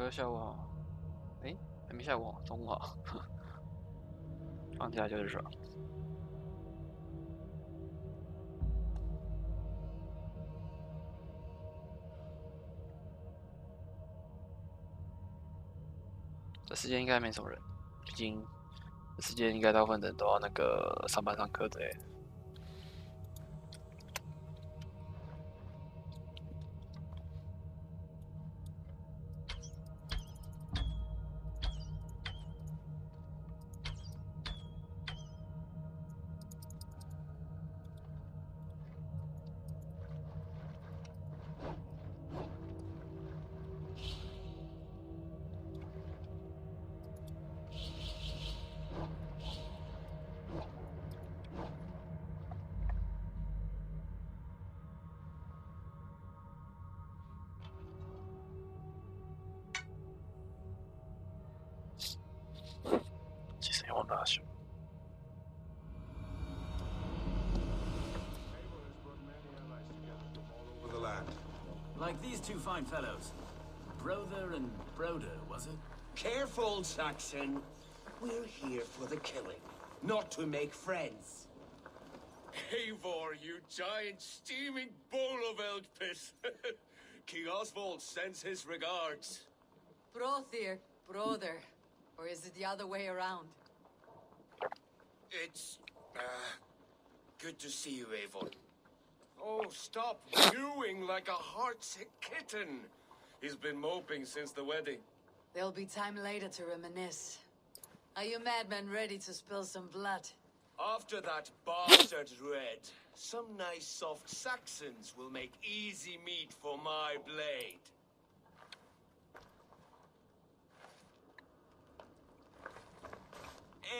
哥下午好。哎，还没下午好，中午好。放假就是爽。这时间应该没什么人，毕竟这时间应该大部分人都要那个上班上课之类的。其实也忘了修。Like these two fine fellows. Brother and Broder, was it? Careful, Saxon. We're here for the killing, not to make friends. Eivor, you giant steaming bowl of elk piss. King Oswald sends his regards. Brother, brother. Or is it the other way around? It's, good to see you, Eivor. Oh, stop mewing like a heartsick kitten. He's been moping since the wedding. There'll be time later to reminisce. Are you madmen ready to spill some blood? After that bastard Red, some nice soft Saxons will make easy meat for my blade.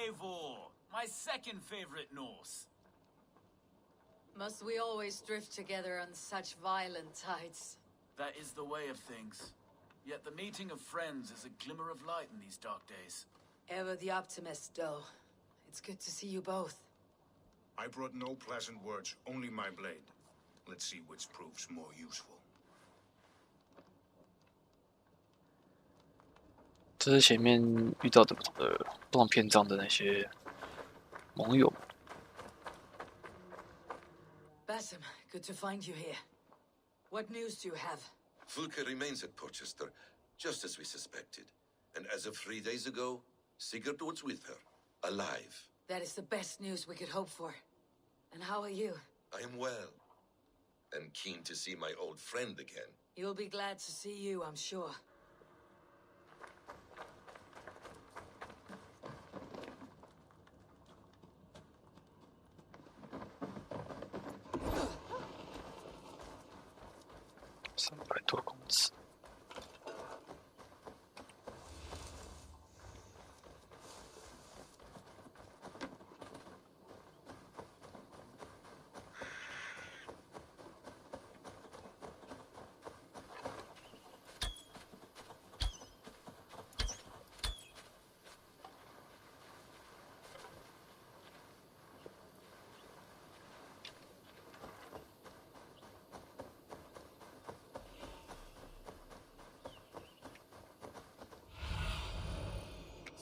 Eivor, my second favorite Norse. Must we always drift together on such violent tides? That is the way of things. Yet the meeting of friends is a glimmer of light in these dark days. Ever the optimist, though. It's good to see you both. I brought no pleasant words, only my blade. Let's see which proves more useful. 这是前面遇到的不同篇章的那些盟友。Basim, good to find you here. What news do you have? Fulke remains at Porchester, just as we suspected. And as of 3 days ago, Sigurd was with her, alive. That is the best news we could hope for. And how are you? I am well, and keen to see my old friend again. You'll be glad to see you, I'm sure. $300多公尺。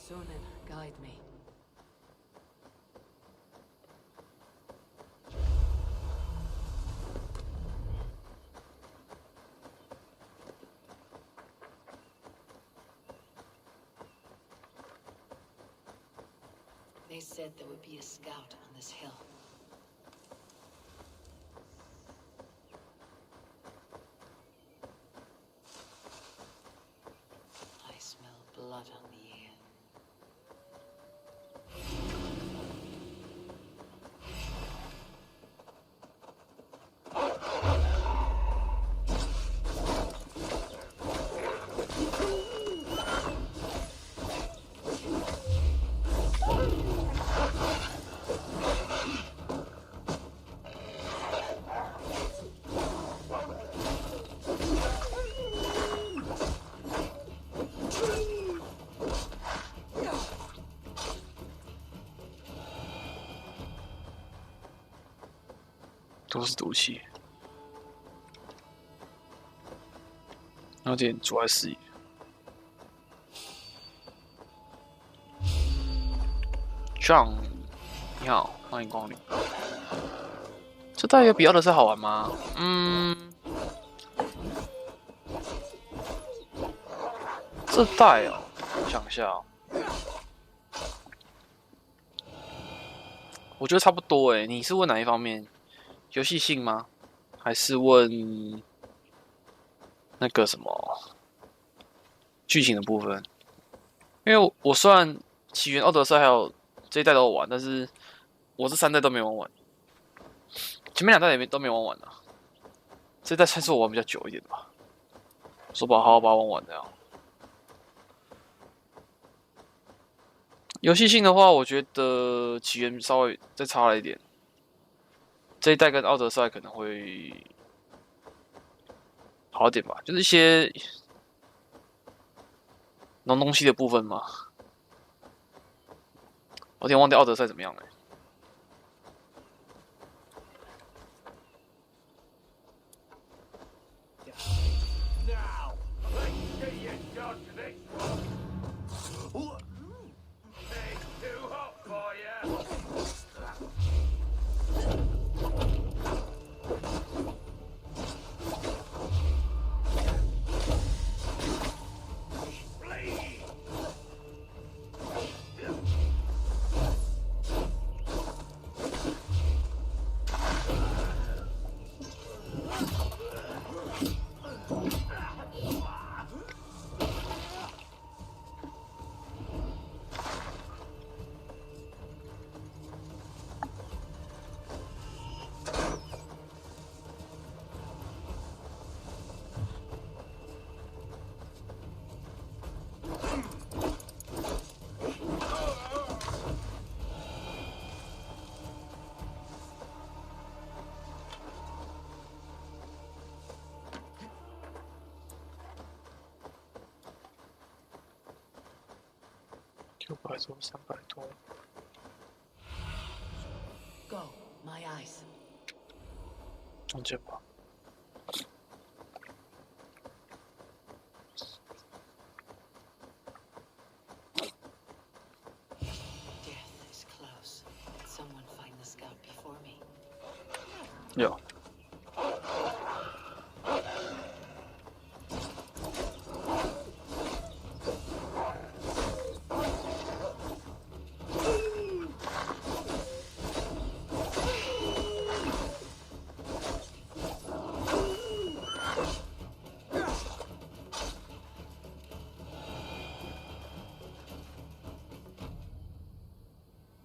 Sunan, guide me. They said there would be a scout on this hill. I smell blood on the air.都是毒气，有点阻碍视野。John， 你好，欢迎光临。这代有比奥德赛好玩吗？这代哦，我想一下哦，我觉得差不多诶。你是问哪一方面？游戏性吗？还是问那个什么剧情的部分？因为我虽然起源、奥德赛还有这一代都有玩，但是我这3代都没玩完，前面2代都没玩完啊。这一代算是我玩比较久一点吧，说好好把它玩完这样。游戏性的话，我觉得起源稍微再差了一点。这一代跟奥德赛可能会好一点吧，就是一些弄东西的部分嘛。我有点忘掉奥德赛怎么样了。600多300多。Go, my eyes. 中间吧。Death is close. Did someone find the scout before me? 有。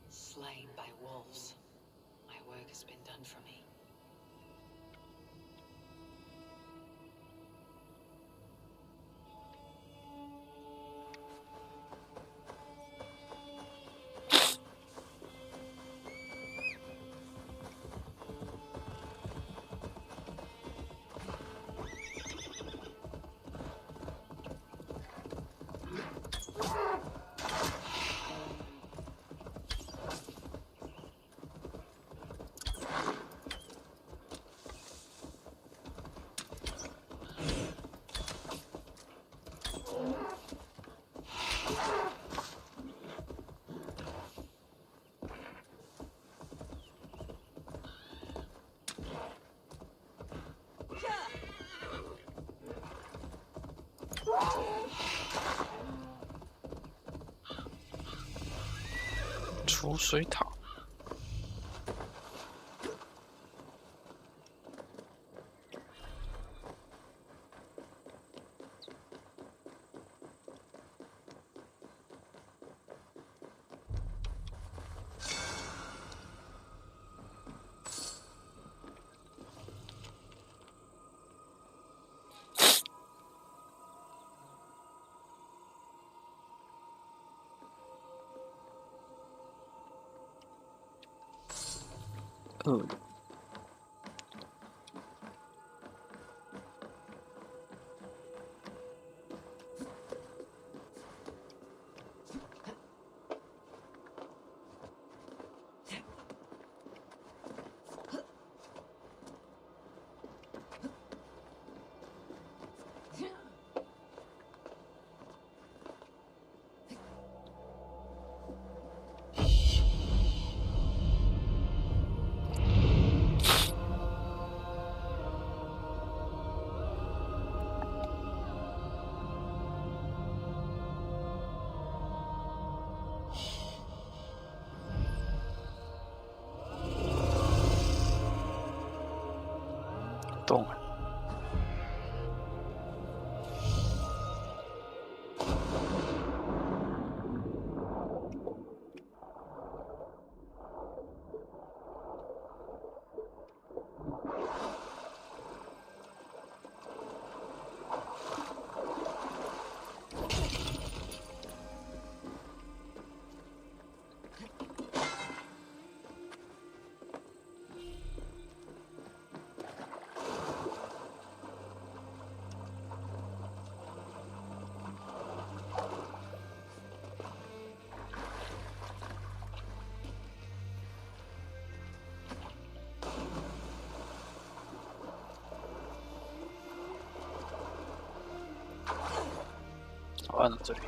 Slain by wolves. My work has been done for me.储水塔。按了这里。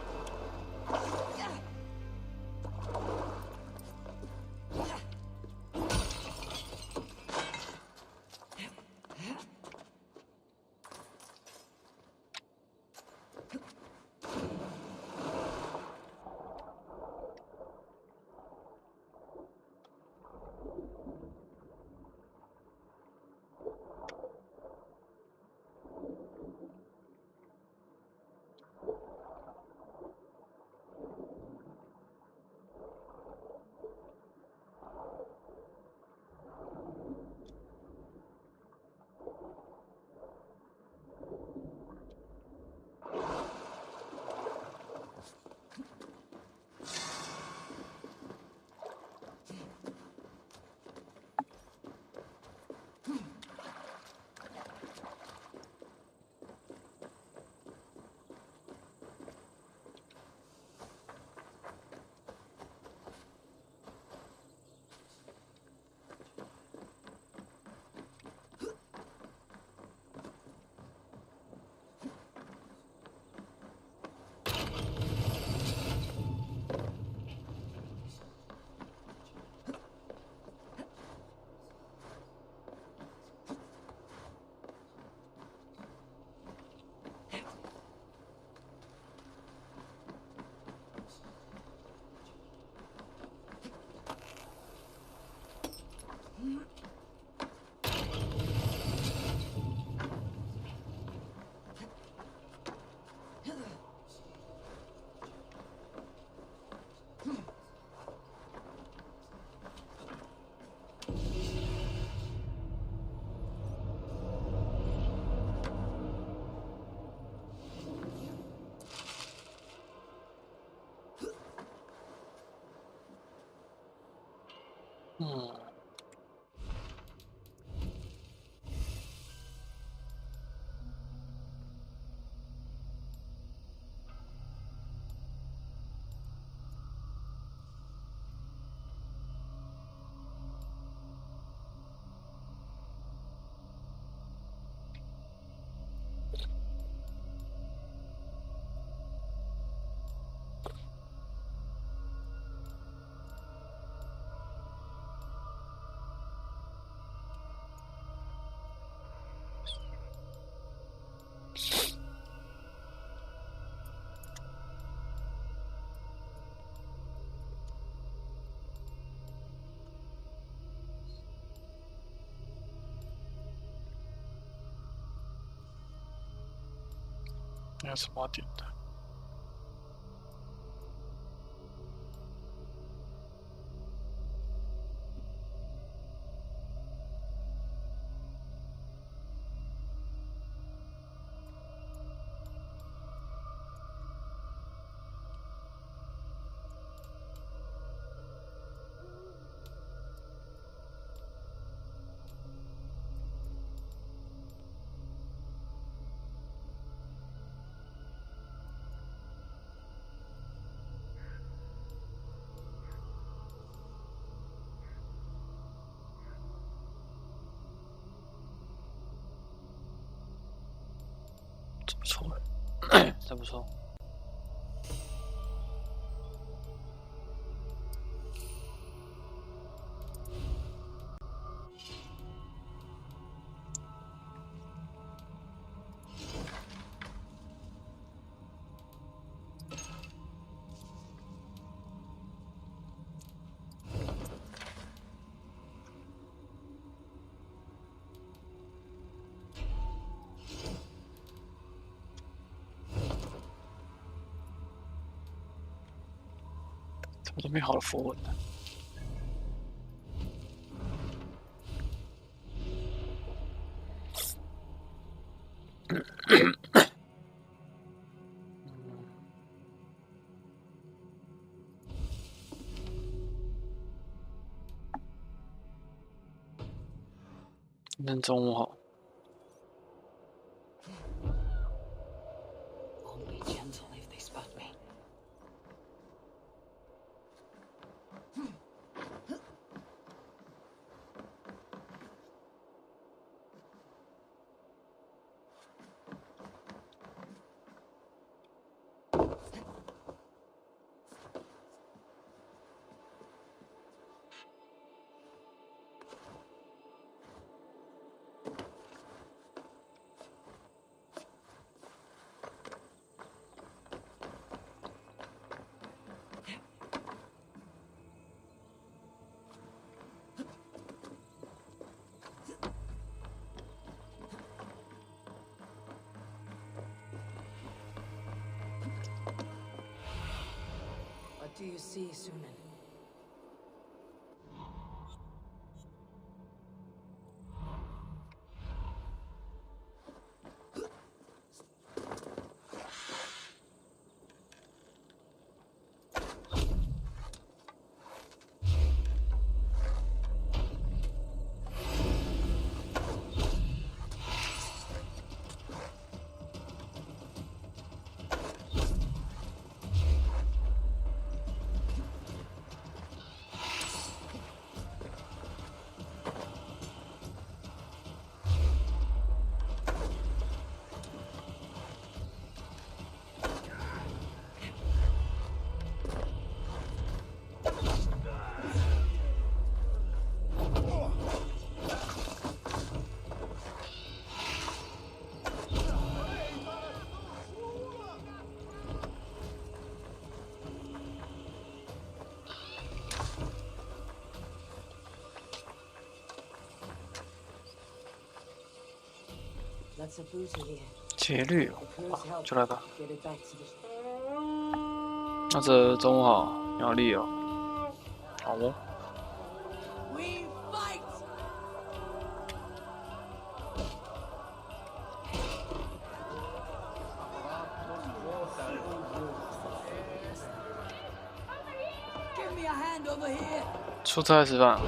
那有什么要点的？这不错，这不错。我都没好的符文呢。今天中午好。do you see, Sunan? That's a booty here. 节律， The crew's help 就来吧。 get it back to the 那这中午好，苗栗哦。好哦。 We fight! Give me a hand over here. 出差吃饭。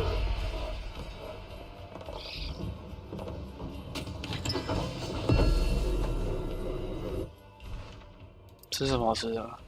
吃什么好吃的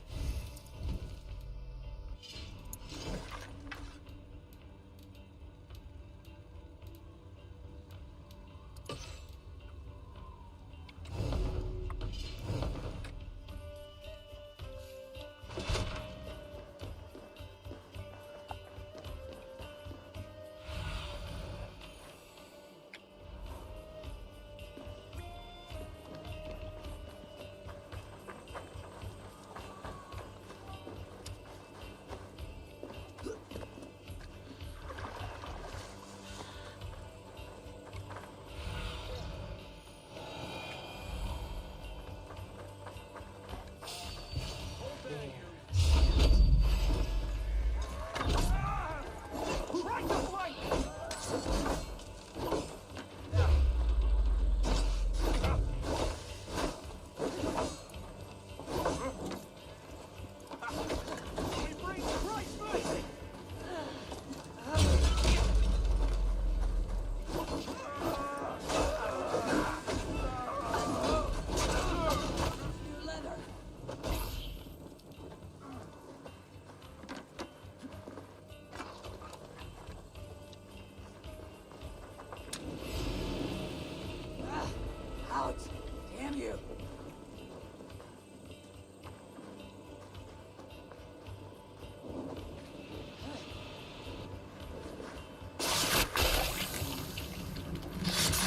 ？Out! Damn you!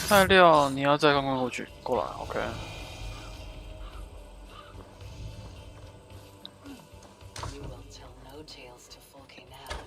菜料你要再刚刚过来 ，OK。 You will tell no tales to Folky now.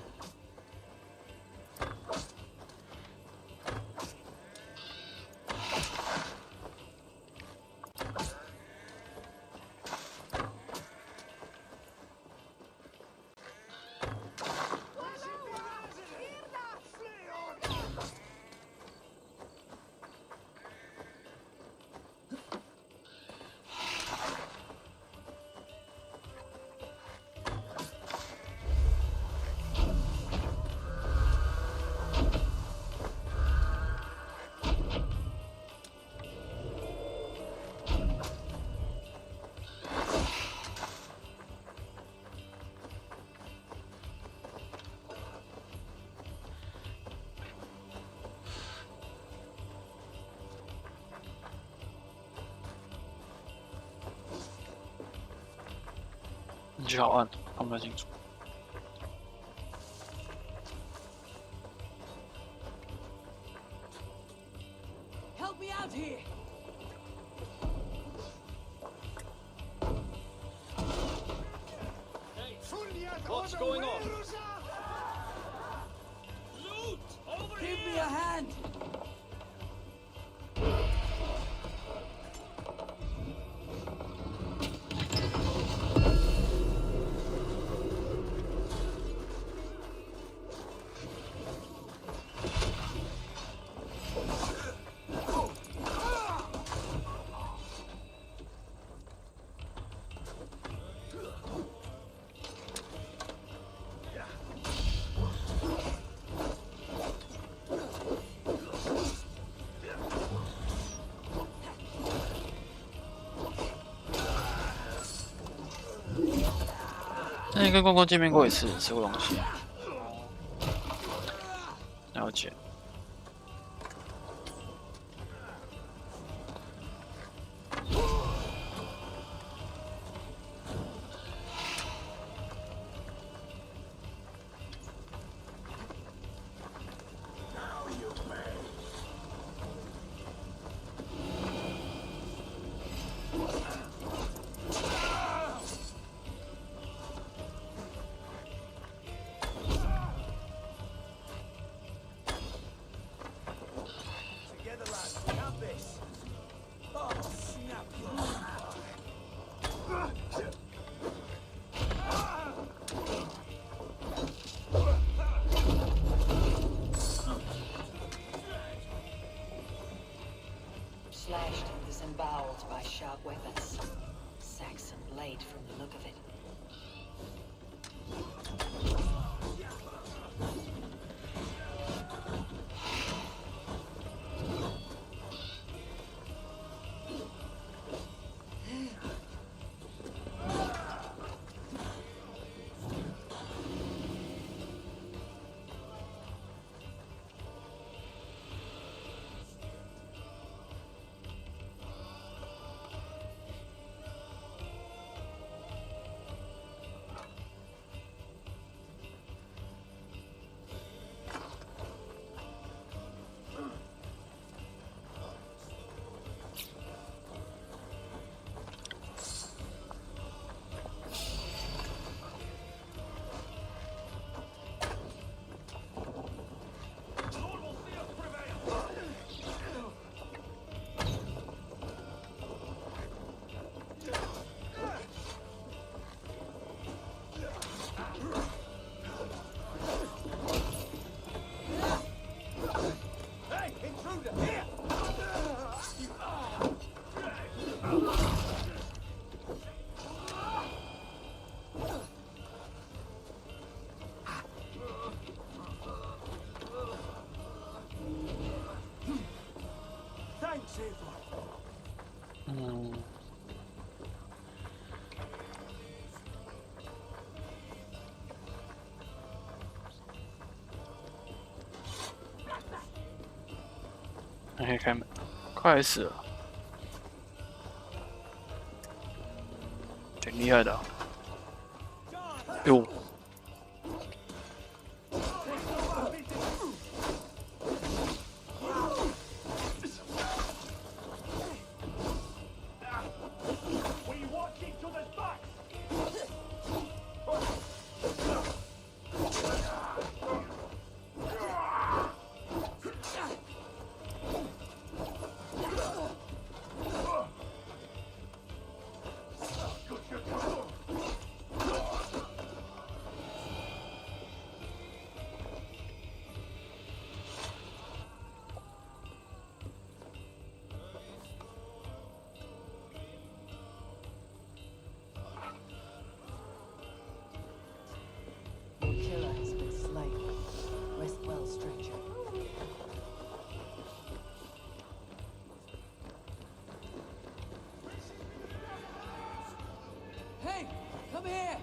你去好按，看不太清楚。 Help me out here! What's going on? Give me a hand! 之前跟光光见面过一次，吃过东西。了解。Slashed and disemboweled by sharp weapons. Saxon blade from the look of it.嗯，还可以开门，快死了，挺厉害的、啊。哟。Hey, come here!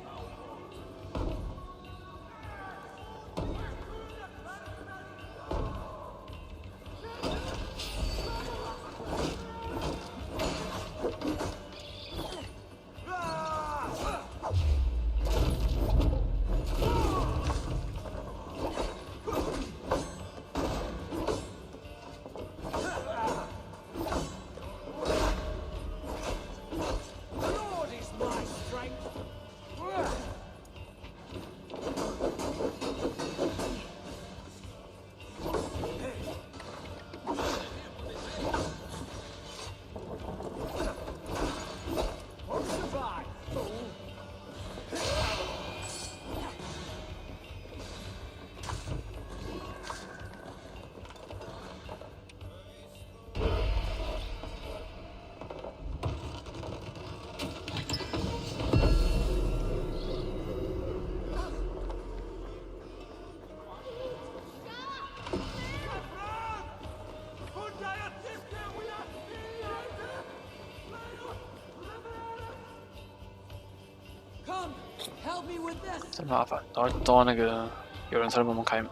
真麻烦，都要那个有人才能帮忙开门。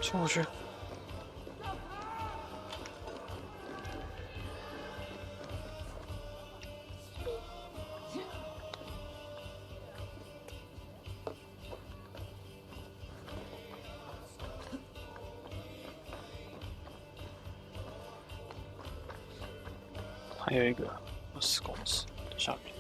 冲过去！还有一个20公尺下面。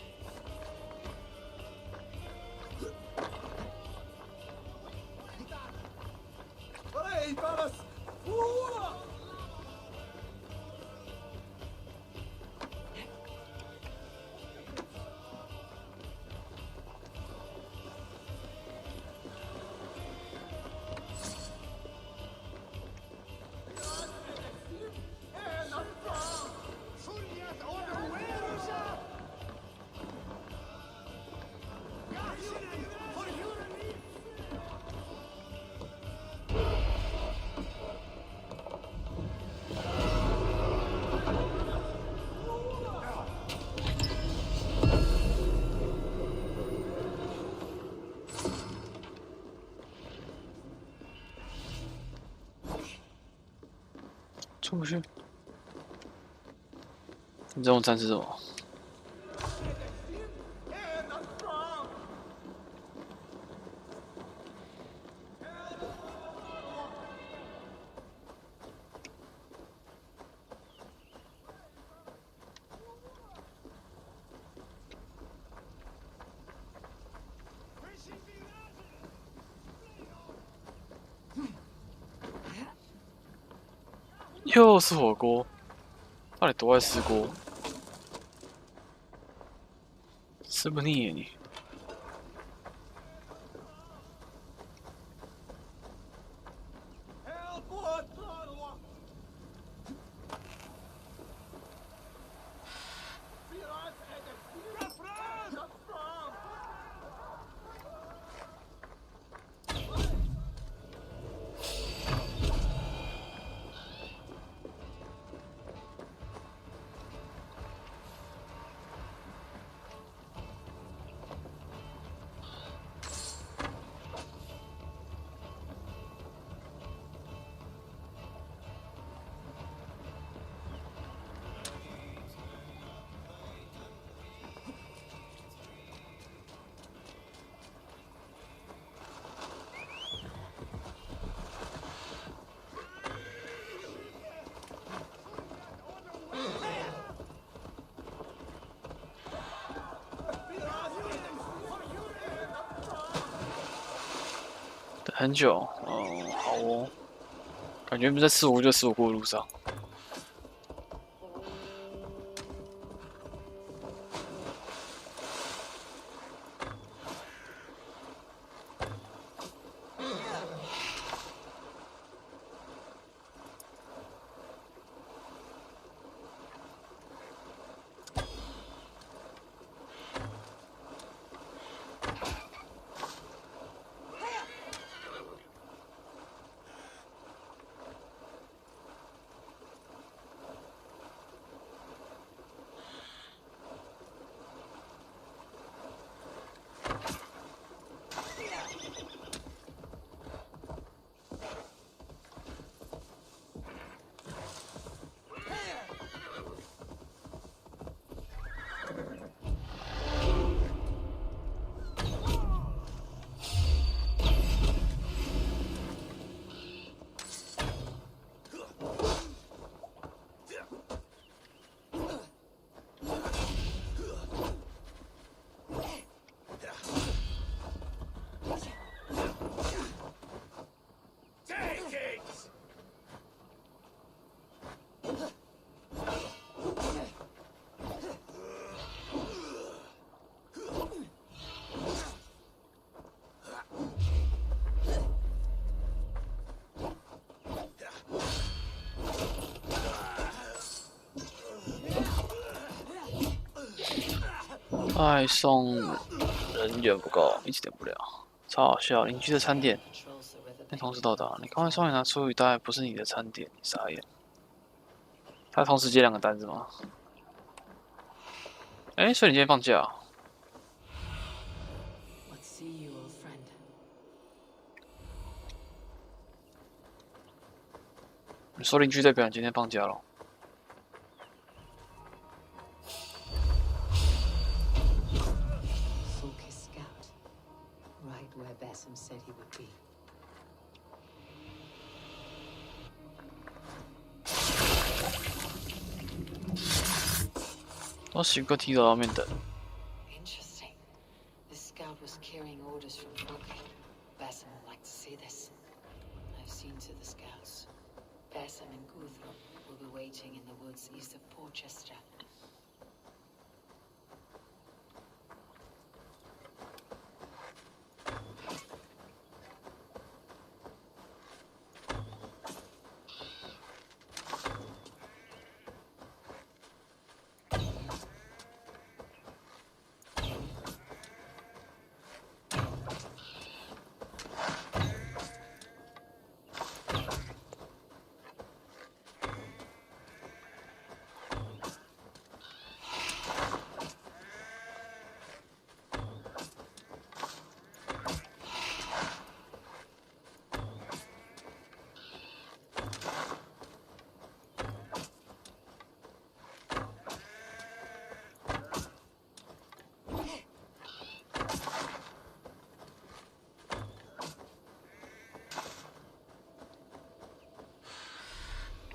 出不去。你这种战是什么？又是火锅，到底多爱吃锅？吃不腻耶你！很久，好哦，感觉不在吃火锅就吃火锅的路上。外送人员不够，一直点不了，超好笑。邻居的餐点，但同时到达，你刚才双眼拿出一袋不是你的餐点，你傻眼。他同时接2个单子吗？哎，所以你今天放假、啊？你说邻居代表你今天放假了？ said he would be. 都10个梯到面等。Interesting. This scout was carrying orders from Brooke. Basim would like to see this. I've seen to the scouts. Basim and Guthrum will be waiting in the woods east of Portchester.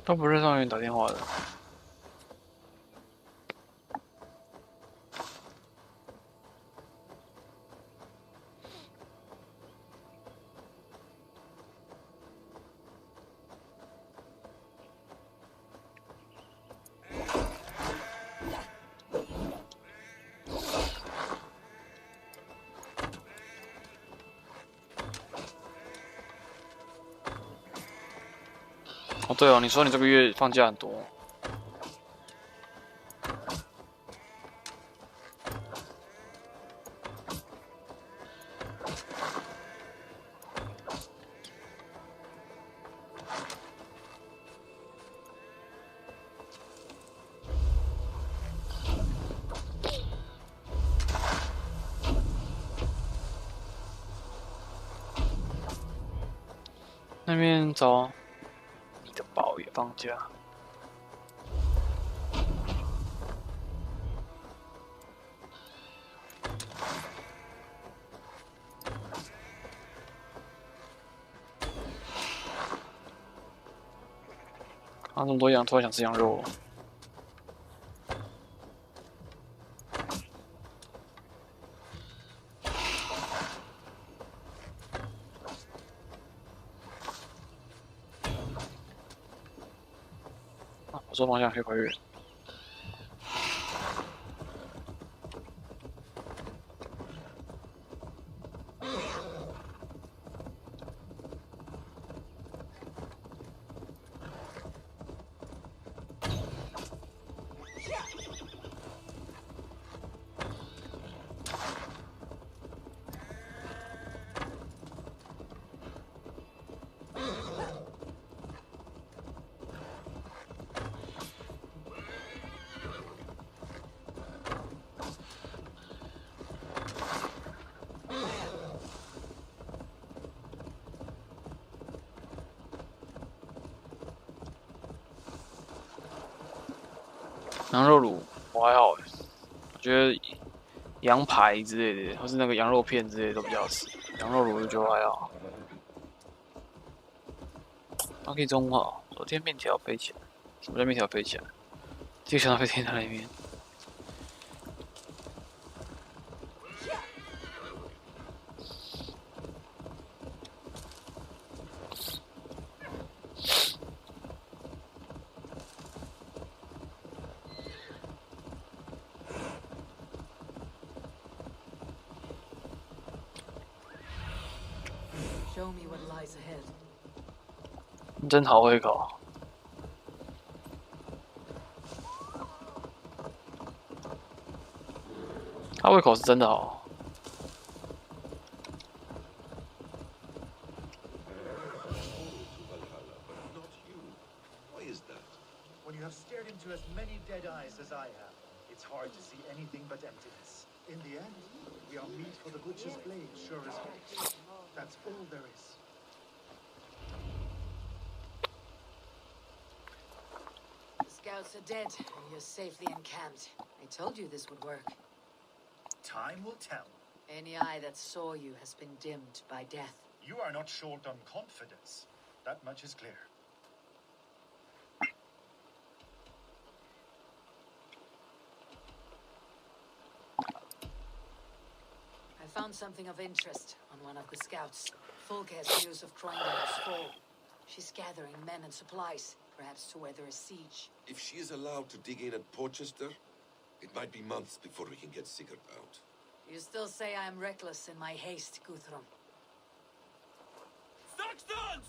都不是上元打电话的。哦，对哦，你说你这个月放假很多。那边找你的宝也放假。看这么多羊，突然想吃羊肉了。我说方向可以跨越。羊肉卤我还好，我觉得羊排之类的，或是那个羊肉片之类的都比较好吃。羊肉卤我就觉得还好。它可以中化，昨天面条飞起来，什么叫面条飞起来？这个想到飞天台里面。Show me what lies ahead. 你真好会搞。他胃口是真的好。When you have stared into as many dead eyes as I have, it's hard to see anything but emptiness. In the end, we are meat for the butcher's blade, sure as heck. That's all there is. The scouts are dead, and you're safely encamped. I told you this would work. Time will tell. Any eye that saw you has been dimmed by death. You are not short on confidence. That much is clear. I found something of interest on one of the scouts. Fulke has news of Croydon's fall. She's gathering men and supplies, perhaps to weather a siege. If she is allowed to dig in at Porchester, it might be months before we can get Sigurd out. You still say I'm reckless in my haste, Guthrum. Saxons!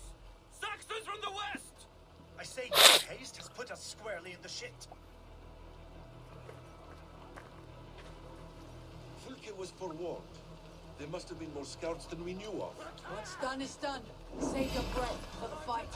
Saxons from the west! I say your haste has put us squarely in the shit. Fulke was forewarned. There must have been more scouts than we knew of. What's done is done. Save your breath for the fight.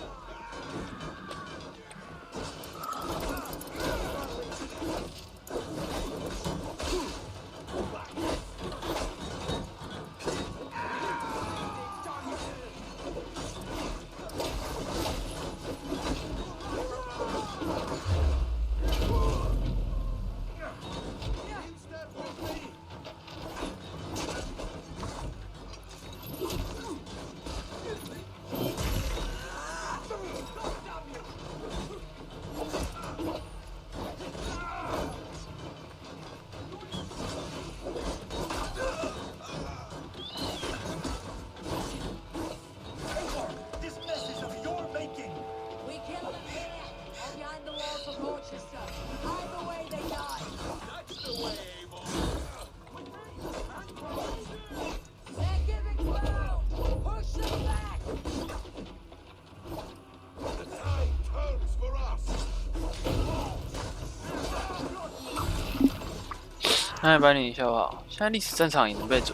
那来帮你一下好不好？现在历史战场也能被嘴，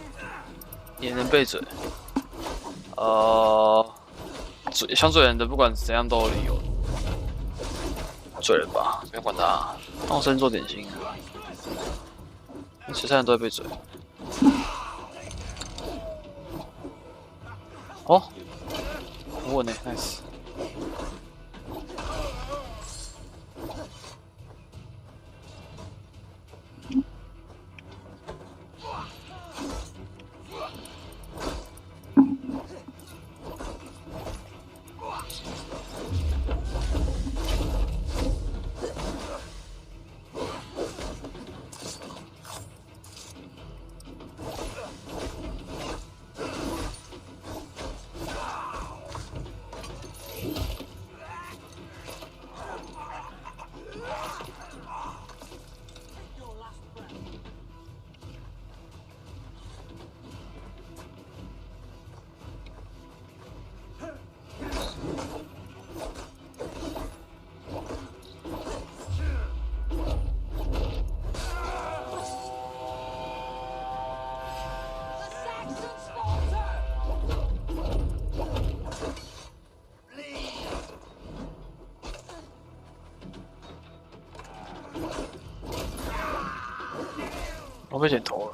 也能被嘴。想嘴人的不管怎样都有理由。嘴人吧，不用管他，放生做点心。其他人都会被嘴。哦，很稳呢 ，nice。我被剪头了。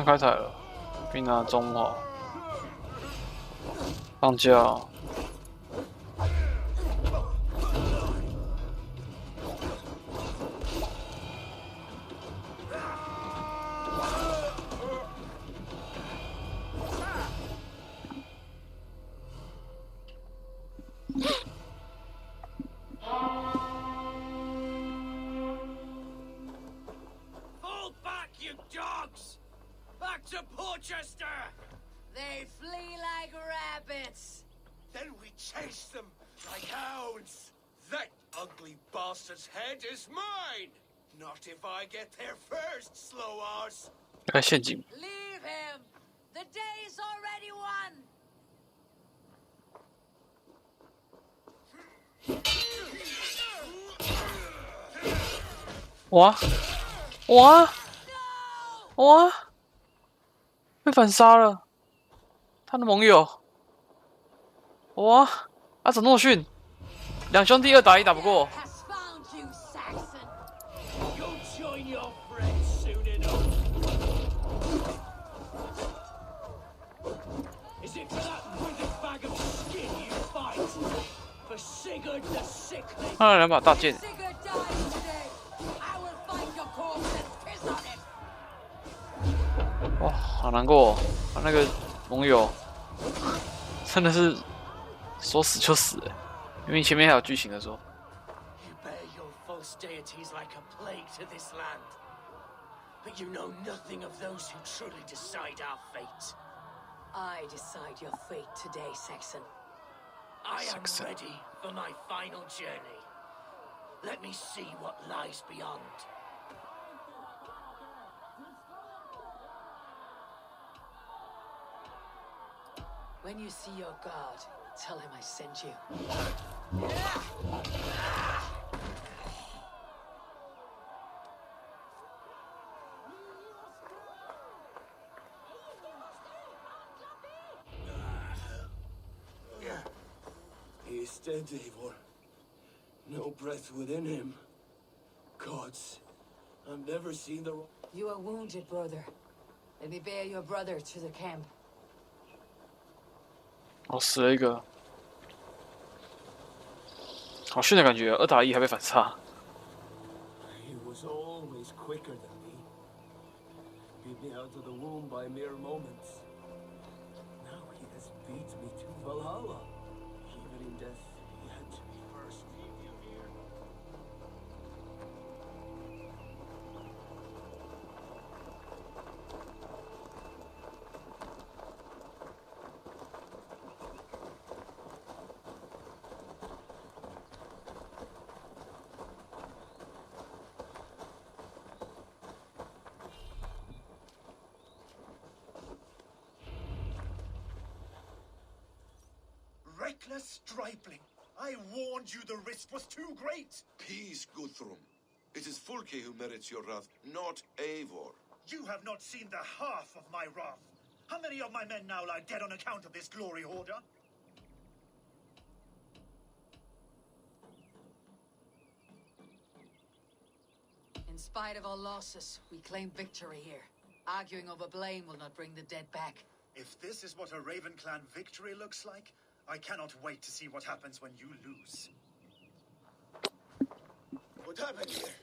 开台了，并拿中华放假。Fall back, you dogs! Back to Porchester! They flee like rabbits. Then we chase them like hounds. That ugly bastard's head is mine! Not if I get there first, slow arse! 开陷阱。 Leave him. The day's already won. 哇哇哇！被反杀了，他的盟友。哇！啊，怎么那么逊？两兄弟2打1打不过。 Has found you, Saxon. You'll join your friends soon enough. Is it for that withered bag of skin you fight? For Sigurd the Sickly? 他了2把大剑。 Sigurd dies today. I will find your corpse and piss on it. 哇，好难过、哦，他那个盟友真的是说死就死哎，明明前面还有剧情的说。 You bear your false deities like a plague to this land. But you know nothing of those who truly decide our fate. I decide your fate today, Saxon. I am Saxon. ready for my final journey. Let me see what lies beyond. When you see your god, tell him I sent you. He is dead, Eivor. No breath within him. Gods, I've never seen the... You are wounded, brother. Let me bear your brother to the camp. 哦，死了一个，好逊的感觉，2打1还被反杀。 He was always quicker than me. Beat me out of the womb by mere moments. Now he has beat me to Valhalla. Even in death, he had to be first. Reckless stripling! I warned you the risk was too great! Peace, Guthrum. It is Fulke who merits your wrath, not Eivor. You have not seen the half of my wrath. How many of my men now lie dead on account of this glory hoarder? In spite of our losses, we claim victory here. Arguing over blame will not bring the dead back. If this is what a Raven Clan victory looks like, I cannot wait to see what happens when you lose. What happened here?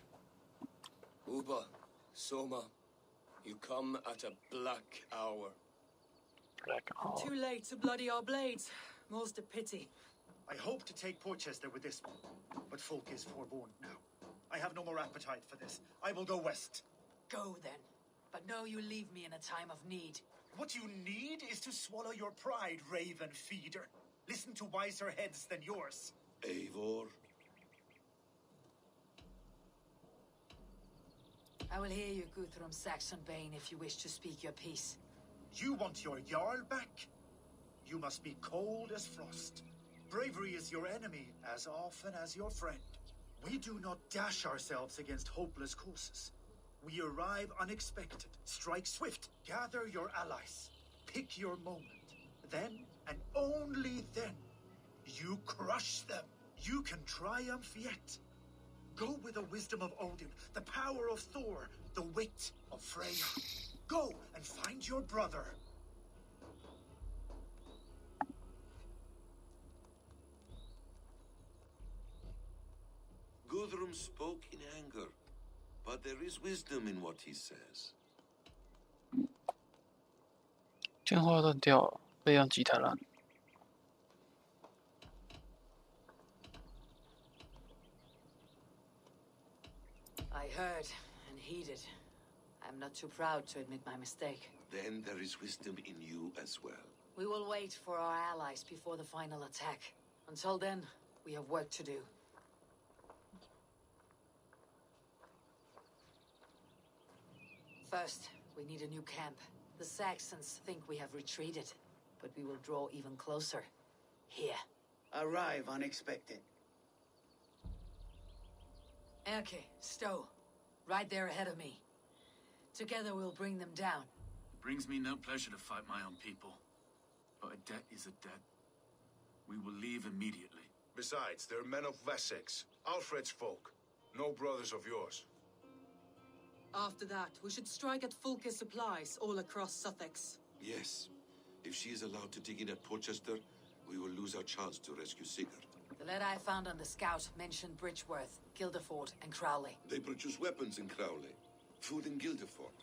Uba, Soma, you come at a black hour. Too late to bloody our blades. More's the pity. I hope to take Porchester with this one, but Folk is forewarned now. I have no more appetite for this. I will go west. Go then. But know you leave me in a time of need. What you need is to swallow your pride, Raven Feeder. Listen to wiser heads than yours. Eivor? I will hear you, Guthrum Saxonbane, if you wish to speak your piece. You want your Jarl back? You must be cold as frost. Bravery is your enemy as often as your friend. We do not dash ourselves against hopeless courses. We arrive unexpected, strike swift, gather your allies, pick your moment. Then, and only then, you crush them. You can triumph yet. Go with the wisdom of Odin, the power of Thor, the wit of Freya. Go and find your brother. Guthrum spoke in anger, but there is wisdom in what he says. 电话断掉了，被让吉他烂。I heard and heeded. I'm not too proud to admit my mistake. Then there is wisdom in you as well. We will wait for our allies before the final attack. Until then, we have work to do. First, we need a new camp. The Saxons think we have retreated, but we will draw even closer. Here. Arrive unexpected. Erke, Stowe. Right there ahead of me. Together we'll bring them down. It brings me no pleasure to fight my own people. But a debt is a debt. We will leave immediately. Besides, they're men of Wessex, Alfred's folk. No brothers of yours. After that, we should strike at Fulke's supplies all across Sussex. Yes. If she is allowed to dig in at Portchester, we will lose our chance to rescue Sigurd. The letter I found on the scout mentioned Bridgeworth, Guildeford, and Crowley. They produce weapons in Crowley, food in Guildeford.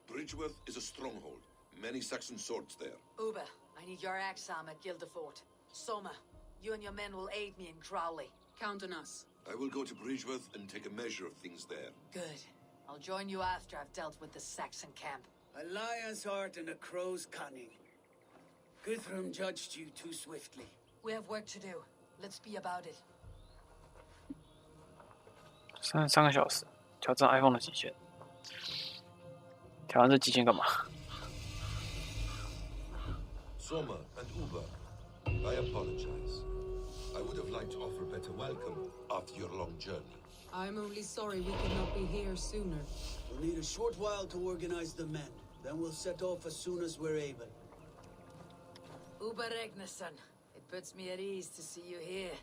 Bridgeworth is a stronghold. Many Saxon swords there. Uber, I need your axe arm at Guildeford. Soma, you and your men will aid me in Crowley. Count on us. I will go to Bridgeworth and take a measure of things there. Good. I'll join you after I've dealt with the Saxon camp. A lion's heart and a crow's cunning. Guthrum judged you too swiftly. We have work to do. Let's be about it. 3个小时，挑战 iPhone 的极限。挑战这极限干嘛？ Soma and Uber, I apologize. I would have liked to offer better welcome after your long journey. I'm only sorry we could not be here sooner. We'll need a short while to organize the men. Then we'll set off as soon as we're able. Uber Regnesson, it puts me at ease to see you here.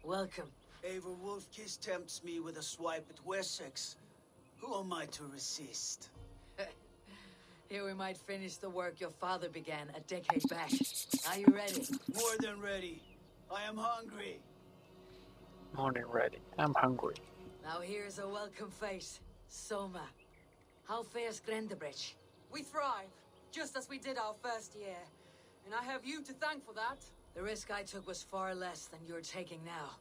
Welcome. Eivor Wolfkiss tempts me with a swipe at Wessex. Who am I to resist? Here we might finish the work your father began a decade back. Are you ready? More than ready. I am hungry. Morning ready. I'm hungry. Now here's a welcome face. Soma. How fares Grendebridge? We thrive, just as we did our first year. And I have you to thank for that. The risk I took was far less than you're taking now.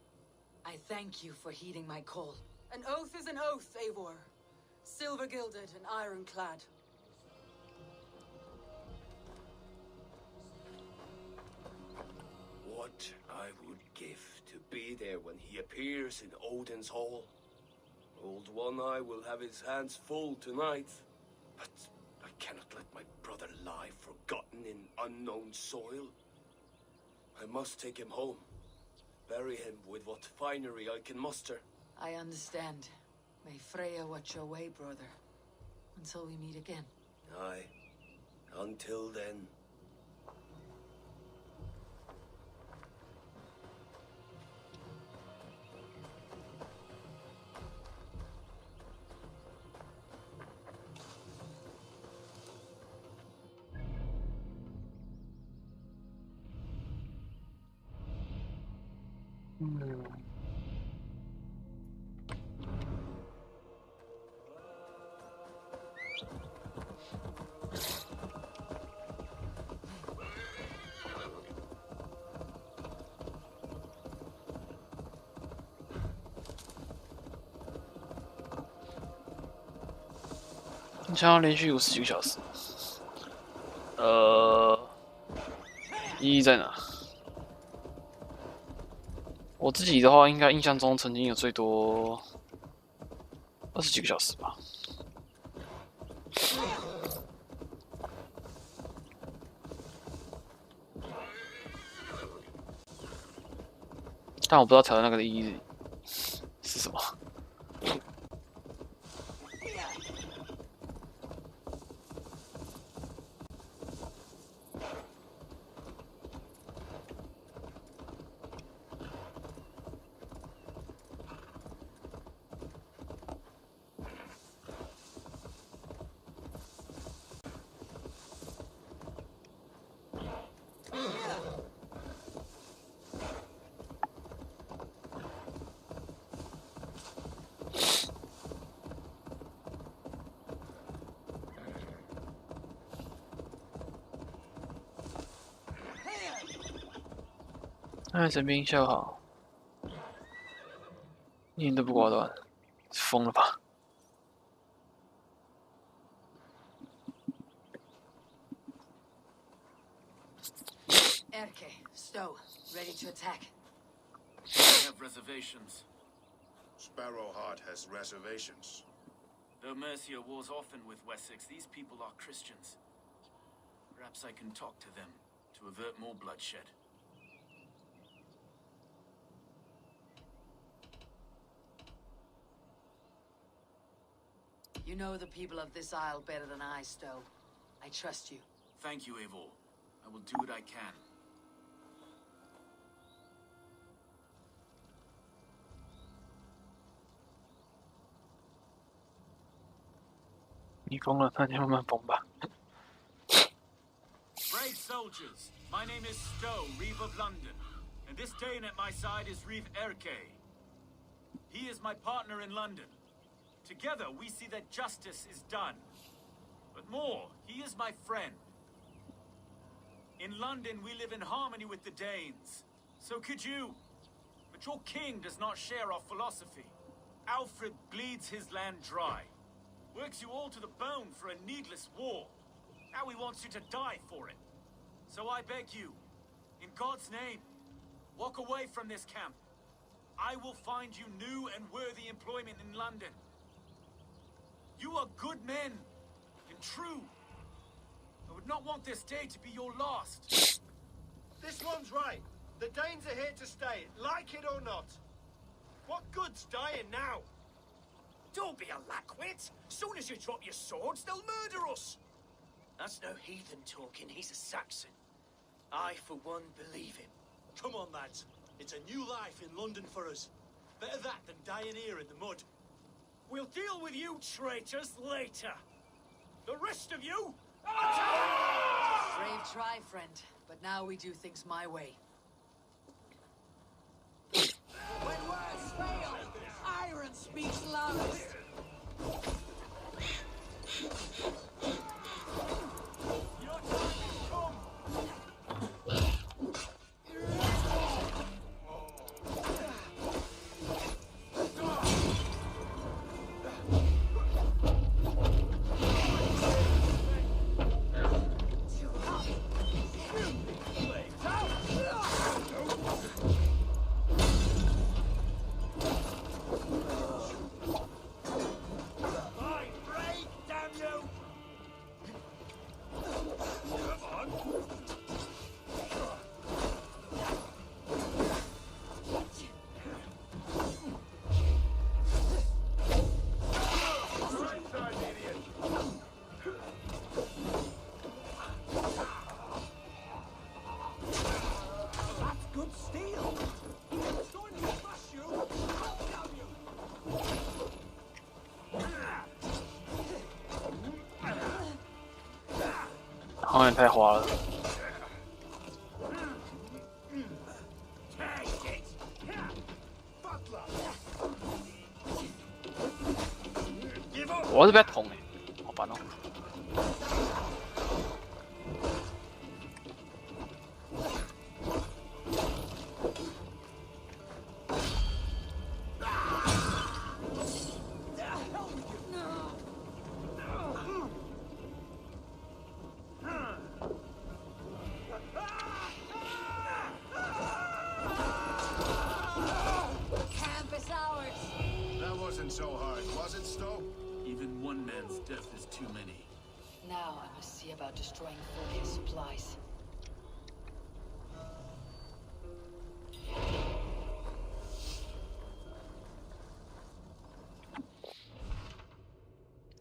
I thank you for heeding my call. An oath is an oath, Eivor. Silver-gilded and ironclad. What I would give to be there when he appears in Odin's hall. Old One-Eye will have his hands full tonight. But I cannot let my brother lie forgotten in unknown soil. I must take him home. Bury him with what finery I can muster. I understand. May Freya watch your way, brother. Until we meet again. Aye. Until then.你想要连续50几个小时？意义在哪？我自己的话，应该印象中曾经有最多20几个小时吧。但我不知道挑战那个的意义是什么。哎，神兵笑好，一点都不挂断，疯了吧？Erke, Stowe, ready to attack. I have reservations. Sparrowheart has reservations. Though Mercia wars often with Wessex, these people are Christians. Perhaps I can talk to them to avert more bloodshed. You know the people of this isle better than I, Stowe. I trust you. Thank you, Eivor. I will do what I can. 你疯了，那就慢慢疯吧。Brave soldiers, my name is Stowe, Reeve of London, and this Dane at my side is Reeve Erke. He is my partner in London. Together we see that justice is done. But more, he is my friend. In London we live in harmony with the Danes. So could you. But your king does not share our philosophy. Alfred bleeds his land dry. Works you all to the bone for a needless war. Now he wants you to die for it. So I beg you, in God's name, walk away from this camp. I will find you new and worthy employment in London. You are good men, and true. I would not want this day to be your last. This one's right. The Danes are here to stay, like it or not. What good's dying now? Don't be a lackwit. Soon as you drop your swords, they'll murder us. That's no heathen talking, he's a Saxon. I, for one, believe him. Come on, lads. It's a new life in London for us. Better that than dying here in the mud. We'll deal with you traitors later. The rest of you, Brave try, friend. But now we do things my way. When words fail, iron speaks loudest. Your time has come. Good steel. It's going to smash you. I'll down you. 好像太滑了。我是被他捅哎，好烦哦。That wasn't so hard, was it, Stowe? Even one man's death is too many. Now I must see about destroying Fulke's supplies.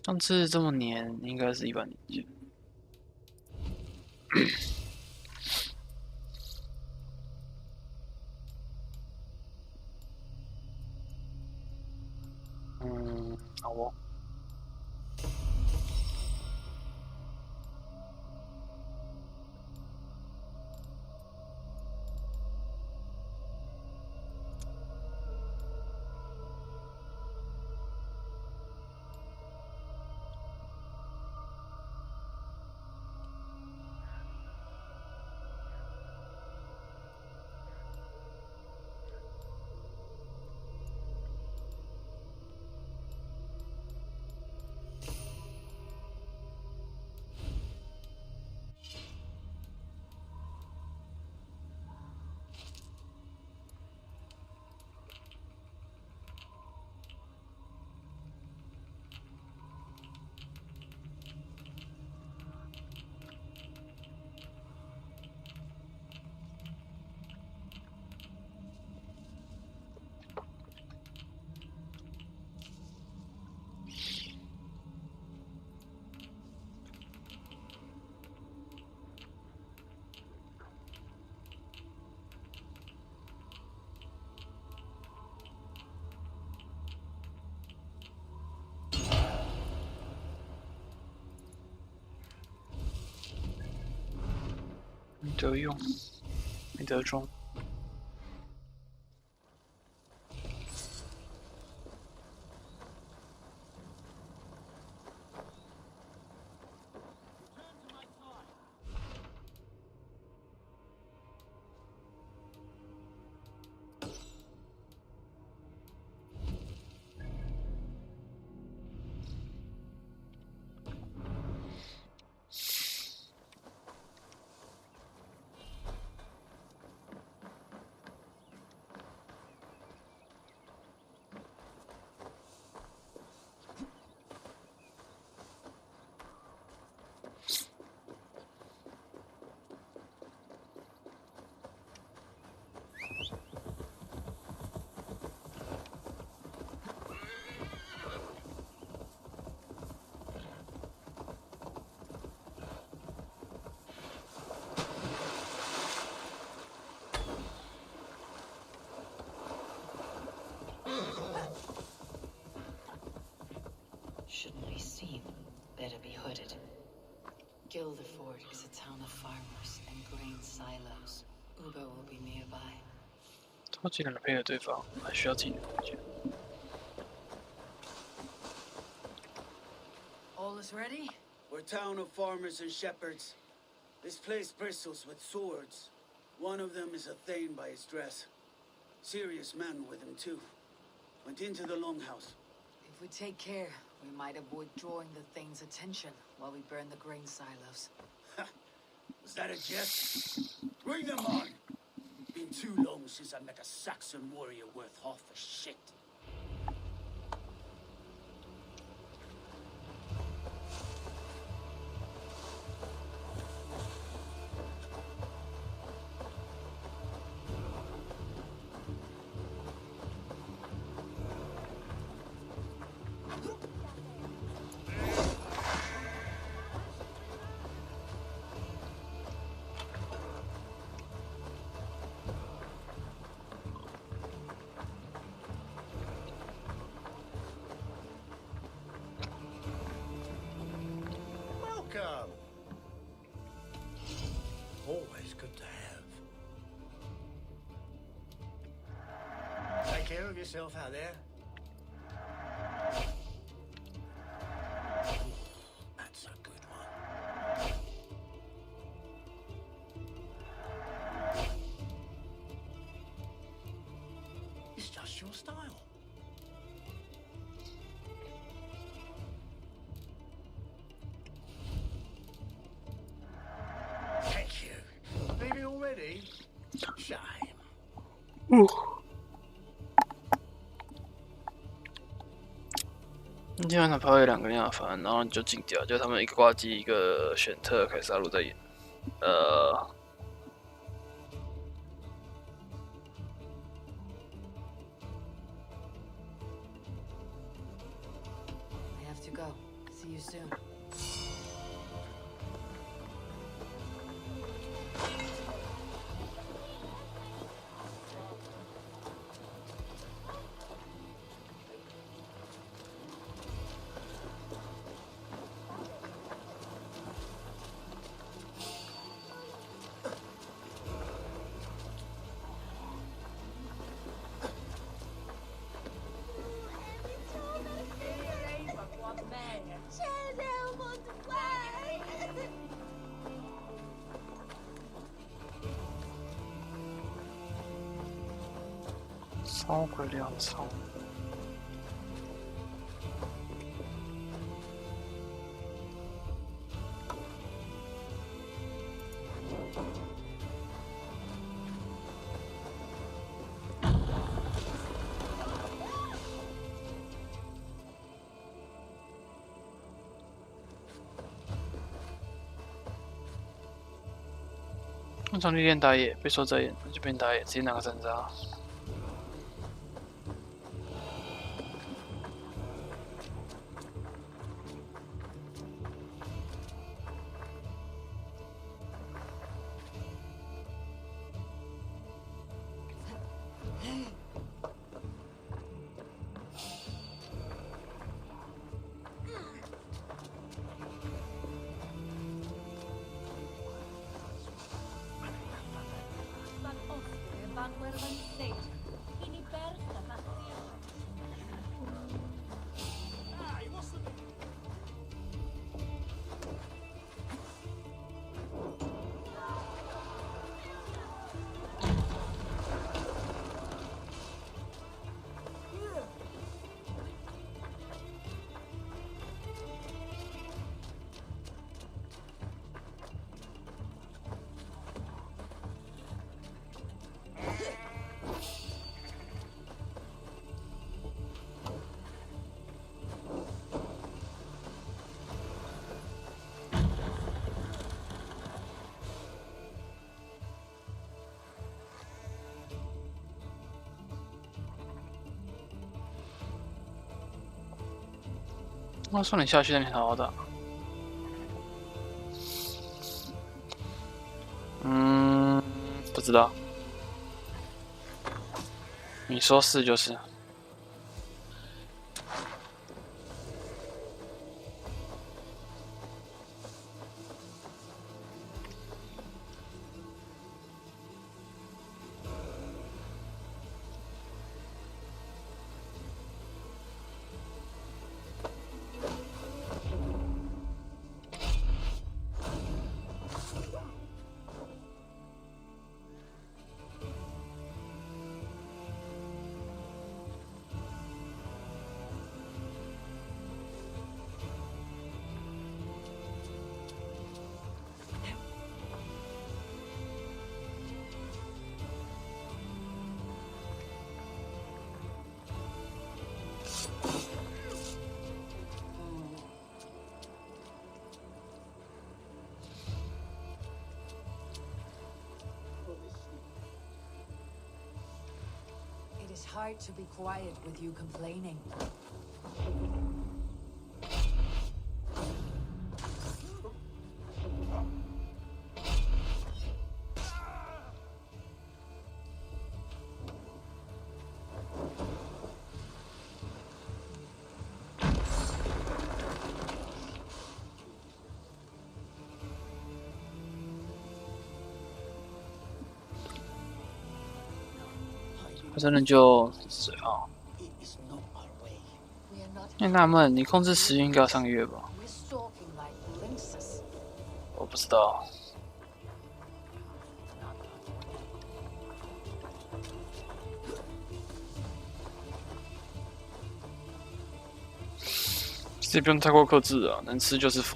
上次这么黏，应该是100年前。好哦。得用，没得装。Shouldn't be seen. Better be hooded. Guilderford is a town of farmers and grain silos. Uber will be nearby. 超级两个配合对方，还需要自己的空间。 All is ready? We're a town of farmers and shepherds. This place bristles with swords. One of them is a thane by his dress. Serious man with him too. Went into the longhouse. If we take care, we might avoid drawing the Thane's attention while we burn the grain silos. Was that a jest? Bring them on! Been too long since I met a Saxon warrior worth half a shit. Welcome. Always good to have. Take care of yourself out there. That's a good one. It's just your style. Thank you. Leaving already? Shame. 今天晚上跑有2个人要烦，然后你就禁掉，就他们一个挂机，一个选特凯撒路在演。I have to go. See you soon. 超鬼粮仓。通常历练打野，被说在演，就变打野，直接拿个针扎。那说你下去那边好好打。不知道。你说是就是。It's hard to be quiet with you complaining.他真的就水啊！你纳闷，你控制时应该要3个月吧？我不知道。这不用太过克制啊，能吃就是福。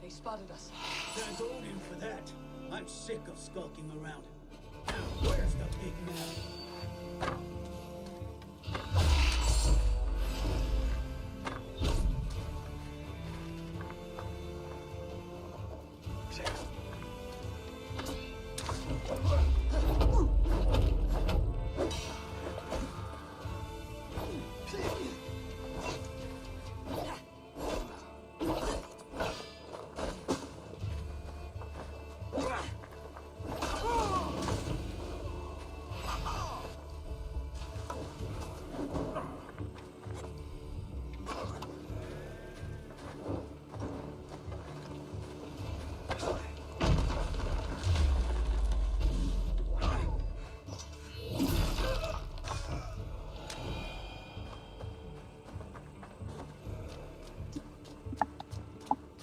Spotted us. Can't hold him for that. I'm sick of skulking around. Now, where's the big man?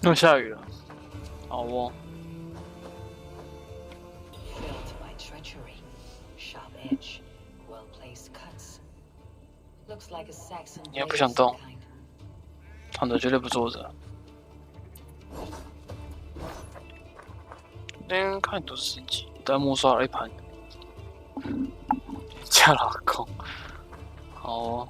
又下雨了，好哦。你还不想动？躺着绝对不坐着。今天看都是10集，弹幕刷了一盘。嫁老公，好哦。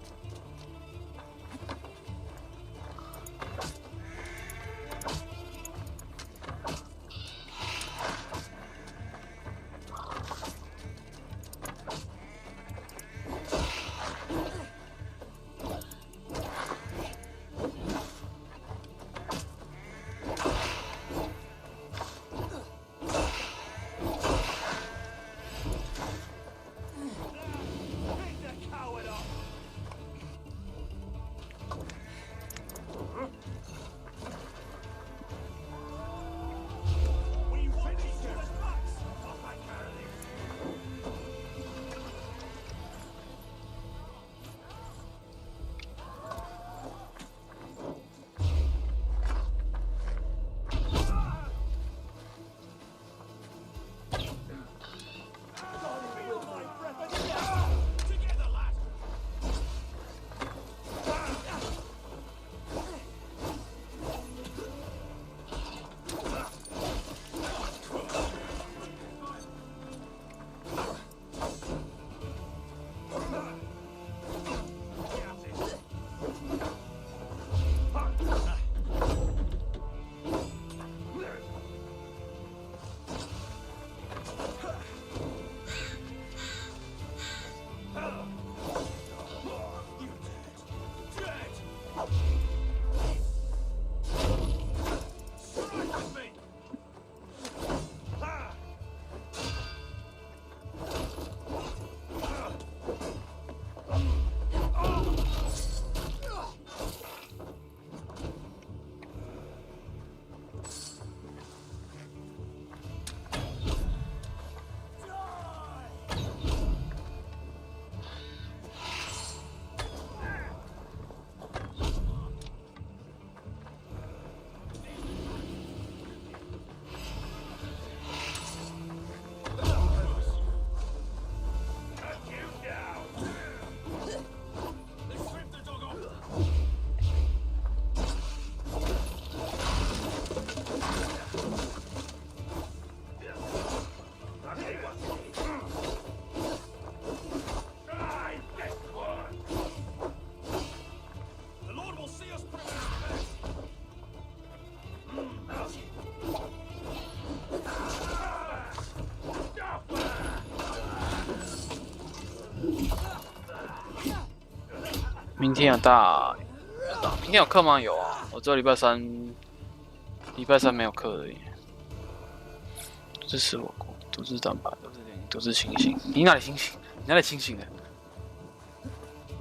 明天有明天有课吗？有啊，我只有礼拜三没有课而已。这是我都是蛋白，都是清醒。你哪里清醒？你哪里清醒的？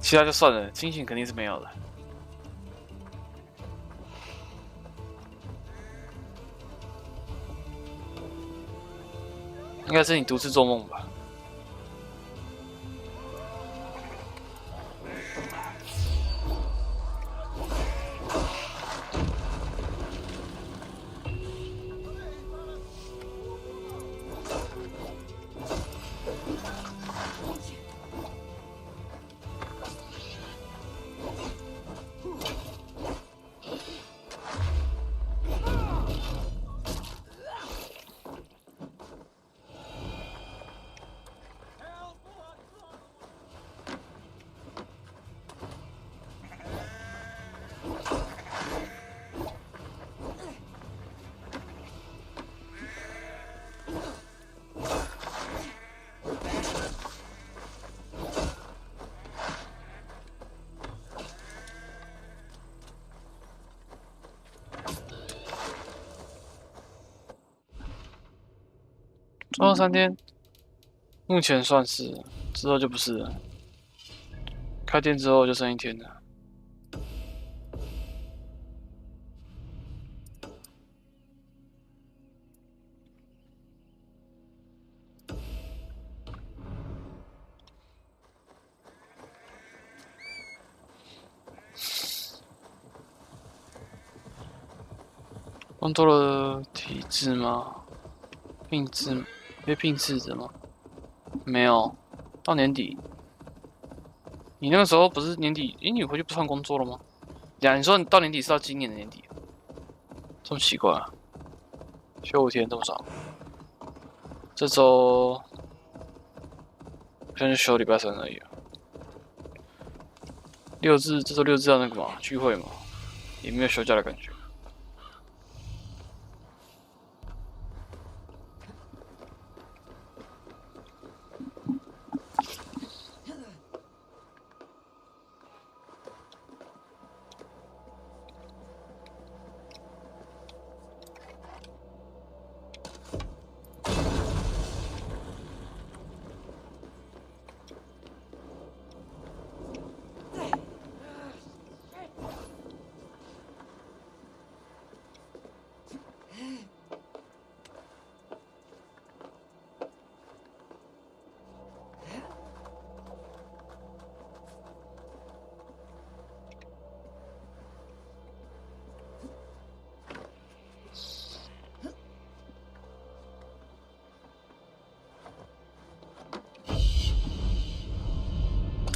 其他就算了，清醒肯定是没有的。应该是你独自做梦吧。最后3天，目前算是，之后就不是了。开店之后就剩1天了。工作了体质吗？病治被病治着吗？没有，到年底。你那个时候不是年底？你回去不上工作了吗？你说你到年底是到今年的年底，这么奇怪啊？休5天这么少？这周现在就休礼拜3而已啊。6日，这周6日要那个嘛聚会嘛，也没有休假的感觉。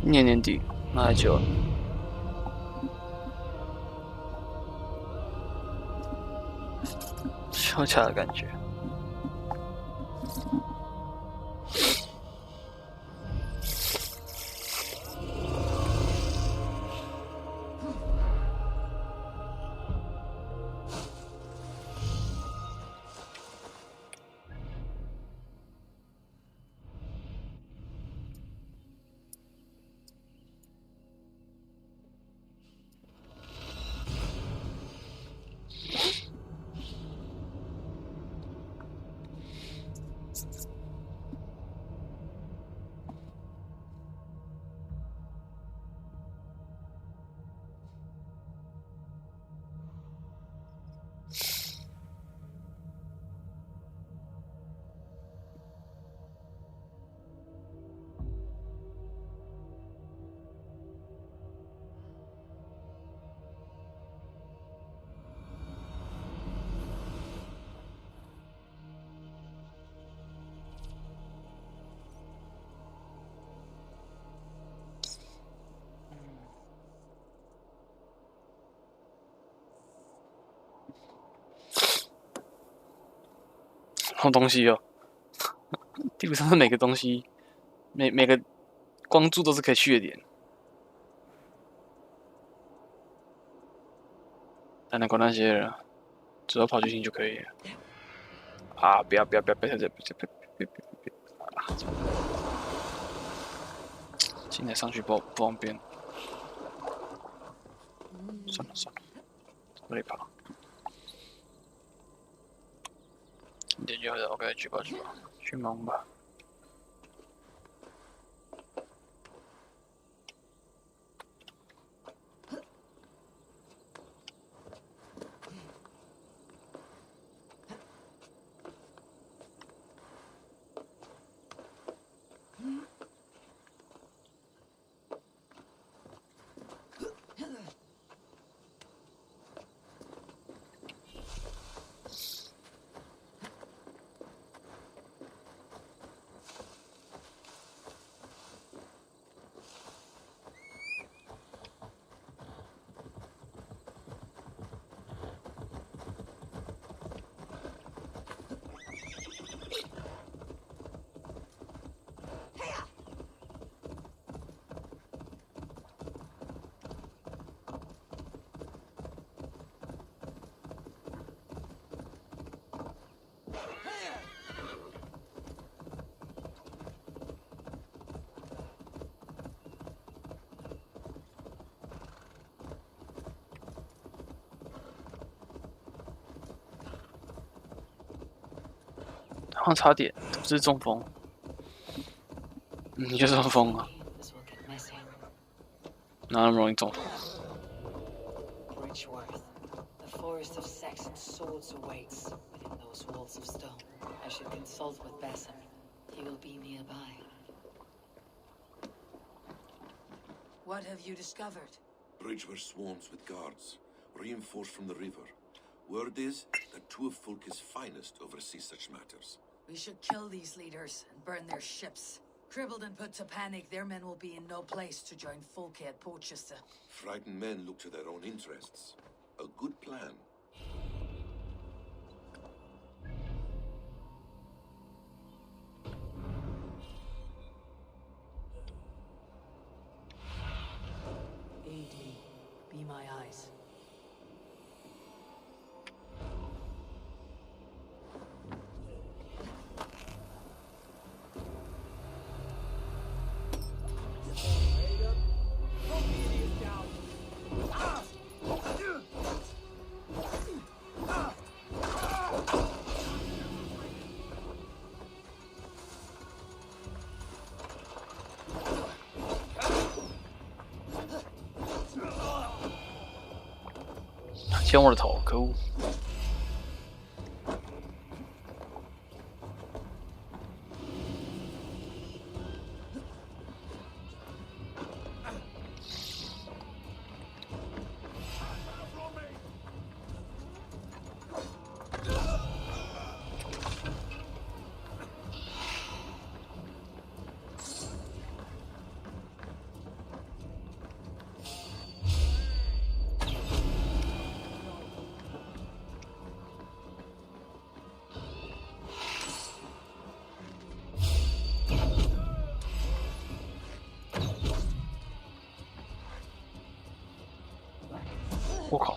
年底，那还久了。休假的感觉。好东西哦，地图上的每个东西，每个光柱都是可以去的点。但能管那些人，只要跑剧情就可以了。啊！不要！进来上去不方便。算了，我得跑。你点就好了 ，OK， 去吧，去忙吧。好像差点，不是中风。你就是中风啊？哪那么容易中风？ The forest of Saxon swords awaits within those walls of stone. I should consult with Basim. He will be nearby. What have you discovered? Bridge were swarms with guards, reinforced from the river. Word is that two of Fulke's finest oversee such matters. We should kill these leaders and burn their ships. Crippled and put to panic, their men will be in no place to join Fulke at Portchester. Frightened men look to their own interests. A good plan. AD, be my eyes.牵我的头，可恶！我靠！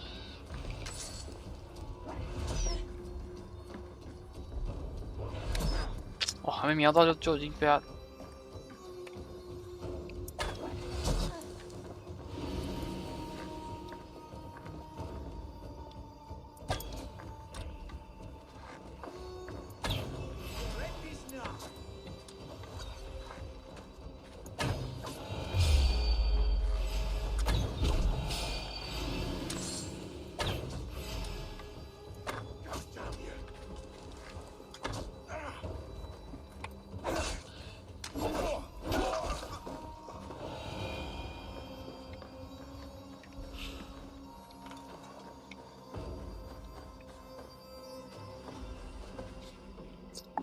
哇，还没瞄到就已经被他。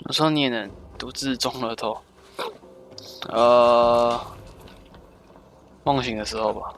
有时候你也能独自中了头，梦醒的时候吧。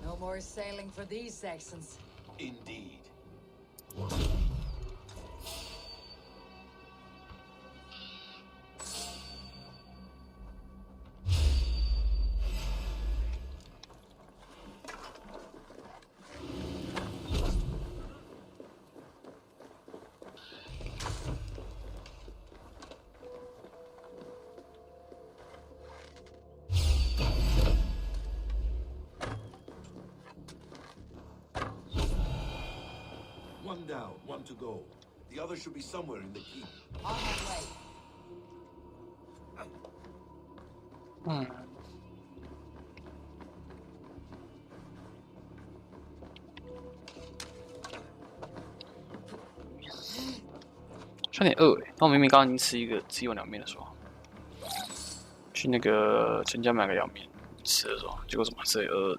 No more sailing for these sections. Indeed. 1 down, 1 to go. The other should be somewhere in the keep. On my way. 有点饿哎，那我明明刚刚已经吃一个只有凉面的时候，去那个全家买个凉面吃的时候，结果怎么这里饿？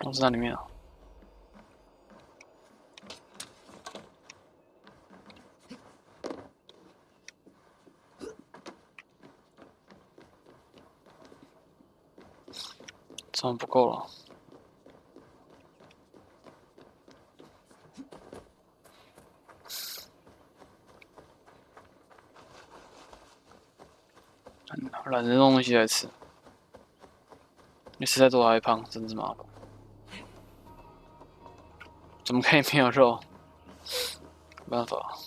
我是在里面啊。这样不够了。懒得弄东西来吃，你吃太多还会胖，真是麻烦。怎么可以没有肉？没办法。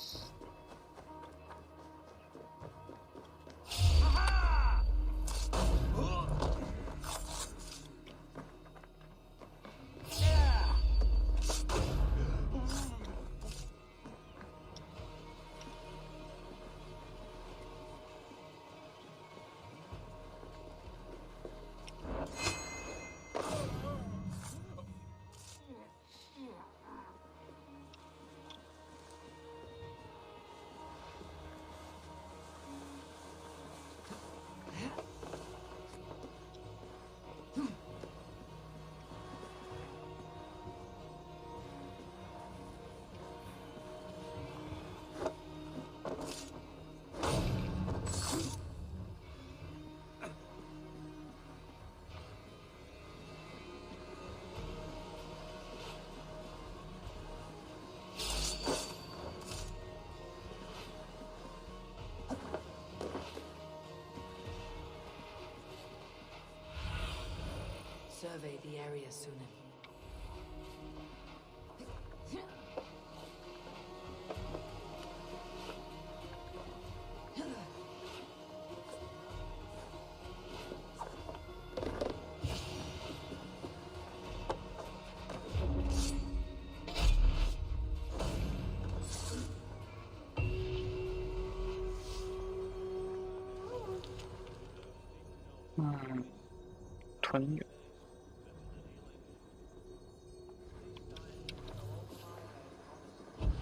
Survey the area, Sunan.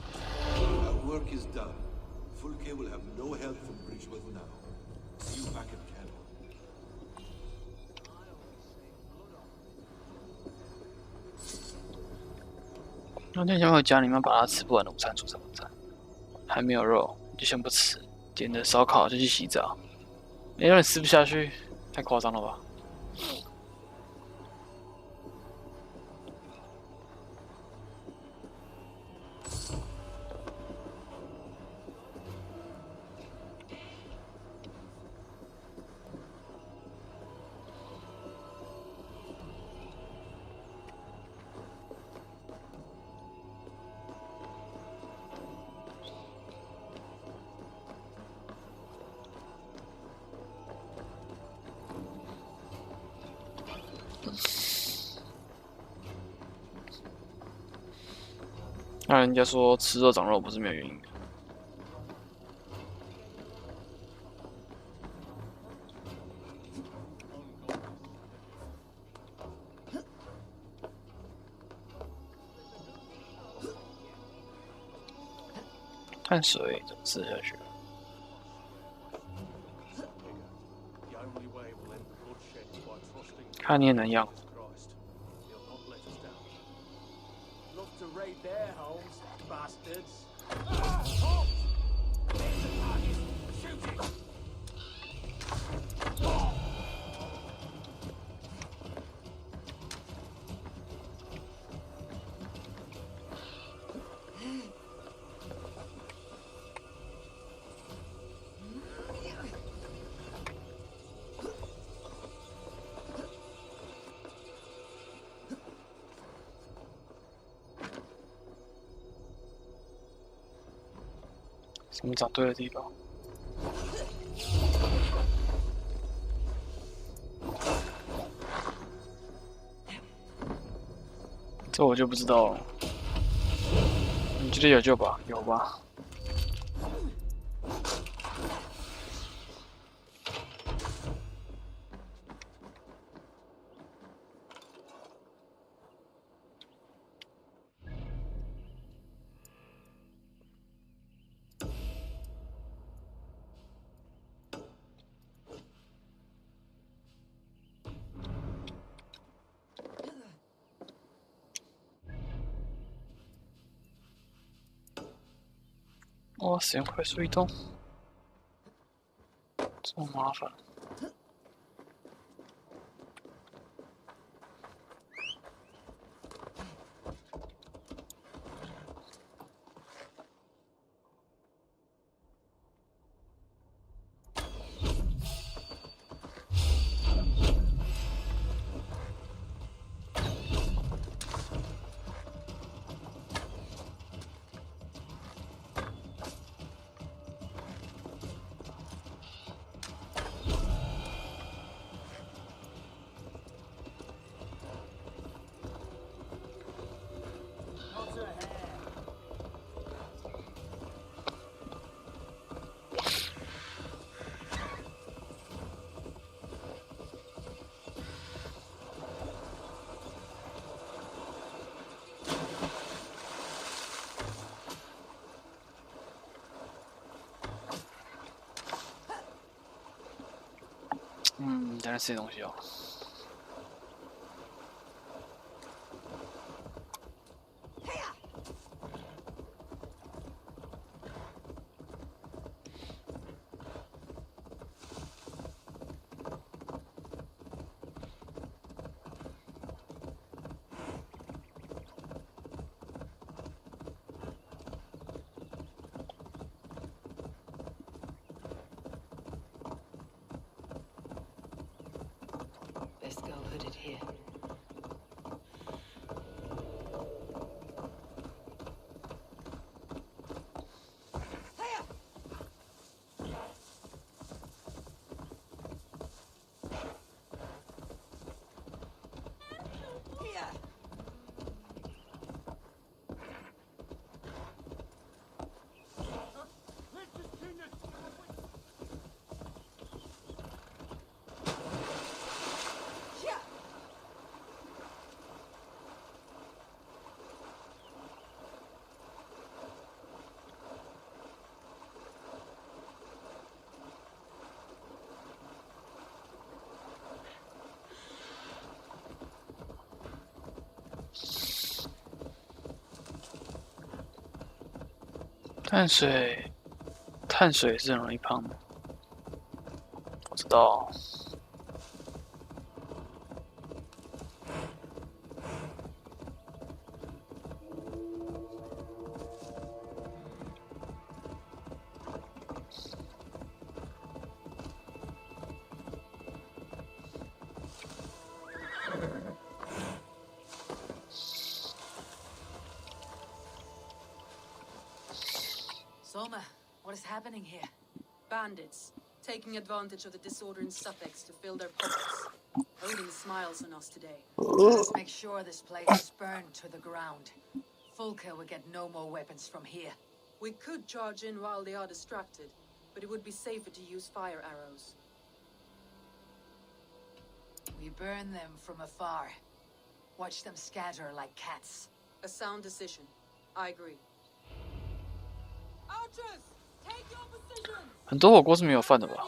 Our work is done. Fulke will have no help from Bridgeworth now. See you back at camp. 那天想回家里面把他吃不完的午餐煮成晚餐，还没有肉就先不吃，点了烧烤就去洗澡，有点吃不下去，太夸张了吧？那人家说吃肉长肉不是没有原因的。碳水怎么吃下去？看你也能样。怎么找对的地方？这我就不知道了。你觉得有救吧？有吧？哦，使用快速移动，这么麻烦。在那吃点东西哦。Let's go hooded here.碳水是很容易胖的，我知道。Soma, what is happening here? Bandits, taking advantage of the disorder in Sussex to fill their pockets. Odin smiles on us today. Let's make sure this place is burned to the ground. Fulka will get no more weapons from here. We could charge in while they are distracted, but it would be safer to use fire arrows. We burn them from afar. Watch them scatter like cats. A sound decision. I agree. 很多火锅是没有饭的吧？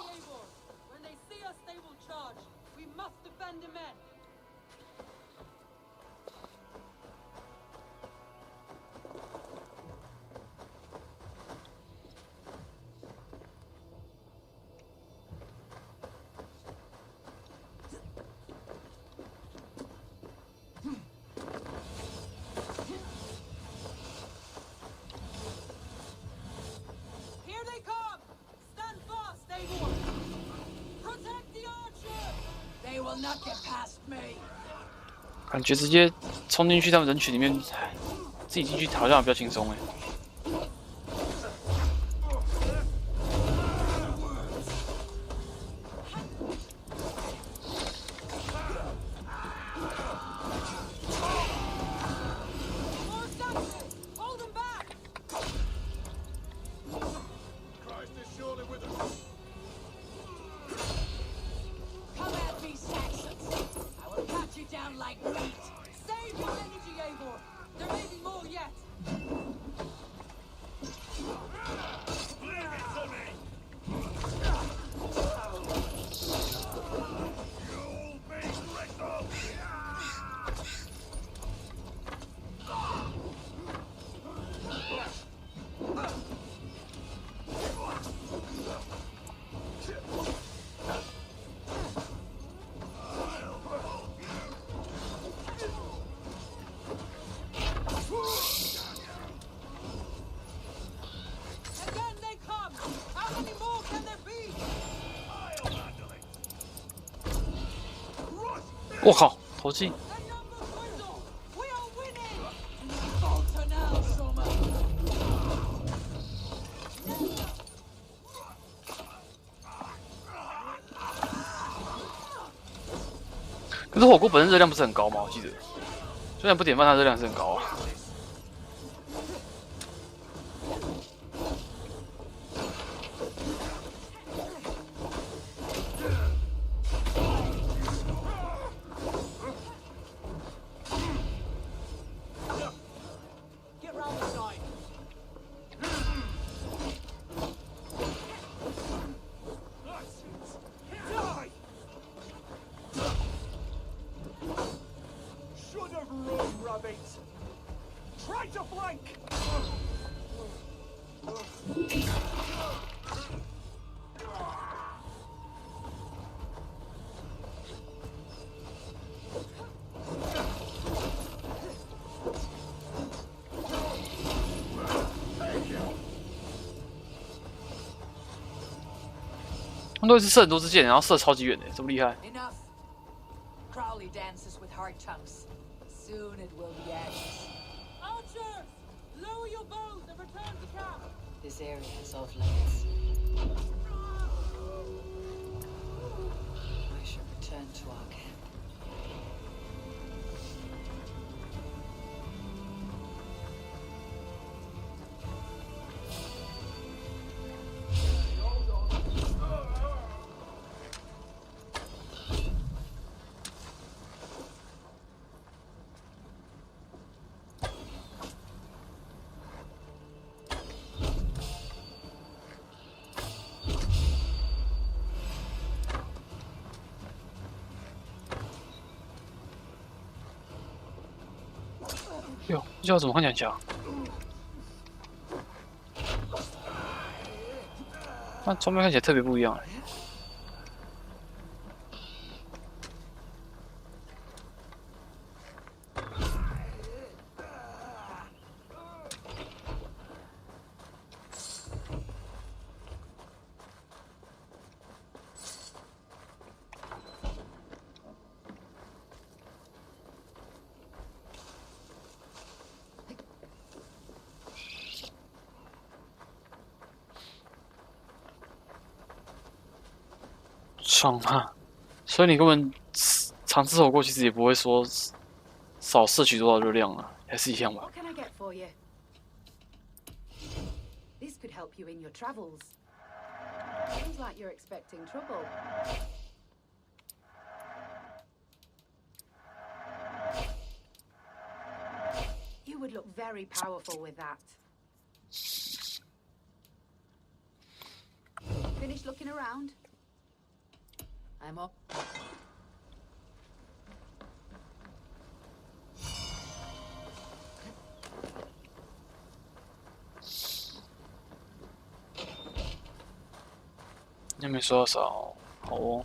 感觉直接冲进去他们人群里面，自己进去好像比较轻松哎。我靠，投技！可是火锅本身热量不是很高吗？我记得，虽然不点饭，它热量是很高啊。他们都一直射很多支箭，然后射超级远的，这么厉害。Crowley dances with hard tongues. Soon it will be ashes. Archers! Lower your bows and return to camp! This area is off limits. I should return to our camp.哟，这叫怎么看起来很强？那装备看起来特别不一样哎。爽啊！所以你根本常吃火锅，其实也不会说少摄取多少热量啊，还是一样吧。 What can I get for you? This could help you in your travels. Seems like you're expecting trouble. You would look very powerful with that. Finished looking around? I'm up. 也没说多少，好哦。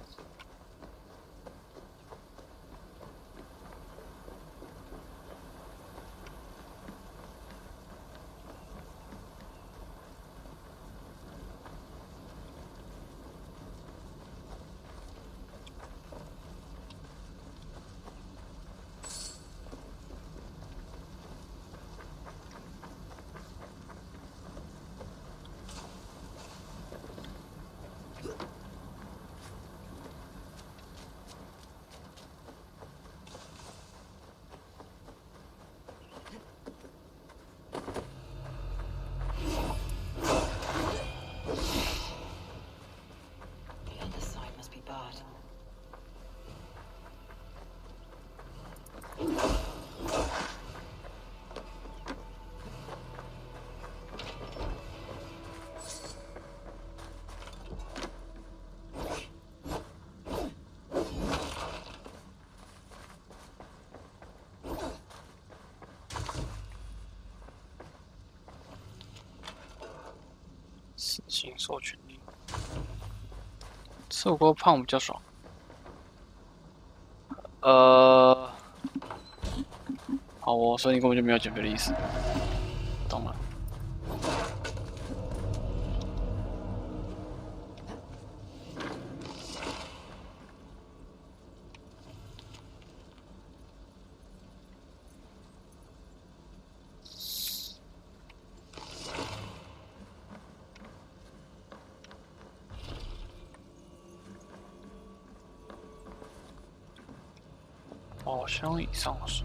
死刑授权令，吃火锅胖比较爽。好哦，所以你根本就没有减肥的意思。懂了。宝箱以上是。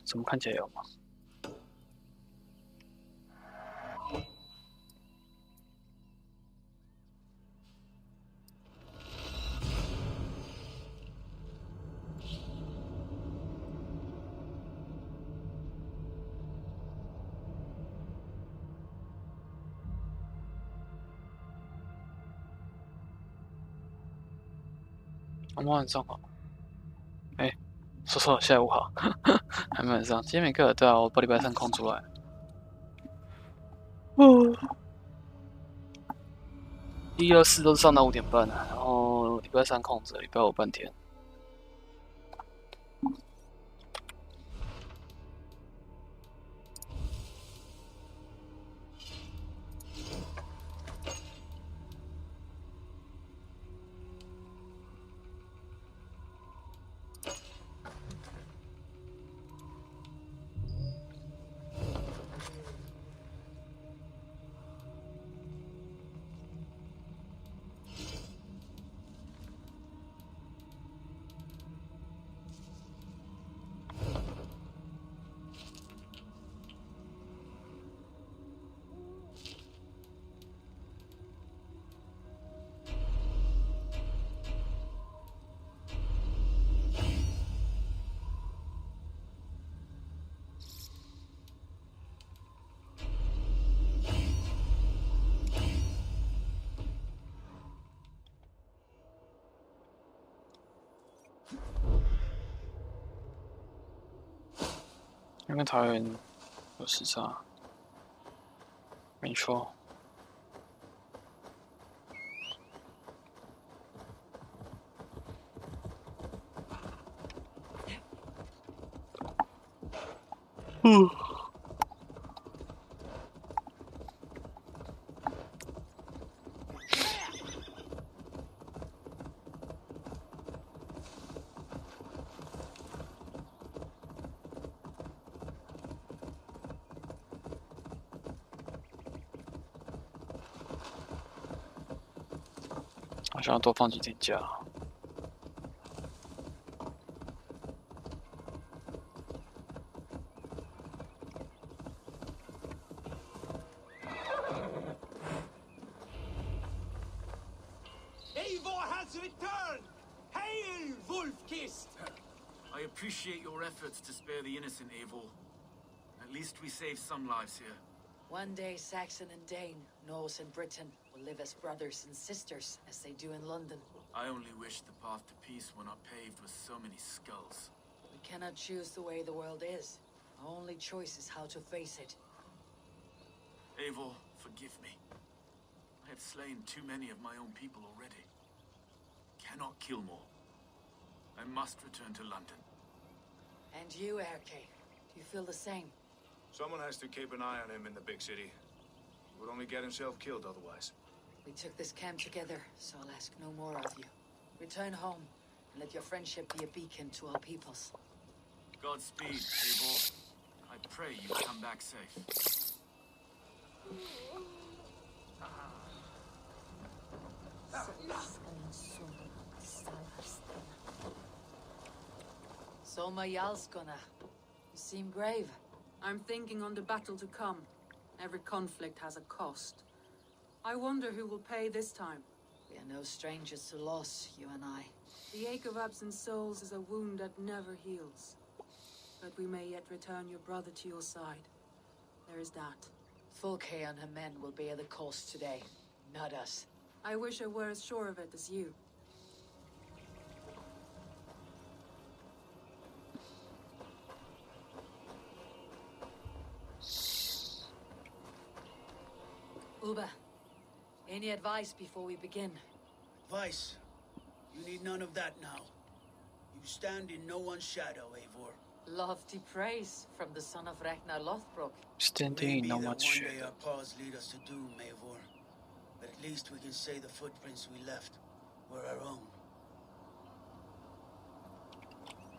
怎么看起来有吗？我们晚上好。哎，说错了，下午好。还没晚上，今天没课。对啊，我把礼拜三空出来。1、2、4都是上到5点半，然后礼拜三空着，礼拜5半天。因为桃园有时差，没错。好像要多放几天假。Eivor has returned! Hail, Wolf-Kissed! I appreciate your efforts to spare the innocent, Eivor. At least we saved some lives here. One day, Saxon and Dane, Norse and Briton, will live as brothers and sisters, as they do in London. I only wish the path to peace were not paved with so many skulls. We cannot choose the way the world is. Our only choice is how to face it. Eivor, forgive me. I have slain too many of my own people already. Cannot kill more. I must return to London. And you, Erke, do you feel the same? Someone has to keep an eye on him in the big city. He would only get himself killed otherwise. We took this camp together, so I'll ask no more of you. Return home, and let your friendship be a beacon to all peoples. Godspeed, Eivor. I pray you come back safe. Soma Jalskona, you seem grave. I'm thinking on the battle to come. Every conflict has a cost. I wonder who will pay this time. We are no strangers to loss, you and I. The ache of absent souls is a wound that never heals. But we may yet return your brother to your side. There is that. Fulke and her men will bear the cost today, not us. I wish I were as sure of it as you. Uba, any advice before we begin? Advice? You need none of that now. You stand in no one's shadow, Eivor. Lofty praise from the son of Ragnar Lothbrok. Standing in no Maybe one's that one day shadow. our paths lead us to doom, Eivor. But at least we can say the footprints we left were our own.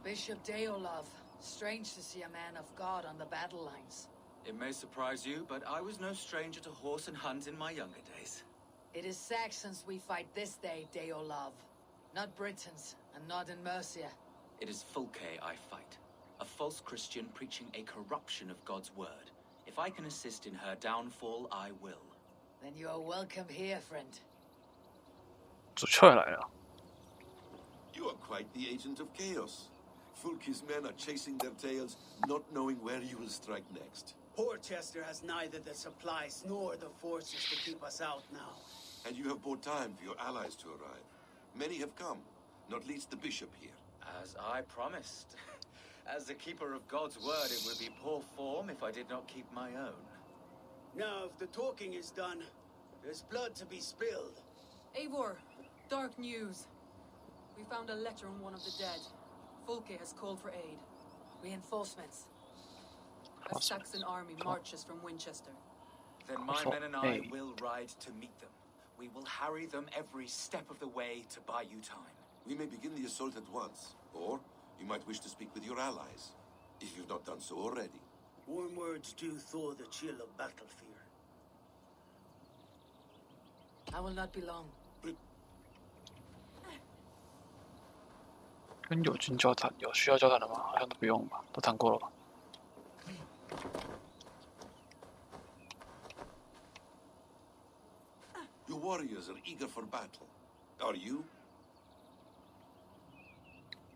Bishop Deolov. Strange to see a man of God on the battle lines. It may surprise you, but I was no stranger to horse and hunt in my younger days. It is Saxons we fight this day, Deolov. Not Britons, and not in Mercia. It is Fulke I fight. A false Christian preaching a corruption of God's word. If I can assist in her downfall, I will. Then you are welcome here, friend. 主教也来了。 You are quite the agent of chaos. Fulke's men are chasing their tails, not knowing where you will strike next. Porchester has neither the supplies nor the forces to keep us out now. And you have bought time for your allies to arrive. Many have come, not least the bishop here. As I promised. As the keeper of God's word, it would be poor form if I did not keep my own. Now, if the talking is done, there's blood to be spilled. Eivor, dark news. We found a letter on one of the dead. Fulke has called for aid. Reinforcements. A Saxon army marches from Winchester. Then my men and I will ride to meet them. We will harry them every step of the way to buy you time. We may begin the assault at once, or you might wish to speak with your allies, if you've not done so already. Warm words do thaw the chill of battle fear. I will not be long. 跟友军交谈，有需要交谈的吗？好像都不用吧，都谈过了吧。 Your warriors are eager for battle. Are you?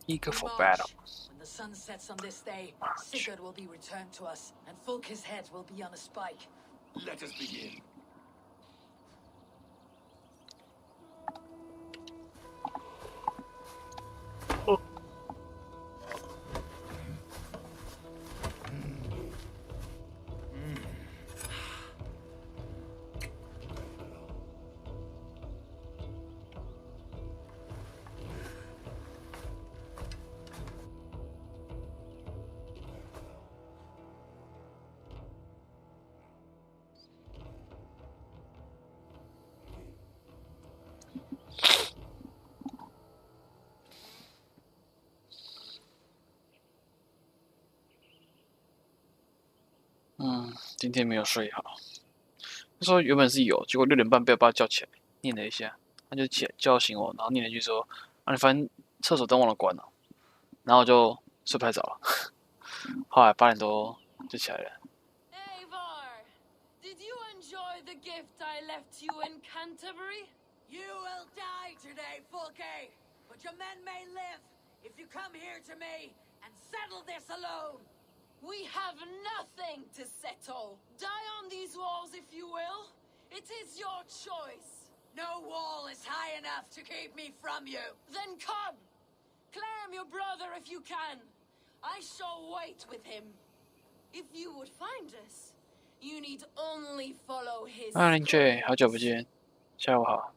Eager for March. battle. When the sun sets on this day, Sigurd will be returned to us, and Fulke's head will be on a spike. Let us begin.今天没有睡好。他说原本是有，结果6点半被我爸叫起来，念了一下，他就起来叫醒我，然后念了一句说：“啊，你发现厕所灯忘了关了。”然后我就睡不太着了。后来8点多就起来了。 Eivor, did you enjoy the gift I left you in Canterbury? You will die today, Fulke, but your men may live if you come here to me and settle this alone. We have nothing to settle. Die on these walls if you will. It is your choice. No wall is high enough to keep me from you. Then come. Claim your brother if you can. I shall wait with him. If you would find us, you need only follow his. 啊，林雀，好久不见，下午好。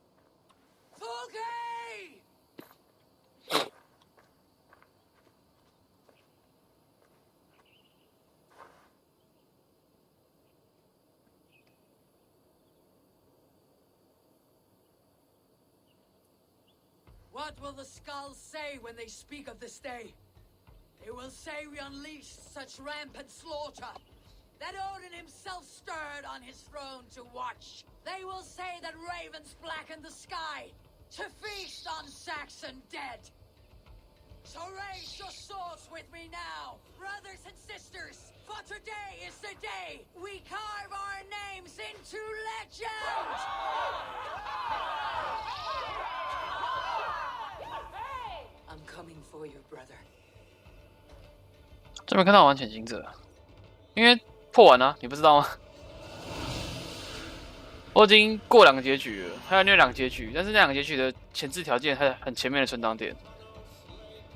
Fulke! What will the skulls say when they speak of this day? They will say we unleashed such rampant slaughter, that Odin himself stirred on his throne to watch. They will say that ravens blackened the sky to feast on Saxon dead. So raise your swords with me now, brothers and sisters, for today is the day we carve our names into legend! I'm coming for you, brother. 这边看到玩潜行者，因为破完了、你不知道吗？我已经过2个结局了，还有另外2个结局，但是那2个结局的前置条件还很前面的存档点，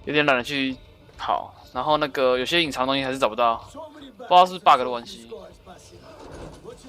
有点懒得去跑，然后那个有些隐藏东西还是找不到，不知道是 bug 的关系。 What's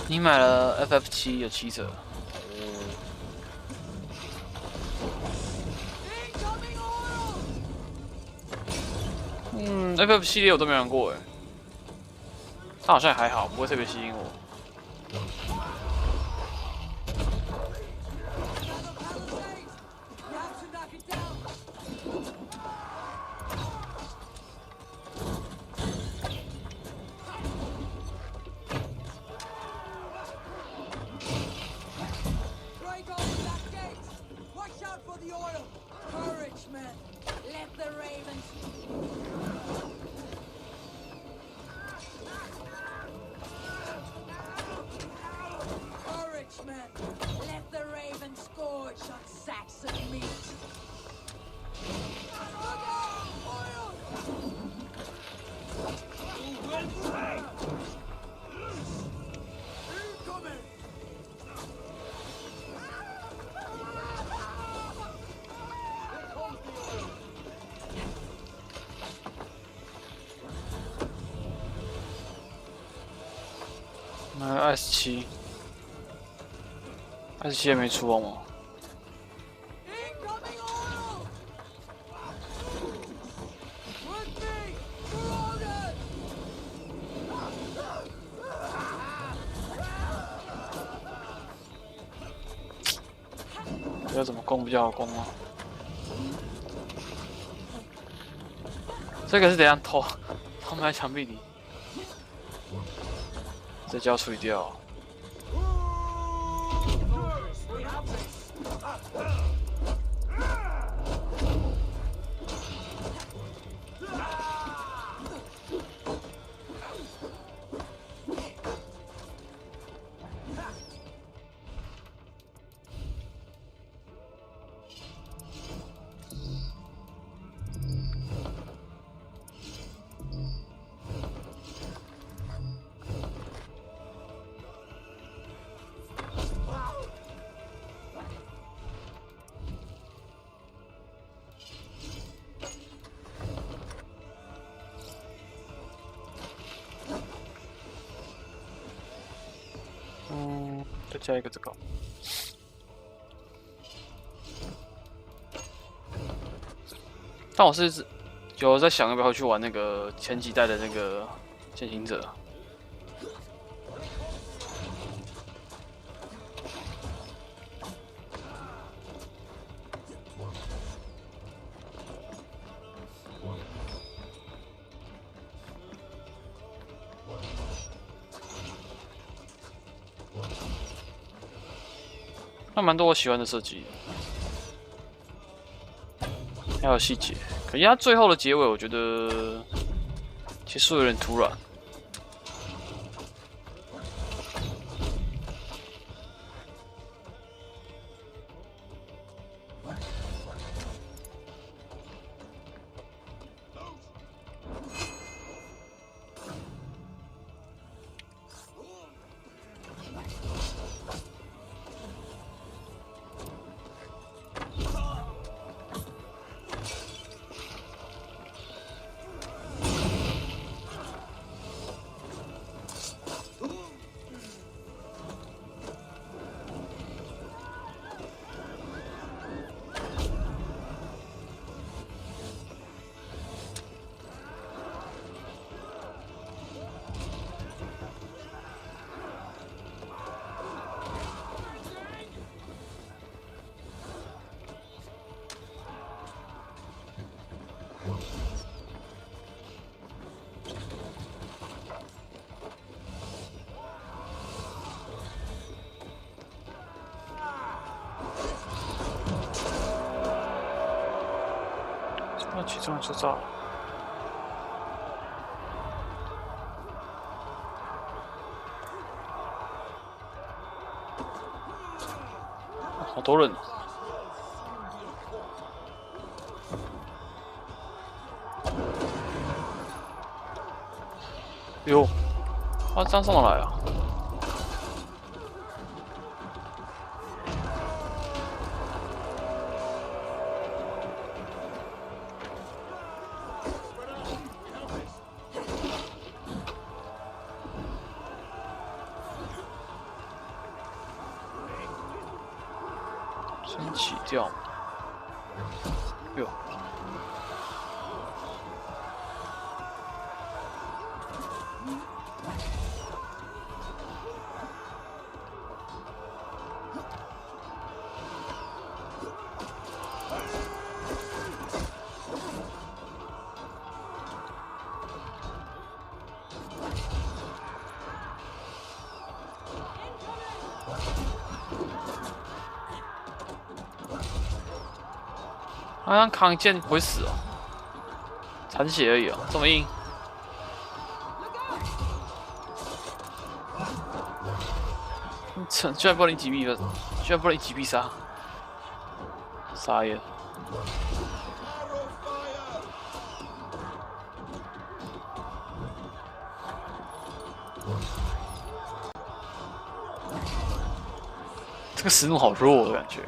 你买了 FF7有7折。FF 系列我都没玩过哎，它好像还好，不会特别吸引我。27还没出哦吗？要怎么攻比较好攻啊？这个是怎样偷埋在墙壁里？这就要处理掉。再加一个这个。但我是有在想要不要去玩那个前几代的那个践行者。那蛮多我喜欢的设计，还有细节。可是它最后的结尾，我觉得结束有点突然。那其中就炸了。好多人。哟，啊，这样上哪来啊？先起掉。哟。 好像扛一剑不会死哦，残血而已哦，这么硬。居然不能击毙了，居然不能一击必杀，傻眼。这个石弩好弱的感觉。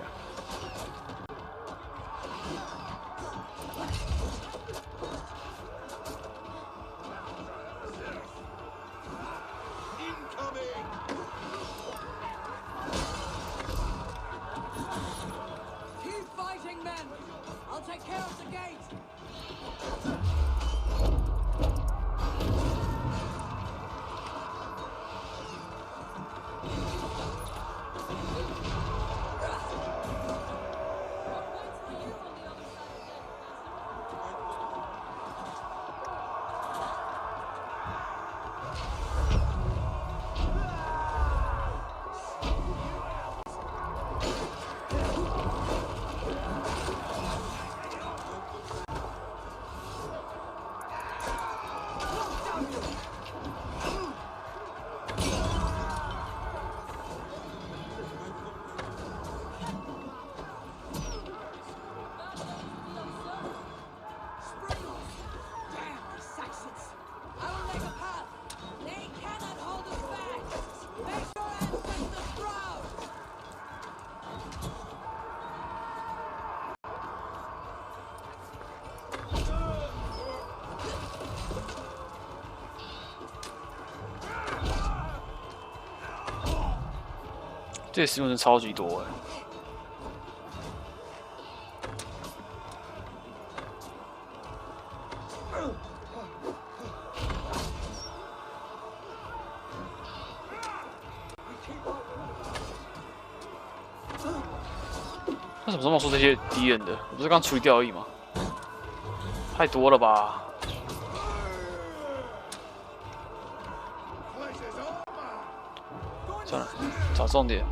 这石弩真的超级多哎！为什么这么说这些敌人的？我不是刚处理掉而已吗？太多了吧！算了，找重点。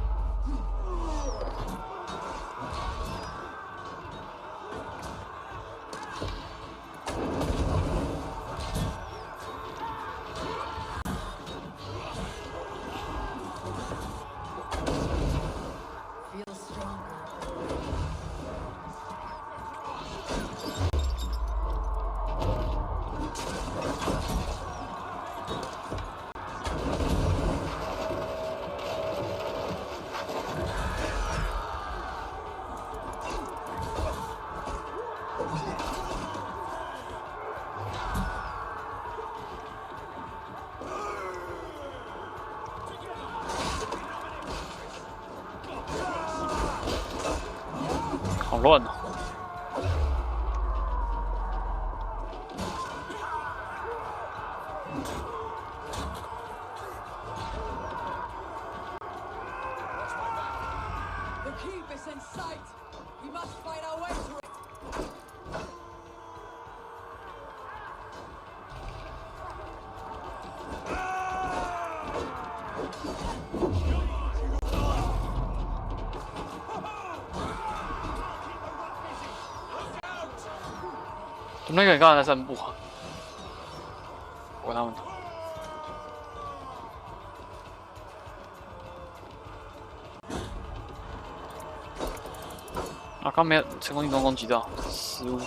好乱哦！那个人刚才在散步啊，管他们。啊，刚没有成功运动攻击到，失误。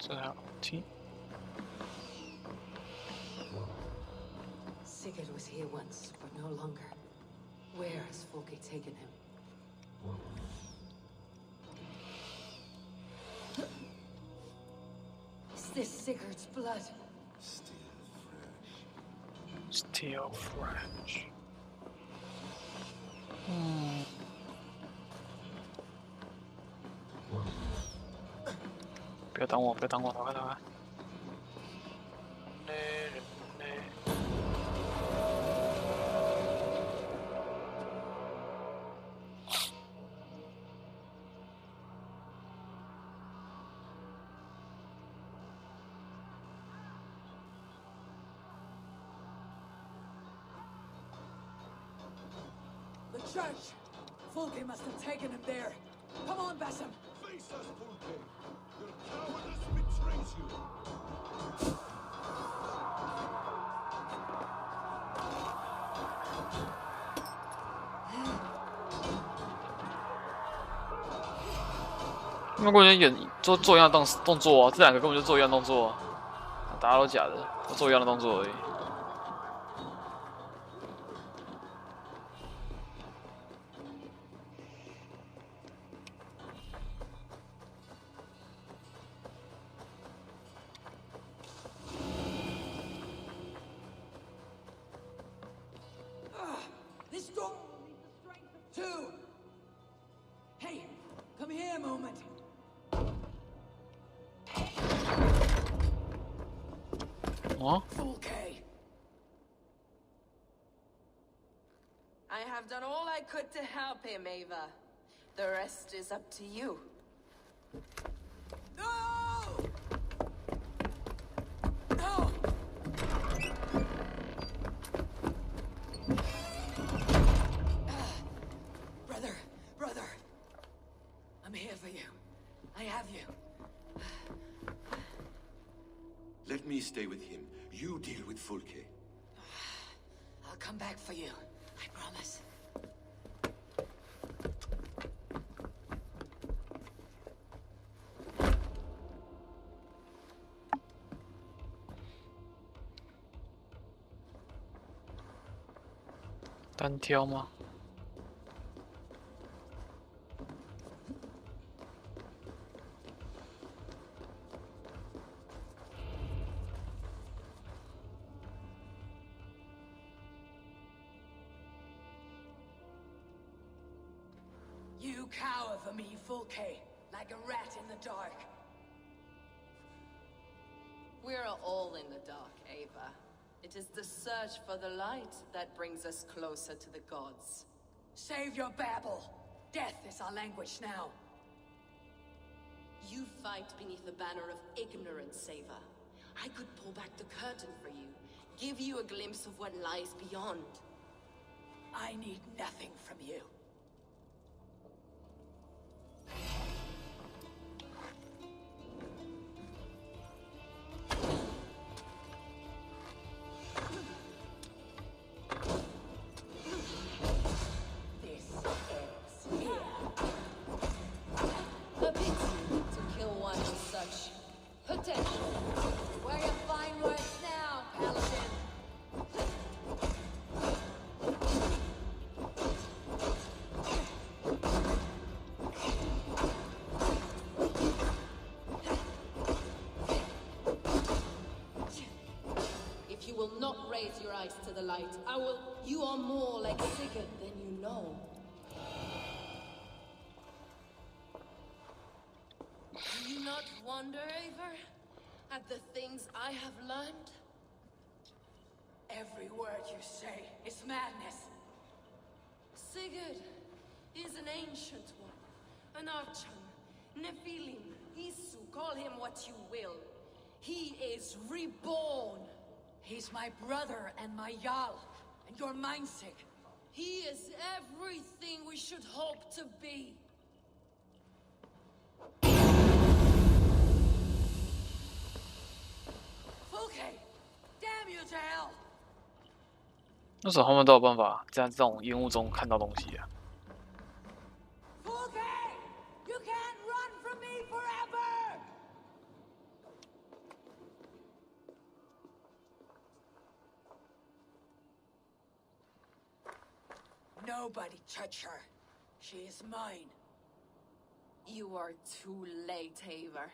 这还有听。 Sigurd was here once, but no longer. Where has Folke taken him? Is this Sigurd's blood? Still fresh. 不要挡我！不要挡我！逃开！逃开！The church! Folke must have taken him there. Come on, Basim! Face us, Folke! Your cowardice betrays you! 他们根本就做一样动作啊！这两个根本就做一样动作啊！大家都假的，都做一样的动作而已。 This door needs the strength of two. Hey, come here a moment. What? Folke. I have done all I could to help him, Ava. The rest is up to you. No! No! Brother. I'm here for you. I have you. Let me stay with him. You deal with Folke. I'll come back for you. I promise.单挑吗？ You cower for me, Folke, like a rat in the dark. We're all in the dark, Ava. It is the search for the light that brings us closer to the gods. Save your babble. Death is our language now. You fight beneath the banner of ignorance, Ava. I could pull back the curtain for you, give you a glimpse of what lies beyond. I need nothing from you. A pity to kill one with such potential. Where you find words now, Paladin? If you will not raise your eyes to the light, you are more like Sigurd than you know. Do you not wonder, Ava, at the things I have learned? Every word you say is madness. Sigurd is an ancient one, an archon, Nephilim, Isu, call him what you will. He is reborn. He's my brother and my Jarl, and you're Meinsig. He is everything we should hope to be. Folke, damn you to hell! 为什么他们都有办法在这种烟雾中看到东西啊？ Folke, you can't run from me forever! Nobody touch her. She is mine. You are too late, Haver.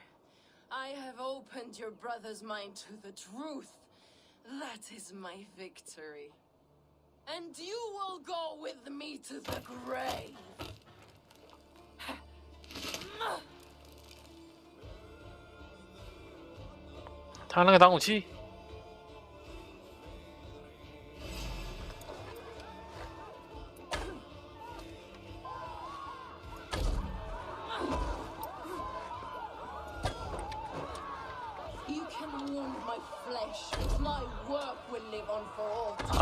I have opened your brother's mind to the truth. That is my victory. And you will go with me to the grave. 他那个挡武器。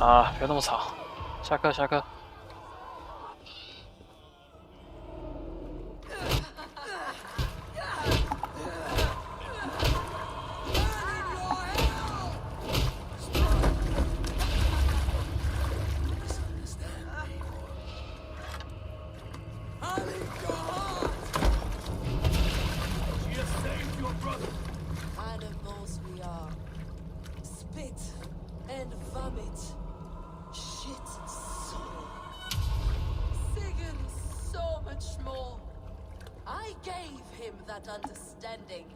啊！不要那么吵，下课下课。Animals we are. Spit and vomit. Shit and soul. Sigurd is so much more. I gave him that understanding.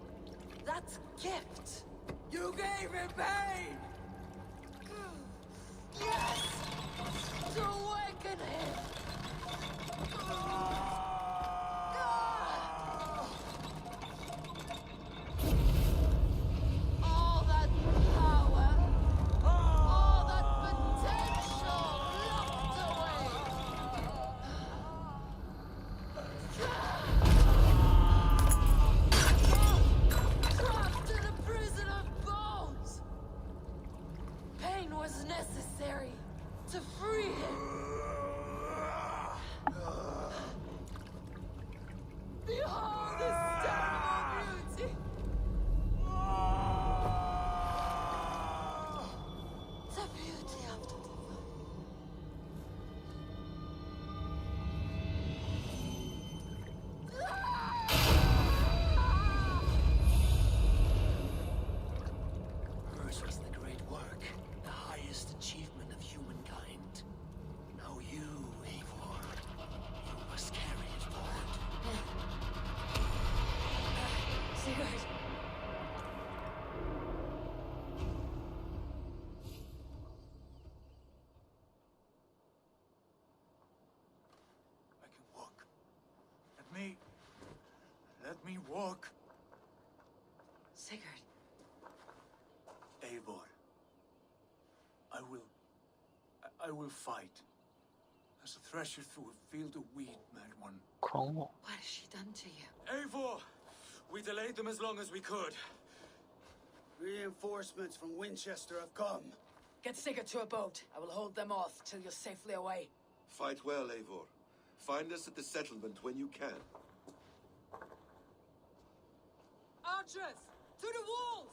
That gift. You gave him pain! Yes! To awaken him! All that power, all that potential locked away. Trapped in a prison of bones. Pain was necessary to free him. Behold this terrible beauty. The beauty of the divine. Hers was the great work, the highest achievement of humankind. Now you, Eivor, you must carry it forward. Sigurd. I can walk. Let me walk. Sigurd. Eivor. I will fight. As a thresher through a field of wheat, mad one. 狂我。 What has she done to you? Eivor! We delayed them as long as we could. Reinforcements from Winchester have come. Get Sigurd to a boat. I will hold them off till you're safely away. Fight well, Eivor. Find us at the settlement when you can. Archers! To the walls!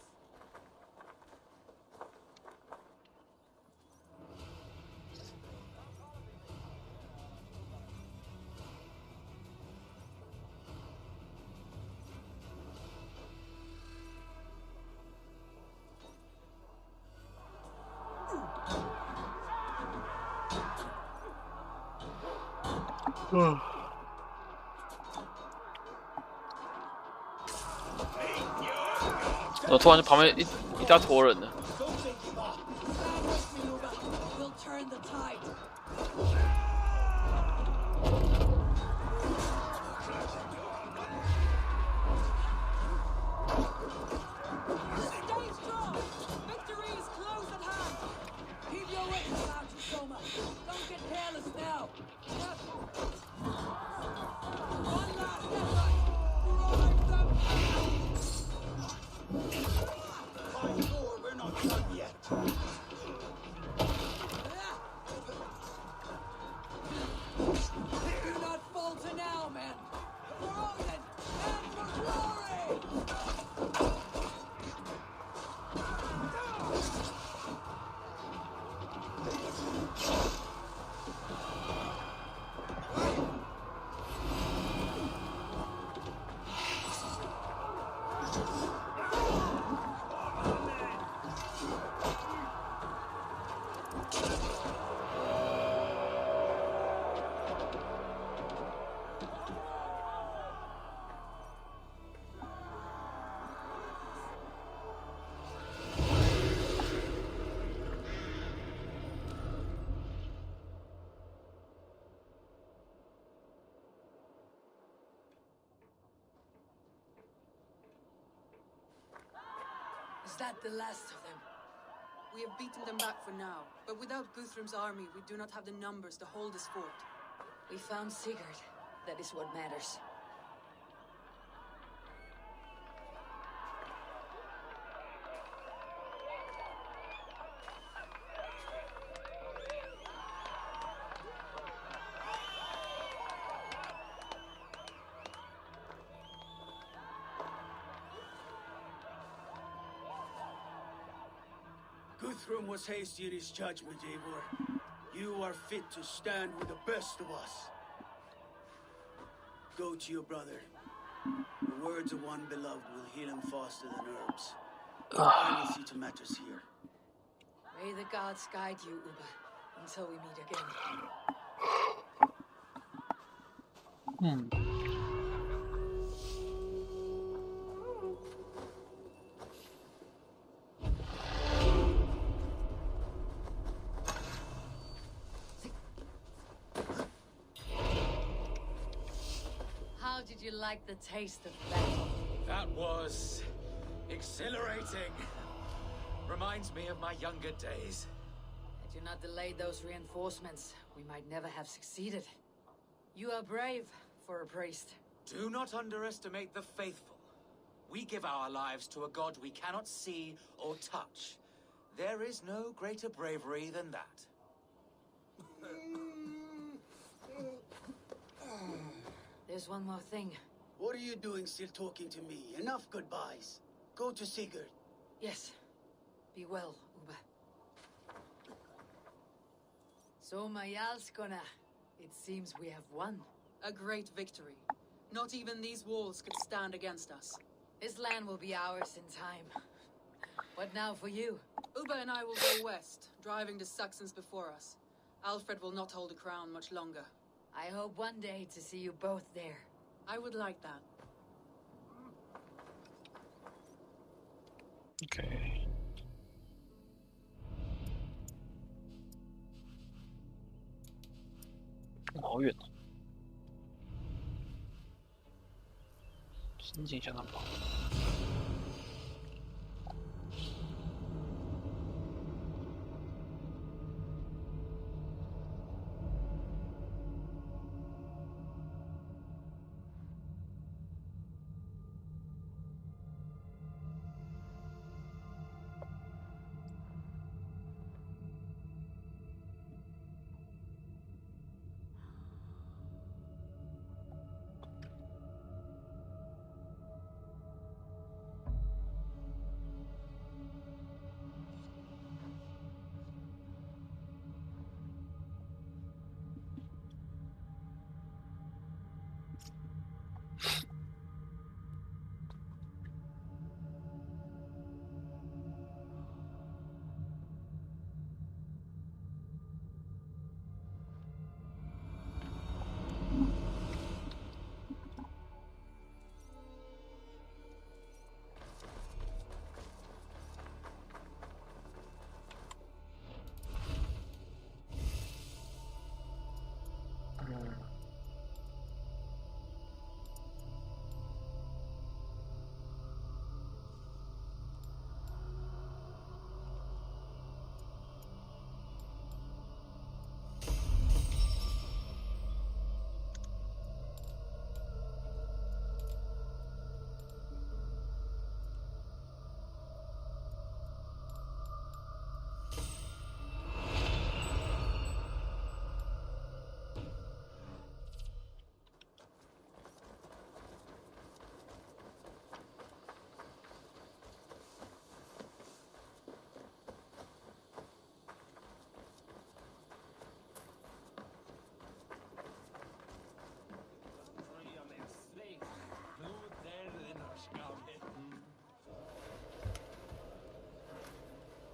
我突然就旁边一大坨人了。 We'll turn the tide. Stay strong! Victory is close at hand! Keep your wits about you, Soma. Don't get careless now. One last effort! Drive them out! By Thor, we're not done Is that the last of them? We have beaten them back for now, but without Guthrum's army, we do not have the numbers to hold this fort. We found Sigurd. That is what matters. Guthrum was hasty in his judgment, Eivor. You are fit to stand with the best of us. Go to your brother. The words of one beloved will heal him faster than herbs. I will see to matters here. May the gods guide you, Uba, until we meet again. How did you like the taste of battle? That was exhilarating. Reminds me of my younger days. Had you not delayed those reinforcements, we might never have succeeded. You are brave for a priest. Do not underestimate the faithful. We give our lives to a god we cannot see or touch. There is no greater bravery than that. There's one more thing. What are you doing still talking to me? Enough goodbyes. Go to Sigurd. Yes. Be well, Uba. So, Majalskona, it seems we have won. A great victory. Not even these walls could stand against us. This land will be ours in time. What now for you? Uba and I will go west, driving the Saxons before us. Alfred will not hold the crown much longer. I hope one day to see you both there. I would like that. Okay. 好远哦，心情相当不好。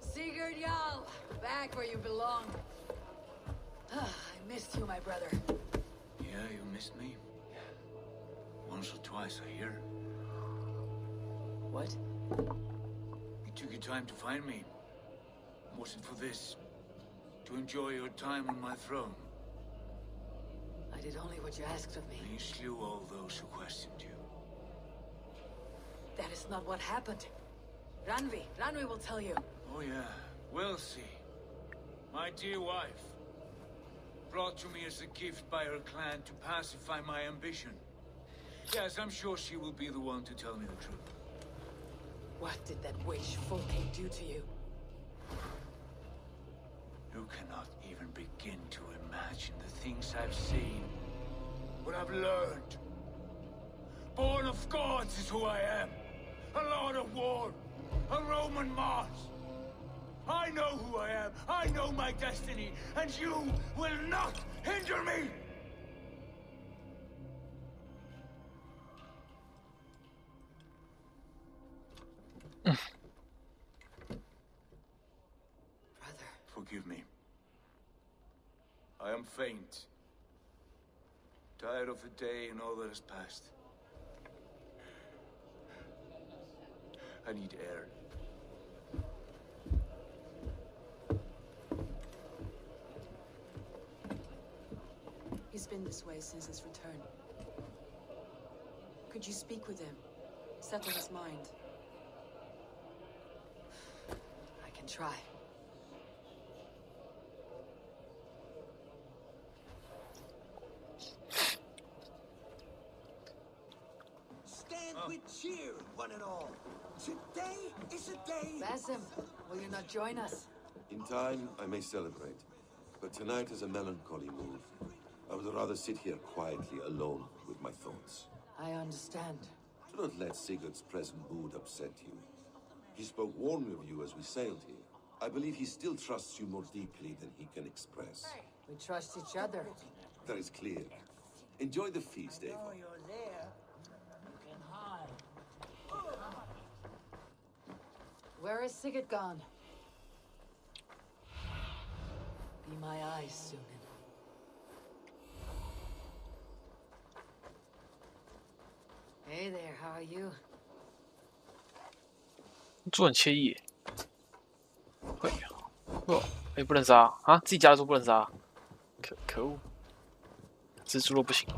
Sigurd Jarl, back where you belong. I missed you, my brother. Yeah, you missed me. Once or twice, I hear. What? You took your time to find me. Was it for this? To enjoy your time on my throne? I did only what you asked of me. And you slew all those who questioned you. That is not what happened. Ranvi will tell you. Oh yeah, we'll see. My dear wife, brought to me as a gift by her clan to pacify my ambition. Yes, I'm sure she will be the one to tell me the truth. What did that witch Folke do to you? You cannot even begin to imagine the things I've seen, what I've learned. Born of gods is who I am. A lord of war, a Roman Mars. I know who I am, I know my destiny, and you will not hinder me! Brother. Forgive me. I am faint. Tired of the day and all that has passed. I need air. He's been this way since his return. Could you speak with him? Settle his mind. I can try. Stand with cheer, one and all. Today is a day. Basim, will you not join us? In time, I may celebrate. But tonight is a melancholy mood. I would rather sit here quietly, alone, with my thoughts. I understand. Do not let Sigurd's present mood upset you. He spoke warmly of you as we sailed here. I believe he still trusts you more deeply than he can express. We trust each other. That is clear. Enjoy the feast, Ava. Oh, you're there. You can hide. Where is Sigurd gone? Be my eyes, Sunan. Hey there, how are you? 做很惬意耶。会哦，哎，不能杀啊！自己家的时候不能杀，可恶！蜘蛛肉不行。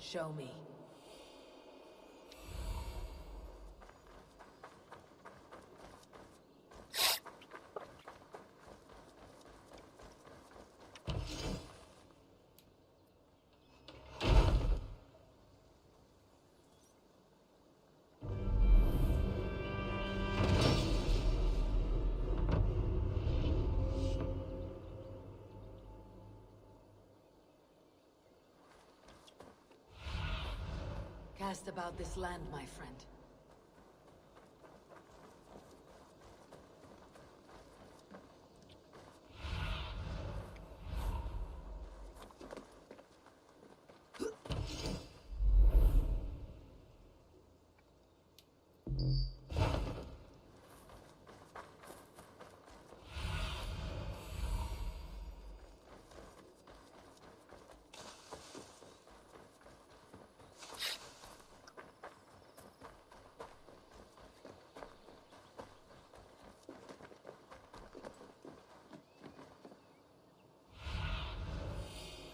Show me. Cast about this land, my friend.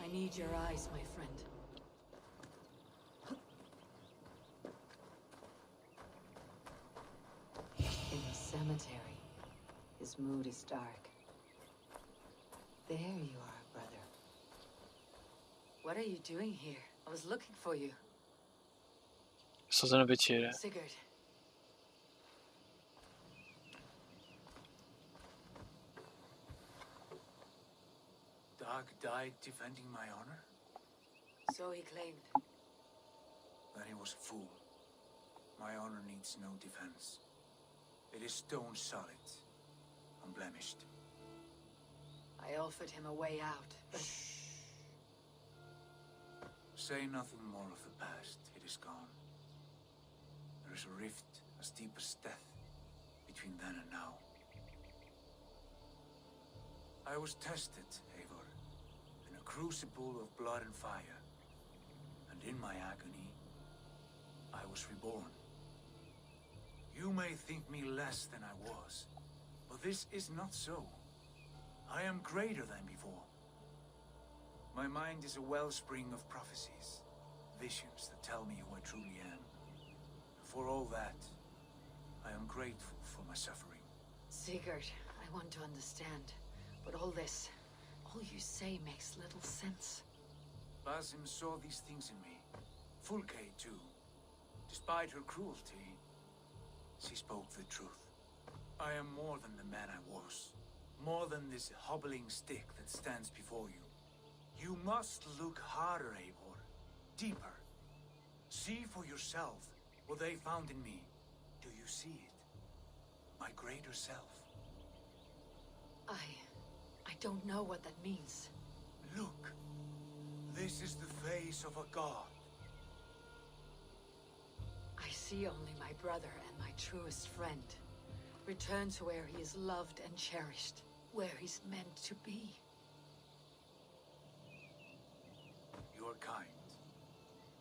I need your eyes, my friend. In the cemetery, his mood is dark. There you are, brother. What are you doing here? I was looking for you. 手真的被切了。 Sigurd. Dag died defending my honor? So he claimed. Then he was a fool. My honor needs no defense. It is stone solid, unblemished. I offered him a way out, but... Say nothing more of the past. It is gone. There is a rift as deep as death between then and now. I was tested, Eivor, in a crucible of blood and fire. And in my agony, I was reborn. You may think me less than I was, but this is not so. I am greater than before. My mind is a wellspring of prophecies, visions that tell me who I truly am. For all that, I am grateful for my suffering. Sigurd, I want to understand, but all you say makes little sense. Basim saw these things in me. Fulke, too. Despite her cruelty, she spoke the truth. I am more than the man I was. More than this hobbling stick that stands before you. You must look harder, Eivor. Deeper. See for yourself what they found in me. Do you see it? My greater self. I don't know what that means. Look. This is the face of a god. I see only my brother and my truest friend. Return to where he is loved and cherished. Where he's meant to be. You're kind.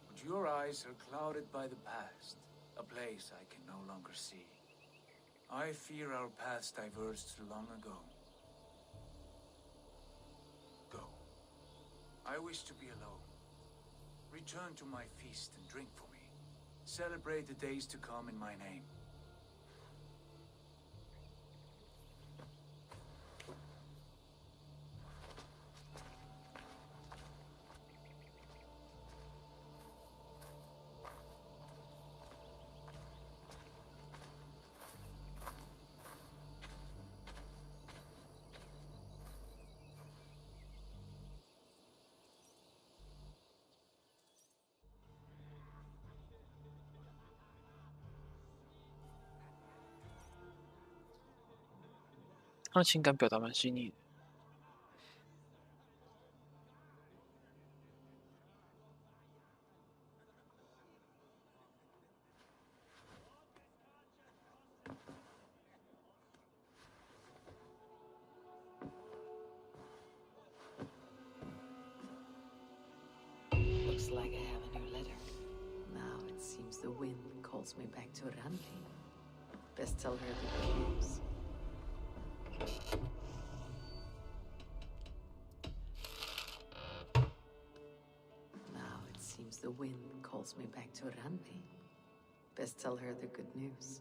But your eyes are clouded by the past. A place I can no longer see. I fear our paths diverged long ago. Go. I wish to be alone. Return to my feast and drink for me. Celebrate the days to come in my name.他的情感表达蛮细腻的。Looks like I have a new letter. Now it seems the wind calls me back to Randi. Best tell her the good news. Now it seems the wind calls me back to Randi. Best tell her the good news.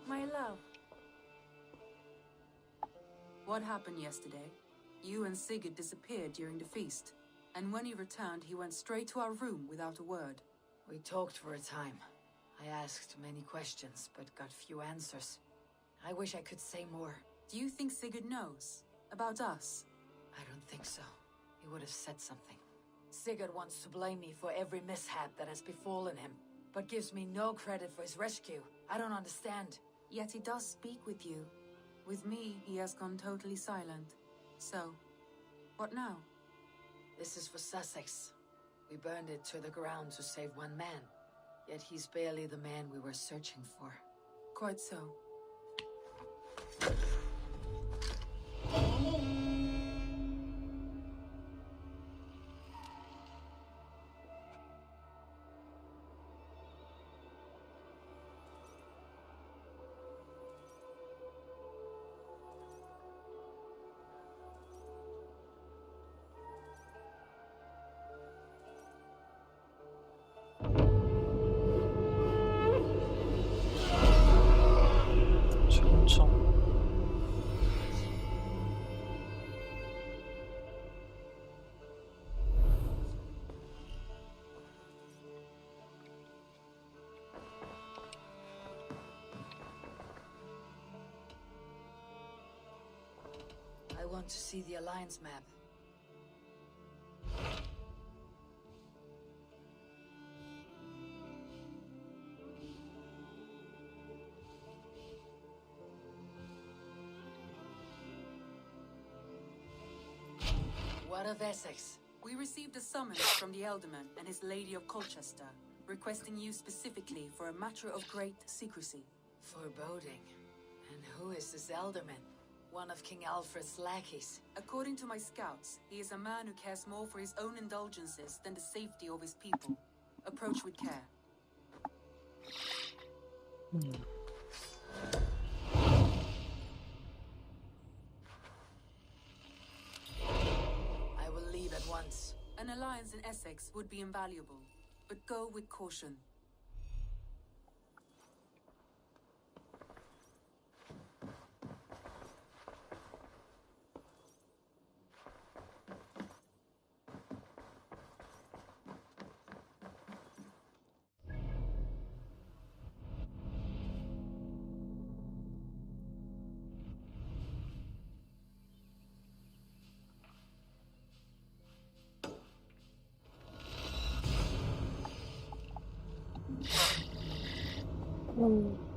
My love. What happened yesterday? You and Sigurd disappeared during the feast, and when you returned, he went straight to our room without a word. We talked for a time. I asked many questions, but got few answers. I wish I could say more. Do you think Sigurd knows? About us? I don't think so. He would have said something. Sigurd wants to blame me for every mishap that has befallen him, but gives me no credit for his rescue. I don't understand. Yet he does speak with you. With me, he has gone totally silent. So, what now? This is for Sussex. We burned it to the ground to save one man. Yet he's barely the man we were searching for. Quite so. I want to see the Alliance map. What of Essex? We received a summons from the Elderman and his Lady of Colchester. requesting you specifically for a matter of great secrecy. Foreboding. And who is this Elderman? One of King Alfred's lackeys. According to my scouts, he is a man who cares more for his own indulgences than the safety of his people. Approach with care. I will leave at once. An alliance in Essex would be invaluable, but go with caution. Mm.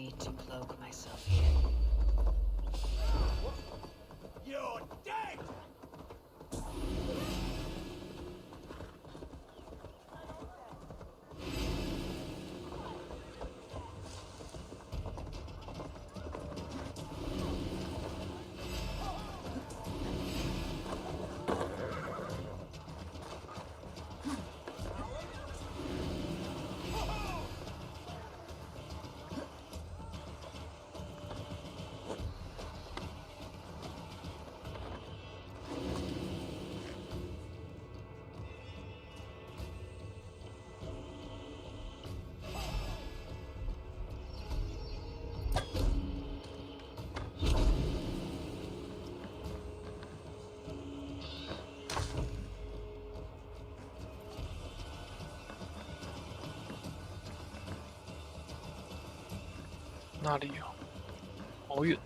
need to cloak myself here. You're dead!哪里啊？好远。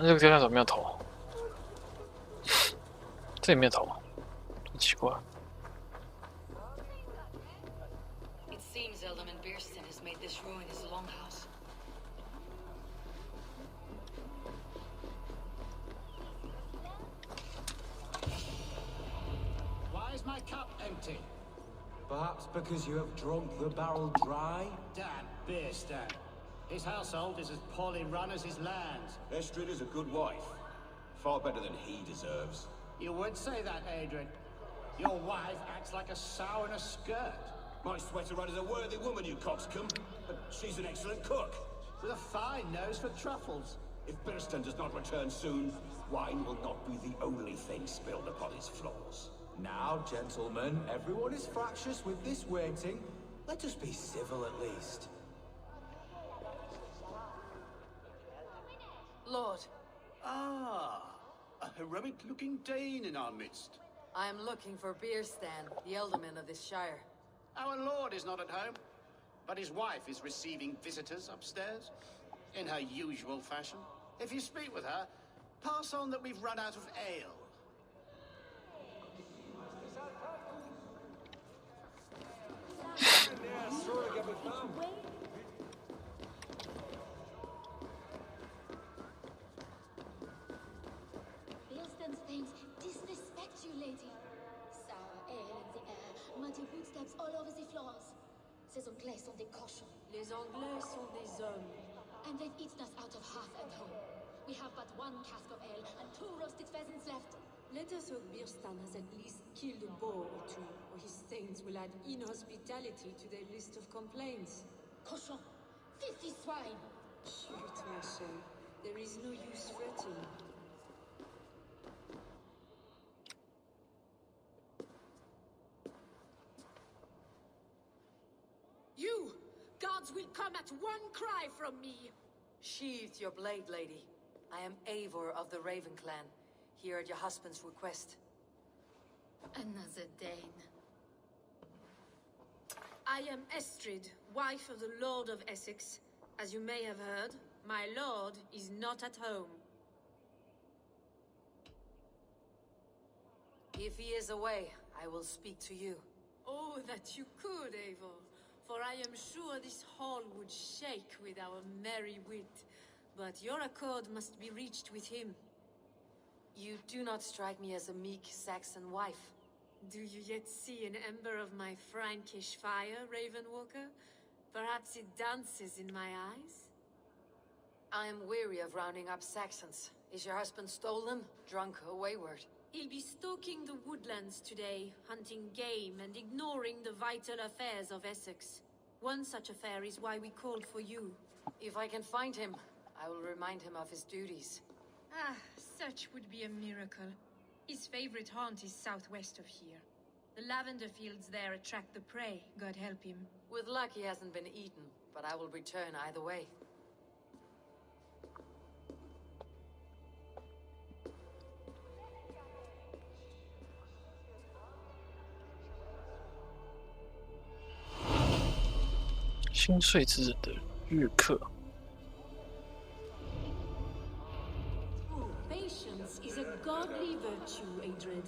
那这个雕像怎么没有头？这里没有头，很奇怪。It seems Alderman Bierston has made this ruin his longhouse. Why is my cup empty? Perhaps because you have drunk the barrel dry? Damn Bierston. His household is as poorly run as his lands. Estrid is a good wife. Far better than he deserves. You would say that, Adrian. Your wife acts like a sow in a skirt. My sweater run is a worthy woman, you coxcomb. But she's an excellent cook. With a fine nose for truffles. If Birston does not return soon, wine will not be the only thing spilled upon his floors. Now, gentlemen, everyone is fractious with this waiting. Let us be civil at least. Lord. Ah, a heroic-looking Dane in our midst. I am looking for Bierstan, the alderman of this shire. Our lord is not at home, but his wife is receiving visitors upstairs, in her usual fashion. If you speak with her, pass on that we've run out of ale. Bierston's thanks disrespect you, lady. Sour ale in the air, muddy footsteps all over the floors. Ces Anglais sont des cochons. Les Anglais sont des hommes. And they've eaten us out of hearth and home. We have but one cask of ale and 2 roasted pheasants left. Let us hope Bierstan has at least killed a boar or 2, or his stains will add inhospitality to their list of complaints. Cochon! Filthy swine! Shoot, my son. There is no use fretting. You! Gods will come at one cry from me! Sheathe your blade, lady. I am Eivor of the Raven clan, here at your husband's request. Another Dane. I am Estrid, wife of the Lord of Essex. As you may have heard, my lord is not at home. If he is away, I will speak to you. Oh, that you could, Eivor. For I am sure this hall would shake with our merry wit. But your accord must be reached with him. You do not strike me as a meek Saxon wife. Do you yet see an ember of my Frankish fire, Ravenwalker? Perhaps it dances in my eyes? I am weary of rounding up Saxons. Is your husband stolen, drunk, or wayward? He'll be stalking the woodlands today, hunting game and ignoring the vital affairs of Essex. One such affair is why we called for you. If I can find him, I will remind him of his duties. Ah, such would be a miracle. His favorite haunt is southwest of here. The lavender fields there attract the prey, God help him. With luck he hasn't been eaten, but I will return either way.心碎之日的日课。Patience is a godly virtue, Adred.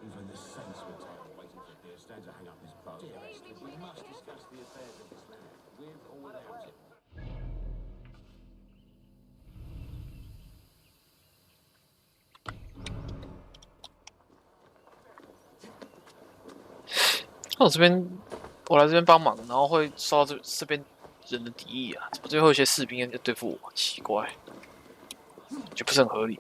Even the saints were tired waiting for Bierstan to hang up his bow. We must discuss the affairs of this land, with or without him. 那我来这边帮忙，然后会受到这边人的敌意啊！怎么最后一些士兵要对付我？奇怪，就不是很合理。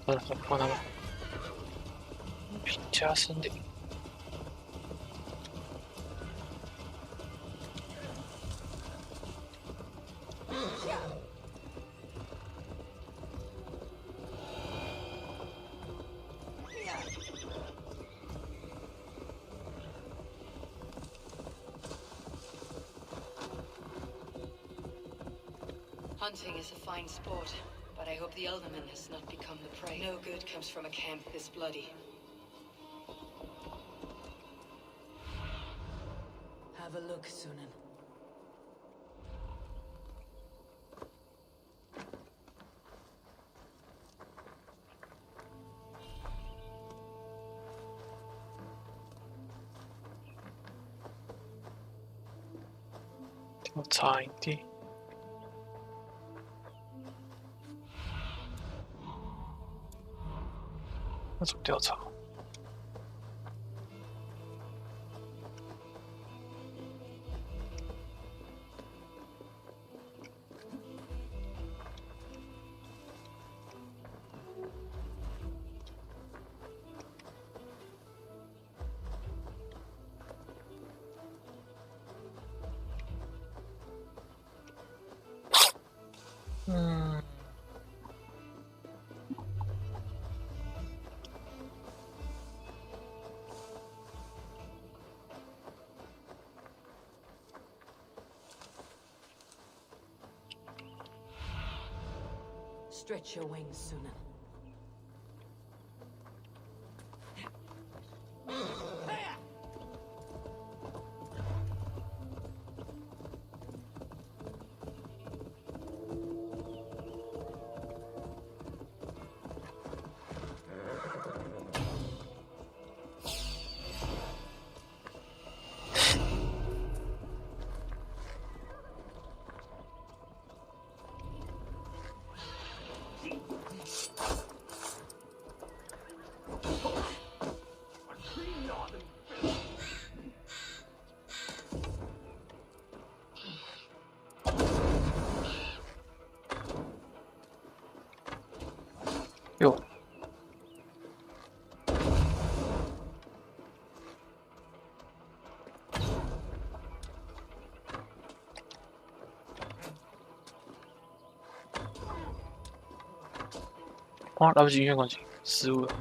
换他吧。评价森林。Hunting is a fine sport, but I hope the Elderman has not become the prey. No good comes from a camp this bloody. Have a look, Sunan. I'll try it.那种调查。Stretch your wings, Sunan.哟，哇，来不及音乐关系，失误了。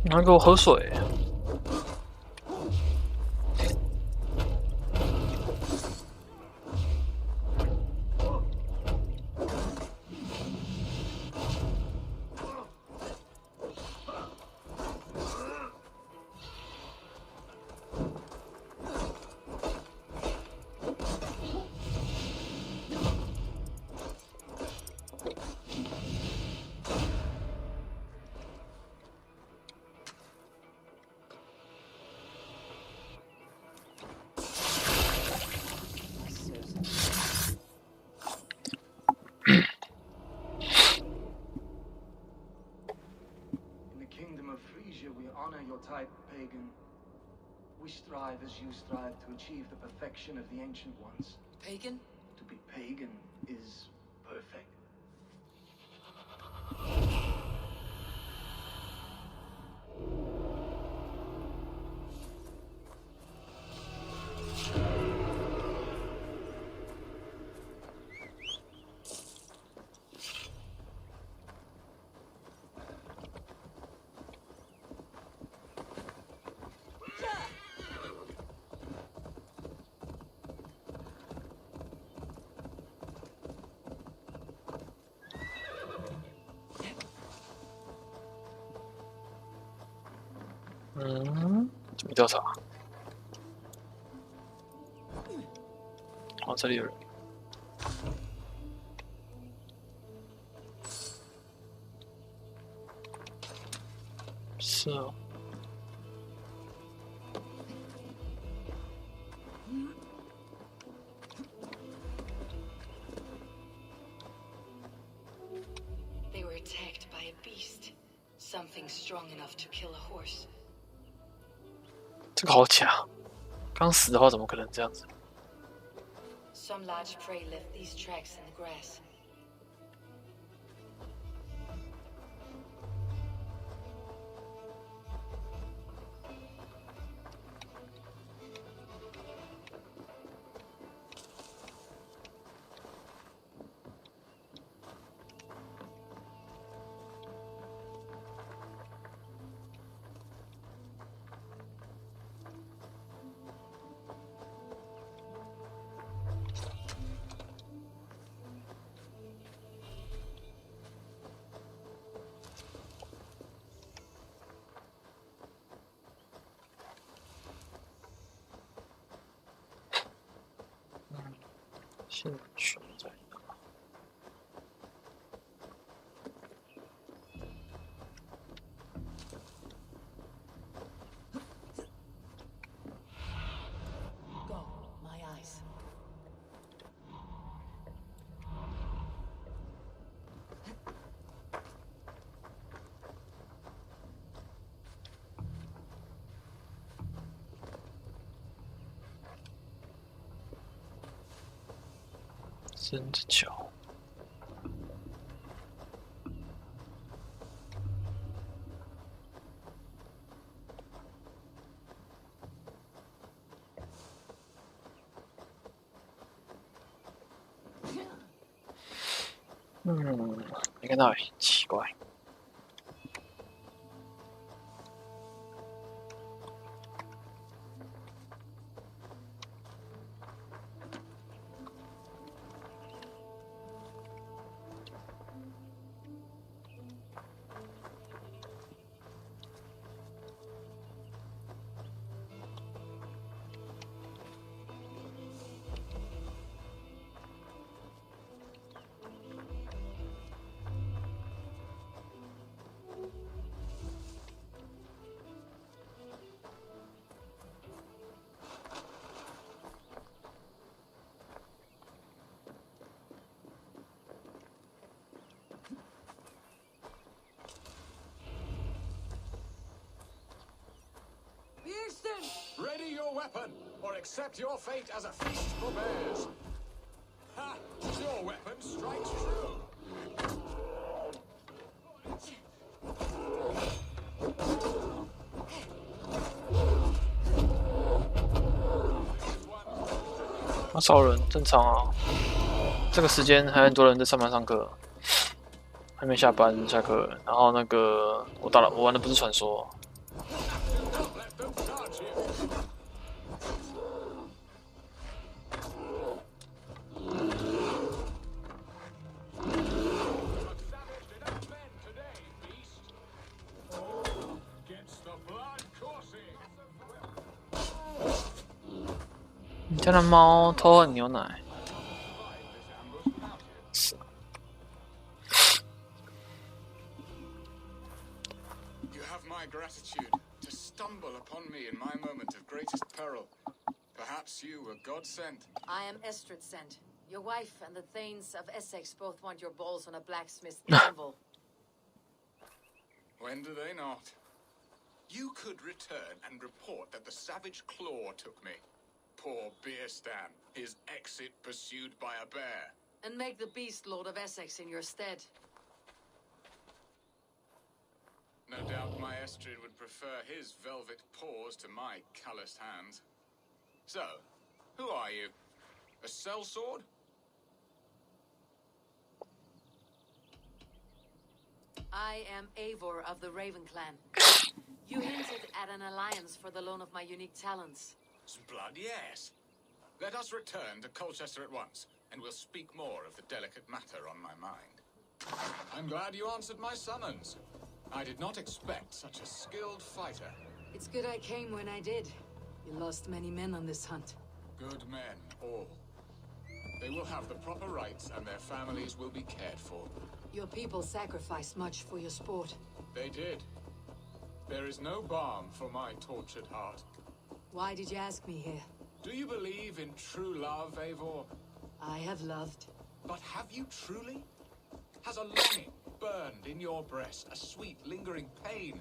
你还给我喝水！Type pagan. We strive as you strive to achieve the perfection of the ancient ones. Pagan? To be pagan is perfect. 怎么调查？哦，这里有人。是哦。They were attacked by a beast, something strong enough to kill a horse. 这个好假，刚死的话怎么可能这样子？ Some large prey left these tracks in the grass.兴趣在哪？真的巧。没看到欸，奇怪。Ready your weapon, or accept your fate as a feast for bears. Ha! Your weapon strikes true.啊，少人正常啊。这个时间还很多人在上班上课，还没下班下课。然后那个我玩的不是传说。你家的猫偷喝牛奶。You have my gratitude to stumble upon me in my moment of greatest peril. Perhaps you were God sent. I am Estrid sent. Your wife and the Thanes of Essex both want your balls on a blacksmith's anvil. When do they not? You could return and report that the savage claw took me. Poor beer Stan, his exit pursued by a bear. And make the beast Lord of Essex in your stead. No doubt my Estrid would prefer his velvet paws to my calloused hands. So, who are you? A sellsword? I am Eivor of the Raven Clan. You hinted at an alliance for the loan of my unique talents. Blood, yes. Let us return to Colchester at once, and we'll speak more of the delicate matter on my mind. I'm glad you answered my summons. I did not expect such a skilled fighter. It's good I came when I did. You lost many men on this hunt. Good men, all. They will have the proper rights and their families will be cared for. Your people sacrificed much for your sport. They did. There is no balm for my tortured heart. Why did you ask me here? Do you believe in true love, Eivor? I have loved. But have you truly? Has a longing burned in your breast, a sweet, lingering pain,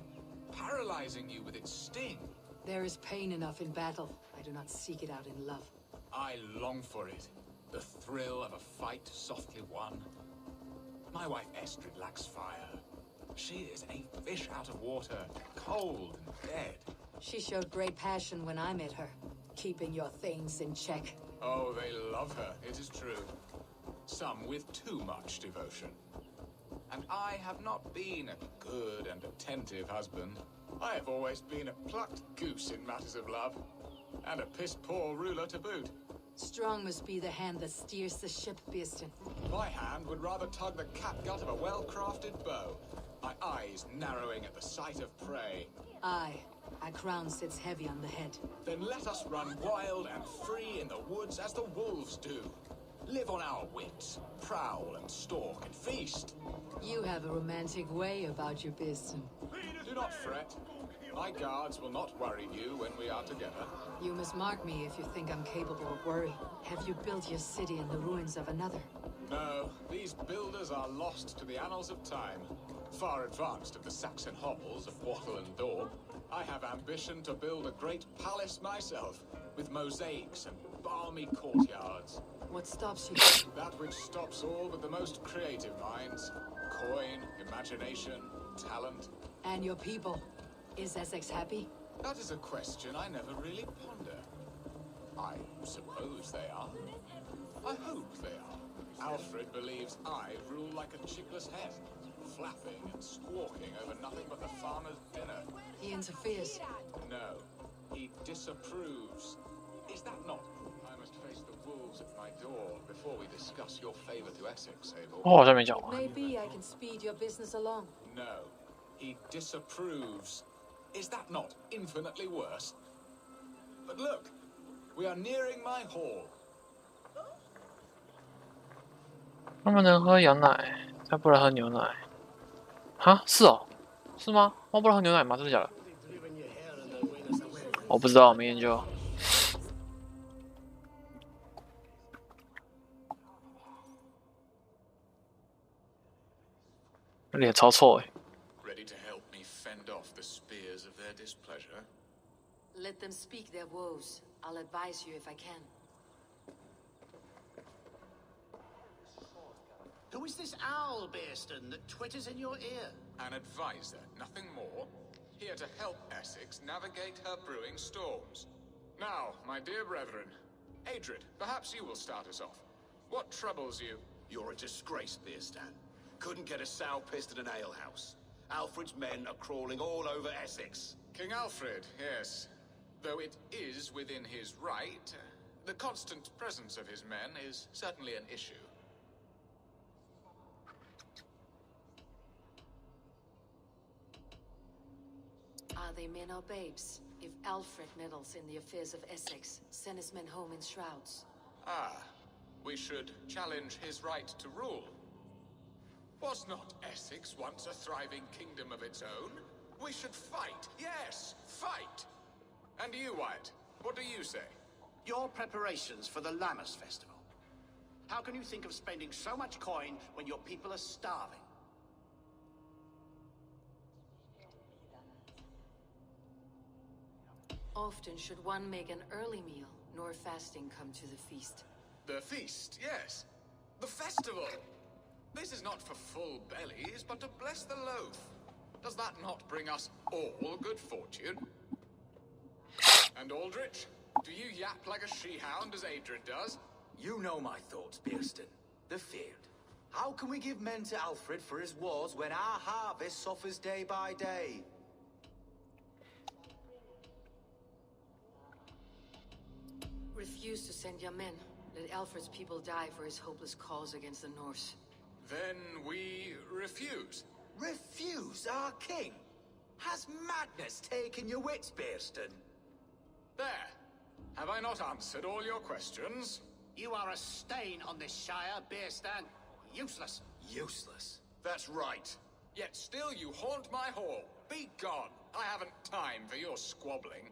paralyzing you with its sting? There is pain enough in battle. I do not seek it out in love. I long for it. The thrill of a fight softly won. My wife Estrid lacks fire. She is a fish out of water, cold and dead. She showed great passion when I met her, keeping your things in check. Oh, they love her, it is true. Some with too much devotion. And I have not been a good and attentive husband. I have always been a plucked goose in matters of love. And a piss-poor ruler to boot. Strong must be the hand that steers the ship, Birsten. My hand would rather tug the catgut of a well-crafted bow. My eyes narrowing at the sight of prey. Aye, a crown sits heavy on the head. Then let us run wild and free in the woods as the wolves do. Live on our wits, prowl and stalk and feast. You have a romantic way about you, Birsten. Do not fret. My guards will not worry you when we are together. You must mark me if you think I'm capable of worry. Have you built your city in the ruins of another? No, these builders are lost to the annals of time. Far advanced of the Saxon hovels of Wattle and Daub. I have ambition to build a great palace myself, with mosaics and balmy courtyards. What stops you? That which stops all but the most creative minds. Coin, imagination, talent. And your people? Is Essex happy? That is a question I never really ponder. I suppose they are. I hope they are. Alfred believes I rule like a chickless hen, flapping and squawking over nothing but the farmer's dinner. He interferes. No, he disapproves. Is that not? I must face the wolves at my door before we discuss your favor to Essex, Abel. 我好像没讲完。 Maybe I can speed your business along. No, he disapproves. Is that not infinitely worse? But look, we are nearing my hall. 他们能喝羊奶，但不能喝牛奶。哈，是哦，是吗？我不能喝牛奶吗？真的假的？我不知道，没研究。脸超臭哎。 Ready to help me fend off the spears of their displeasure? Let them speak their woes. I'll advise you if I can. Who is this owl, Birsten, that twitters in your ear? An advisor, nothing more. Here to help Essex navigate her brewing storms. Now, my dear brethren, Adrid, perhaps you will start us off. What troubles you? You're a disgrace, Birsten. Couldn't get a sow pissed at an alehouse. Alfred's men are crawling all over Essex. King Alfred, yes. Though it is within his right, the constant presence of his men is certainly an issue. Are they men or babes? If Alfred meddles in the affairs of Essex, send his men home in shrouds. Ah, we should challenge his right to rule. Was not Essex once a thriving kingdom of its own? We should fight, yes, fight! And you, Wyatt, what do you say? Your preparations for the Lammas Festival. How can you think of spending so much coin when your people are starving? Often should one make an early meal, nor fasting come to the feast. The feast, yes. The festival! This is not for full bellies, but to bless the loaf. Does that not bring us all good fortune? And Aldrich, do you yap like a she-hound as Adrid does? You know my thoughts, Birsten. The field. How can we give men to Alfred for his wars when our harvest suffers day by day? Refuse to send your men. Let Alfred's people die for his hopeless cause against the Norse. Then we refuse. Refuse our king? Has madness taken your wits, Bearston? There. Have I not answered all your questions? You are a stain on this Shire, Bearstan. Useless. Useless. That's right. Yet still you haunt my hall. Be gone. I haven't time for your squabbling.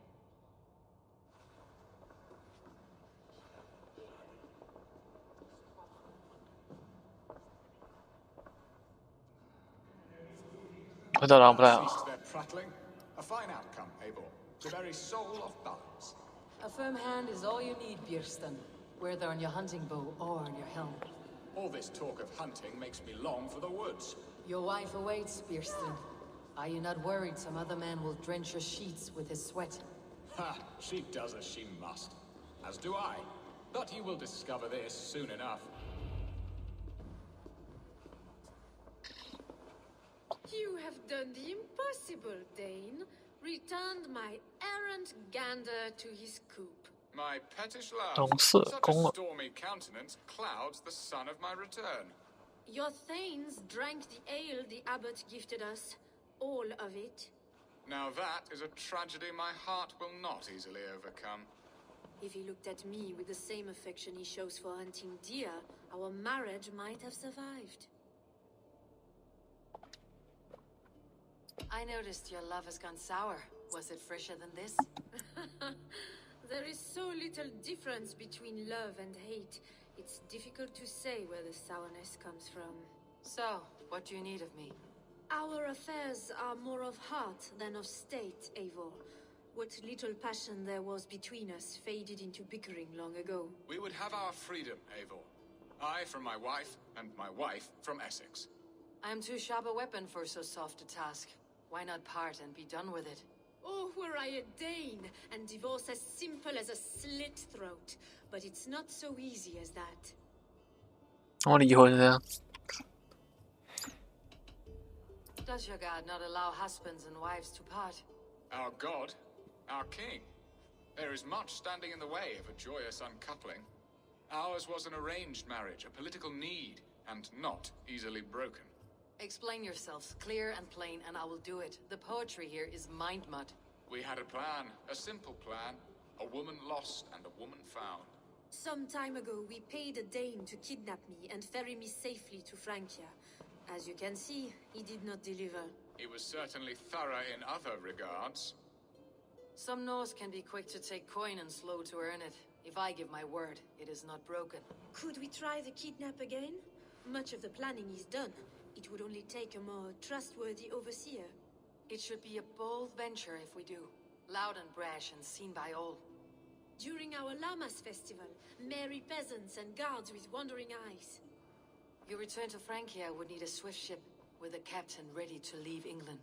Cease their prattling. A fine outcome, Eivor. The very soul of balance. A firm hand is all you need, Bearston, whether on your hunting bow or on your helm. All this talk of hunting makes me long for the woods. Your wife awaits, Bearston. Are you not worried some other man will drench your sheets with his sweat? Ha! She does as she must. As do I. But you will discover this soon enough. You have done the impossible, Dane. Returned my errant gander to his coop. My pettish love. Such a stormy countenance clouds the sun of my return. Your thanes drank the ale the abbot gifted us. All of it. Now that is a tragedy my heart will not easily overcome. If he looked at me with the same affection he shows for hunting deer, our marriage might have survived. I noticed your love has gone sour. Was it fresher than this? There is so little difference between love and hate. It's difficult to say where the sourness comes from. So, what do you need of me? Our affairs are more of heart than of state, Eivor. What little passion there was between us faded into bickering long ago. We would have our freedom, Eivor. I from my wife, and my wife from Essex. I am too sharp a weapon for so soft a task. Why not part and be done with it? Oh, were I a Dane, and divorce as simple as a slit throat. But it's not so easy as that. 我离婚了。 Does your God not allow husbands and wives to part? Our God? Our king? There is much standing in the way of a joyous uncoupling. Ours was an arranged marriage, a political need, and not easily broken. Explain yourselves clear and plain, and I will do it. The poetry here is mind mud. We had a plan, a simple plan. A woman lost and a woman found. Some time ago, we paid a Dane to kidnap me and ferry me safely to Francia. As you can see, he did not deliver. He was certainly thorough in other regards. Some Norse can be quick to take coin and slow to earn it. If I give my word, it is not broken. Could we try the kidnap again? Much of the planning is done. It would only take a more trustworthy overseer. It should be a bold venture if we do. Loud and brash and seen by all. During our Llamas festival, merry peasants and guards with wandering eyes. Your return to Francia would need a swift ship with a captain ready to leave England.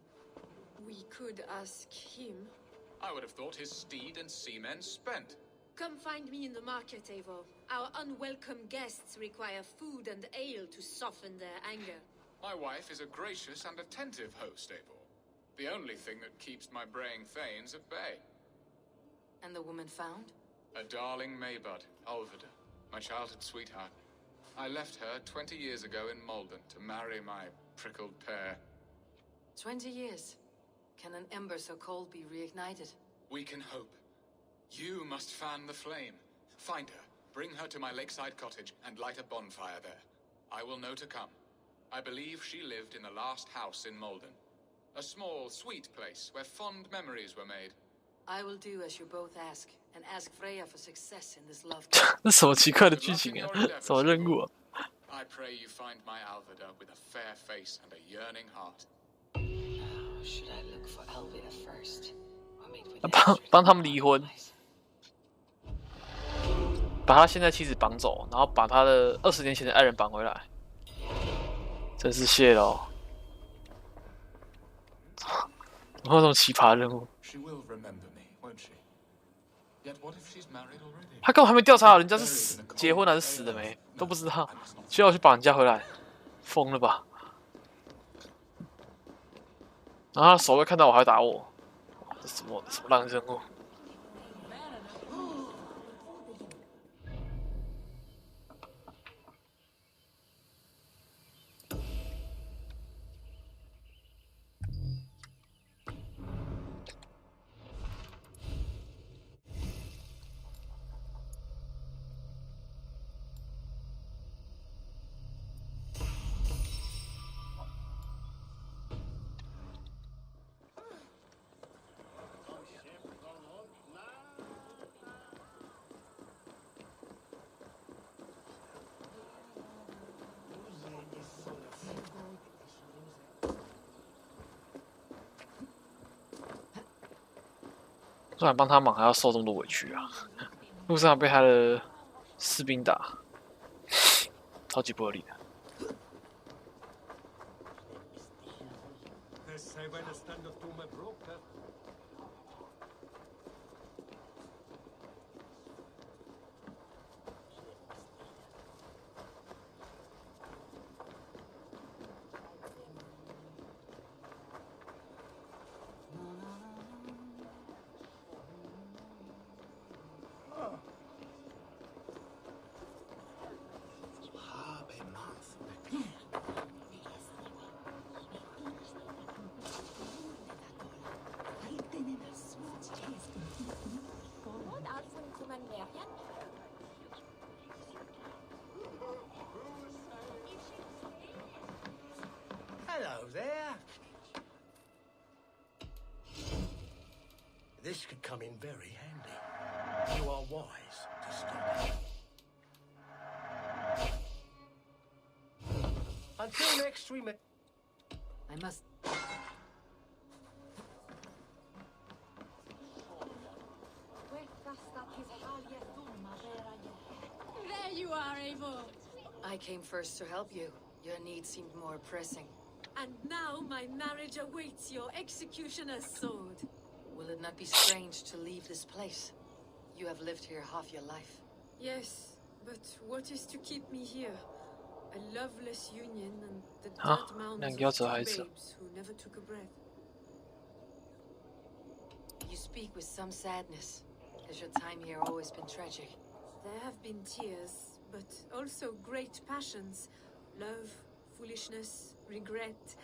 We could ask him. I would have thought his steed and seamen spent. Come find me in the market, Eivor. Our unwelcome guests require food and ale to soften their anger. My wife is a gracious and attentive host, Eivor. The only thing that keeps my braying thanes at bay. And the woman found? A darling Maybud, Alvida, my childhood sweetheart. I left her 20 years ago in Malden to marry my prickled pear. 20 years? Can an ember so cold be reignited? We can hope. You must fan the flame. Find her, bring her to my lakeside cottage, and light a bonfire there. I will know to come. I believe she lived in the last house in Malden. A small, sweet place where fond memories were made. I will do as you both ask, and ask Freya for success in this love. 这什么奇怪的剧情啊？什么任务啊？ I pray you find my Alvida with a fair face and a yearning heart. Should I look for Alvida first, or meet with 帮他们离婚，把他现在妻子绑走，然后把他的20年前的爱人绑回来，真是谢了哦。有没有这种奇葩的任务？ She will remember me, won't she? Yet what if she's married already? 他根本还没调查好人家是结婚还是死了没，都不知道，就要去把人家回来，疯了吧？然后他守卫看到我还打我，这什么烂任务？ Eivor, 突然帮他忙还要受这么多委屈啊！路上被他的士兵打，超级不合理的。Hello there. This could come in very handy. You are wise to study. Until next we meet. I must. There you are, Eivor. I came first to help you. Your need seemed more pressing. And now my marriage awaits your executioner's sword. Will it not be strange to leave this place? You have lived here half your life. Yes, but what is to keep me here? A loveless union and the dirt mounds of two babes who never took a breath. You speak with some sadness. Has your time here always been tragic? There have been tears, but also great passions. Love, foolishness, regret.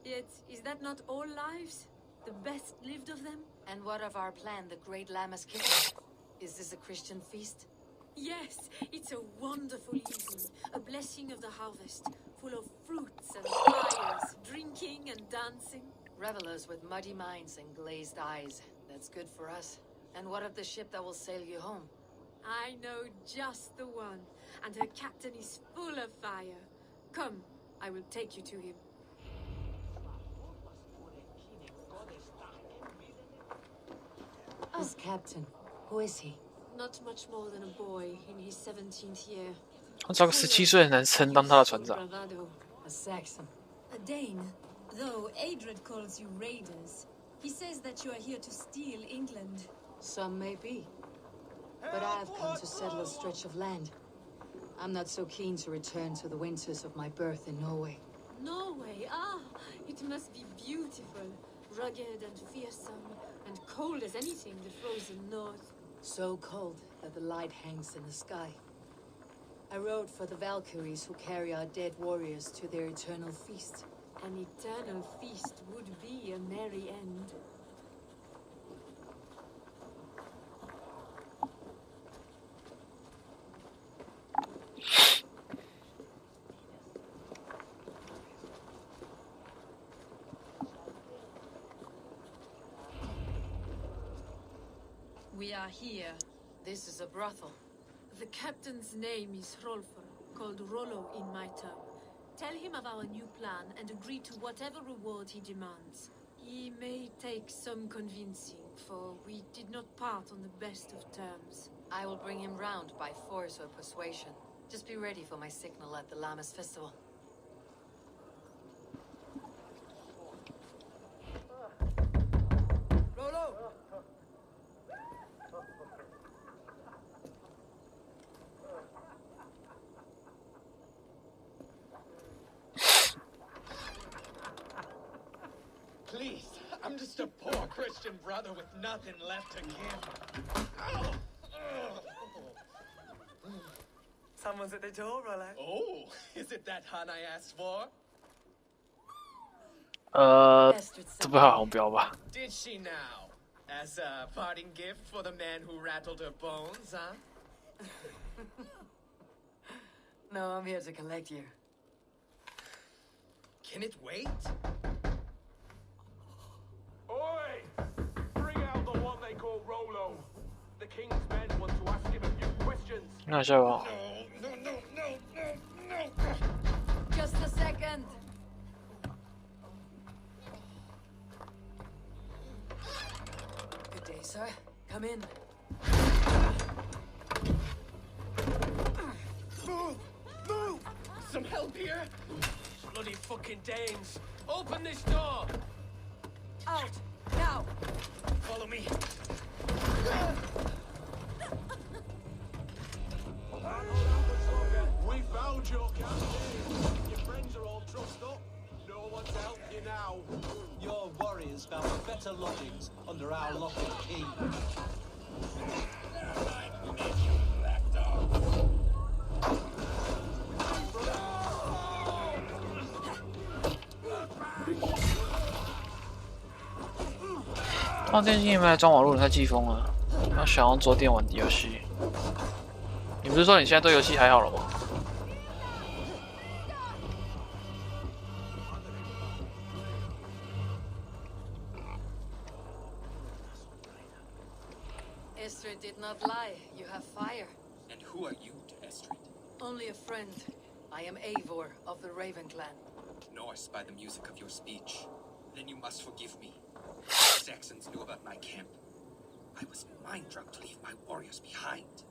Yet, is that not all lives? The best lived of them? And what of our plan, the Great Lammas Kitchen? Is this a Christian feast? Yes, it's a wonderful evening. A blessing of the harvest, full of fruits and fires, drinking and dancing. Revelers with muddy minds and glazed eyes. That's good for us. And what of the ship that will sail you home? I know just the one, and her captain is full of fire. Come, I will take you to him. This captain, who is he? Not much more than a boy in his 17th year. 他找个17岁的男生当他的船长。 A Saxon. A Dane, though Adred calls you raiders. He says that you are here to steal England. Some may be. But I have come to settle a stretch of land. I'm not so keen to return to the winters of my birth in Norway. Norway? Ah, it must be beautiful. Rugged and fearsome, and cold as anything the frozen north. So cold that the light hangs in the sky. I rode for the Valkyries who carry our dead warriors to their eternal feast. An eternal feast would be a merry end. We are here. This is a brothel. The captain's name is Hrolfr, called Rollo in my tongue. Tell him of our new plan and agree to whatever reward he demands. He may take some convincing, for we did not part on the best of terms. I will bring him round by force or persuasion. Just be ready for my signal at the Lammas festival. Rollo! Please, I'm just a poor Christian brother with nothing left to give. Oh. Someone's at the door, Rollo. Oh, is it that hun I asked for? 这不好红标吧？ Did she now? As a parting gift for the man who rattled her bones, huh? No, I'm here to collect you. Can it wait? Oi! Bring out the one they call Rollo. The king's men want to ask him a few questions. 那下吧。 Just a second. Good day, sir. Come in. Move! Move! Some help here! Bloody fucking Danes! Open this door! Out! Now! Follow me! We found your captain. Your friends are all trussed up. No one to help you now. Your warriors found better lodgings under our lock and key.电竞也没来装网络，太气疯了。他想要做电玩游戏。你不是说你现在对游戏还好了吗？ Estrid did not lie. You have fire. And who are you to Estrid? Only a friend. I am Eivor of the Raven Clan. Norse by the music of your speech. Then you must forgive me. The Saxons knew about my camp. I was mind-drunk to leave my warriors behind.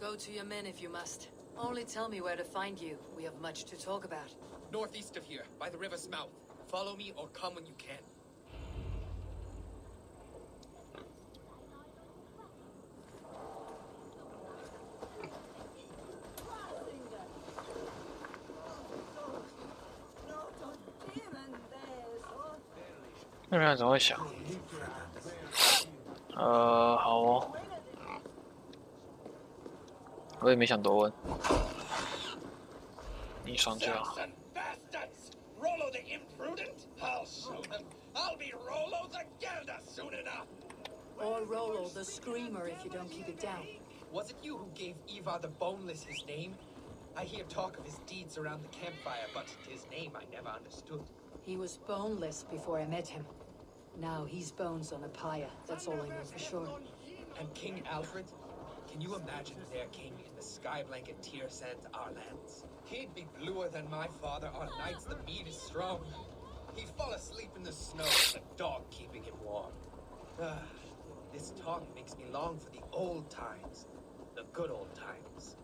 Go to your men if you must. Only tell me where to find you. We have much to talk about. Northeast of here, by the river's mouth. Follow me or come when you can. 那边怎么会想？好哦，我也没想多问。你爽就好。 Rollo the imprudent? I'll show them. I'll be Rollo the Gelder soon enough. Or Rollo the Screamer if you don't keep it down. Was it you who gave Ivar the Boneless his name? I hear talk of his deeds around the campfire, but his name I never understood. He was boneless before I met him. Now he's bones on a pyre. That's all I know for sure. And King Alfred? Can you imagine their king in the sky blanket tear sands our lands? He'd be bluer than my father on nights the meat is strong. He'd fall asleep in the snow with a dog keeping him warm. This talk makes me long for the old times. The good old times.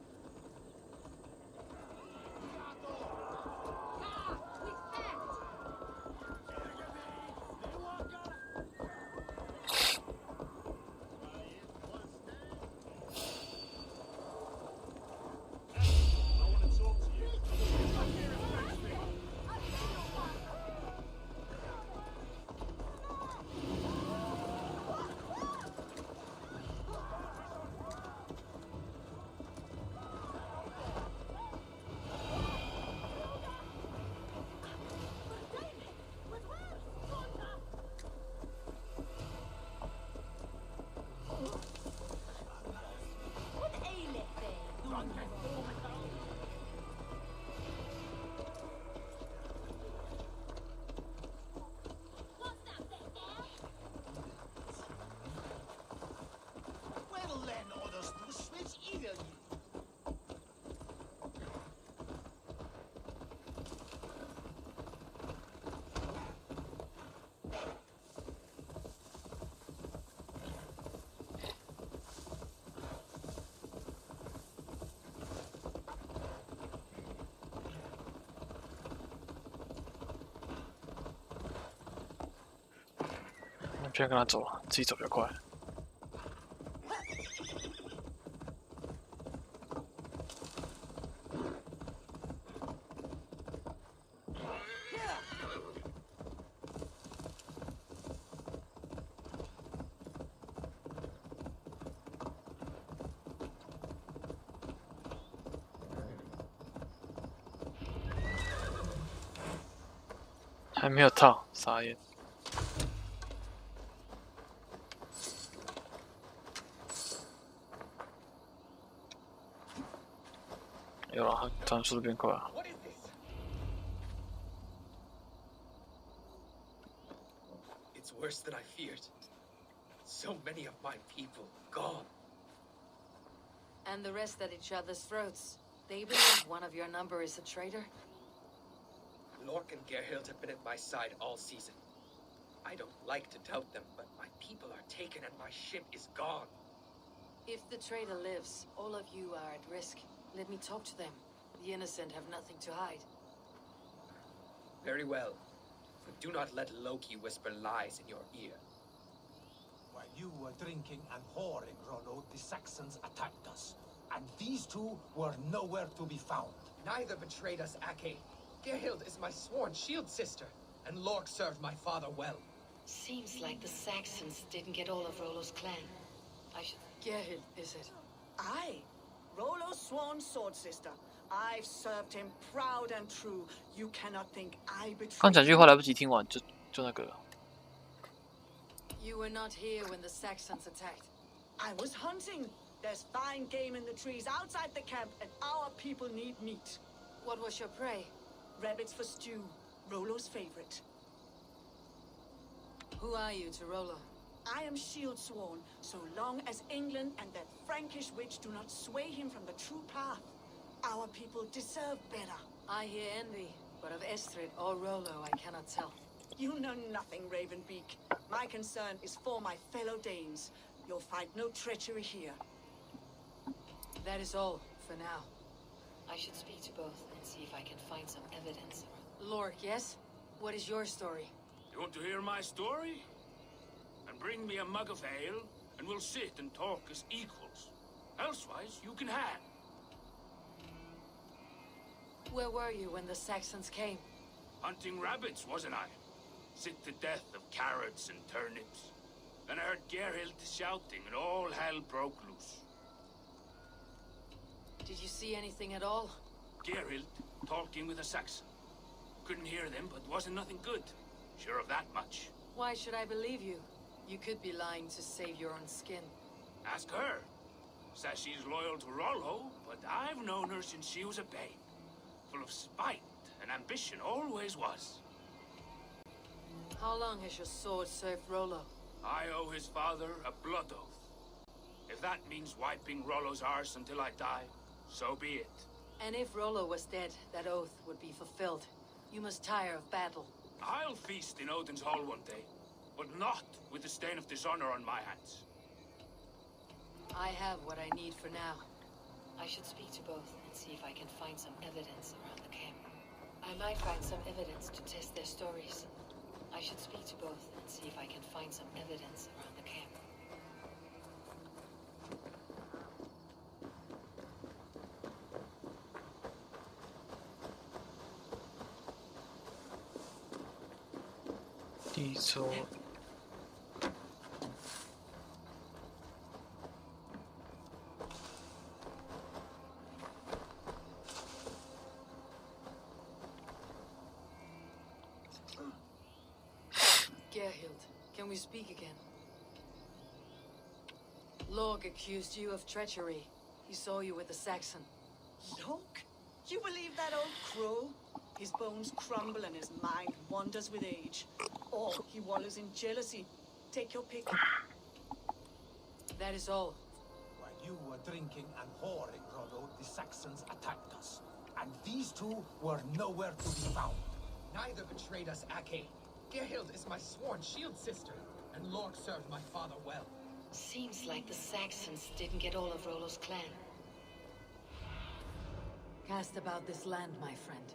不要跟他走了，自己走比较快。还没有套，傻眼。 有了，转速度变快了。 It's worse than I feared. So many of my people gone. And the rest at each other's throats. They believe one of your number is a traitor? Lork and Gerhild have been at my side all season. I don't like to doubt them, but my people are taken and my ship is gone. If the traitor lives, all of you are at risk. Let me talk to them. The innocent have nothing to hide. Very well. But do not let Loki whisper lies in your ear. While you were drinking and whoring, Rollo, the Saxons attacked us. And these two were nowhere to be found. Neither betrayed us, Ake. Gerhild is my sworn shield sister, and Lork served my father well. Seems like the Saxons didn't get all of Rollo's clan. I should... Gerhild, is it? Aye. Rollo's sworn sword sister. I've served him proud and true. You cannot think I betrayed. 刚讲句话来不及听完，就那个了。You were not here when the Saxons attacked. I was hunting. There's fine game in the trees outside the camp, and our people need meat. What was your prey? Rabbits for stew. Rollo's favorite. Who are you to Rollo? I am shield sworn, so long as England and that Frankish witch do not sway him from the true path. Our people deserve better. I hear envy, but of Estrid or Rollo, I cannot tell. You know nothing, Ravenbeak. My concern is for my fellow Danes. You'll find no treachery here. That is all, for now. I should speak to both and see if I can find some evidence. Lork, yes? What is your story? You want to hear my story? And bring me a mug of ale, and we'll sit and talk as equals. Elsewise, you can hang. Where were you when the Saxons came? Hunting rabbits, wasn't I? Sick to death of carrots and turnips. Then I heard Gerhild shouting, and all hell broke loose. Did you see anything at all? Gerhild talking with a Saxon. Couldn't hear them, but wasn't nothing good. Sure of that much. Why should I believe you? You could be lying to save your own skin. Ask her. Says she's loyal to Rollo, but I've known her since she was a babe. Full of spite and ambition, always was. How long has your sword served Rollo? I owe his father a blood oath. If that means wiping Rollo's arse until I die, so be it. And if Rollo was dead, that oath would be fulfilled. You must tire of battle. I'll feast in Odin's hall one day, but not with the stain of dishonor on my hands. I have what I need for now. I should speak to both and see if I can find some evidence around the camp. I might find some evidence to test their stories. I should speak to both and see if I can find some evidence around the camp. Gerhild, can we speak again? Lork accused you of treachery. He saw you with the Saxon. Lork? You believe that old crow? His bones crumble and his mind wanders with age. Or he wallows in jealousy. Take your pick. That is all. While you were drinking and whoring, Rollo, the Saxons attacked us. And these two were nowhere to be found. Neither betrayed us, Ake. Gerhild is my sworn shield sister, and Lork served my father well. Seems like the Saxons didn't get all of Rollo's clan. Cast about this land, my friend.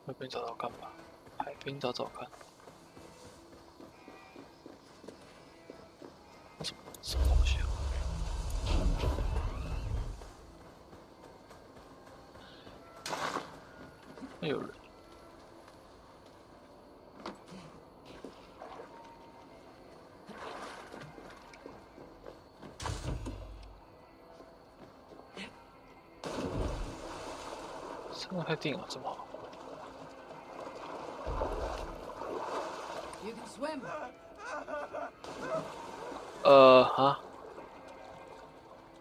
海边找找看吧，海边找找看。什么东西啊？有人。这个太定了，这么好。 You can swim.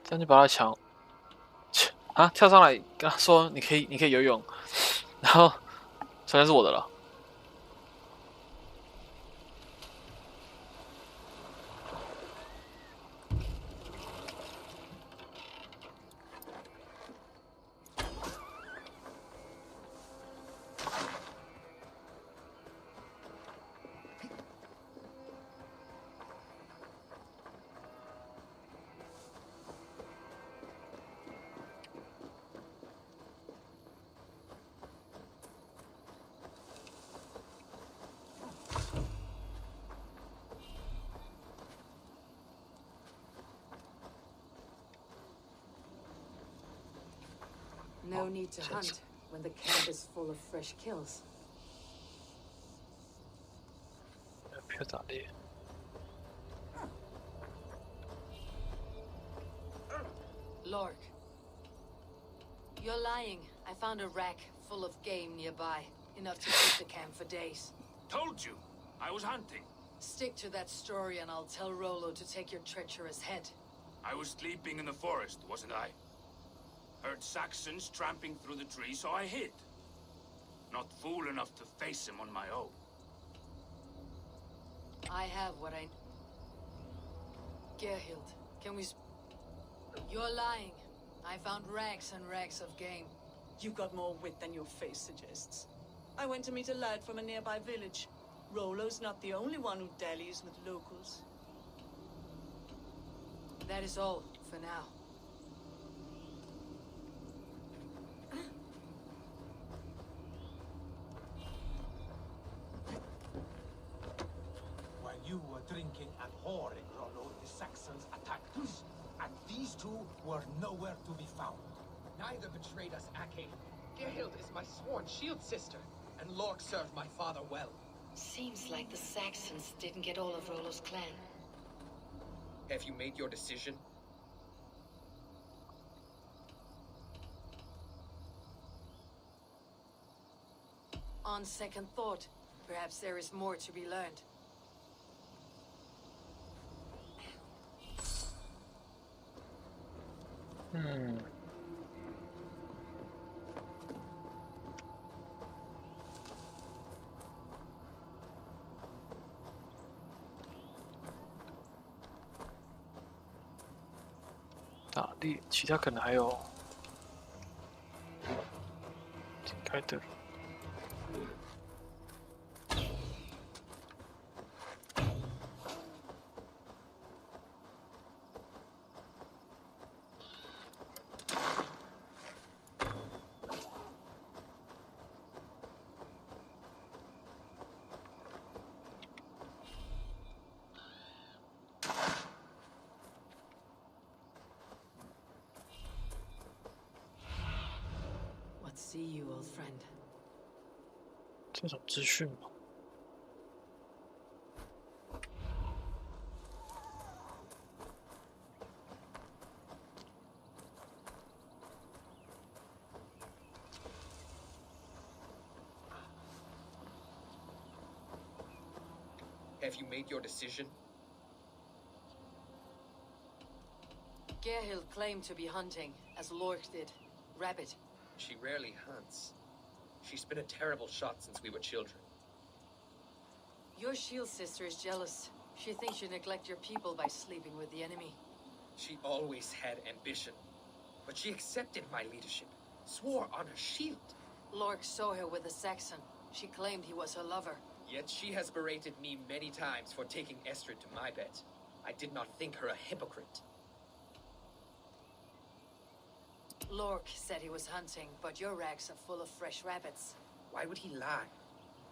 这样就把他抢啊！跳上来跟他说你可以游泳，然后首先是我的了。No need to hunt when the camp is full of fresh kills. 不要打猎。Lork, you're lying. I found a rack full of game nearby, enough to keep the camp for days. Told you, I was hunting. Stick to that story and I'll tell Rollo to take your treacherous head. I was sleeping in the forest, wasn't I? Heard Saxons tramping through the trees, so I hid. Not fool enough to face him on my own. I have what I... Gerhild, can we... You're lying. I found rags and rags of game. You got more wit than your face suggests. I went to meet a lad from a nearby village. Rollo's not the only one who dallies with locals. That is all, for now. While you were drinking and whoring, Rollo, the Saxons attacked us, and these two were nowhere to be found. Neither betrayed us, Ake. Gerhild is my sworn shield sister, and Lork served my father well. Seems like the Saxons didn't get all of Rollo's clan. Have you made your decision? On second thought, perhaps there is more to be learned. Hmm. 打猎，其他可能还有开的。See you, old friend. 这种资讯吗？ Have you made your decision? Gerhild claimed to be hunting, as Lork did. Rabbit. She rarely hunts. She's been a terrible shot since we were children. Your shield sister is jealous. She thinks you neglect your people by sleeping with the enemy. She always had ambition, but she accepted my leadership, swore on her shield. Lork saw her with a Saxon. She claimed he was her lover. Yet she has berated me many times for taking Estrid to my bed. I did not think her a hypocrite. Lork said he was hunting, but your rags are full of fresh rabbits. Why would he lie?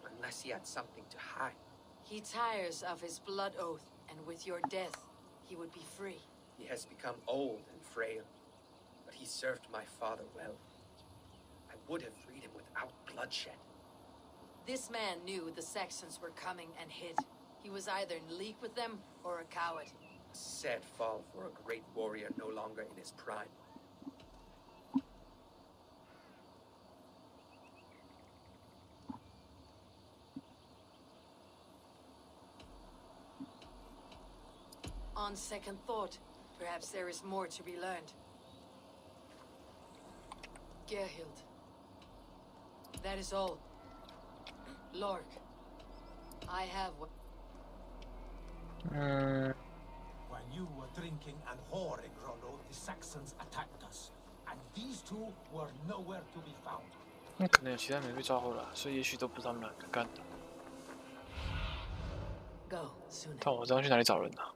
Unless he had something to hide. He tires of his blood oath, and with your death, he would be free. He has become old and frail, but he served my father well. I would have freed him without bloodshed. This man knew the Saxons were coming and hid. He was either in league with them or a coward. A sad fall for a great warrior no longer in his prime. On second thought, perhaps there is more to be learned. Gerhild. That is all. Lork, I have what. When you were drinking and whoring, Rollo, the Saxons attacked us, and these two were nowhere to be found. 那可能有其他人被抓回来，所以也许都不是他们两个干的。但我知道去哪里找人啊？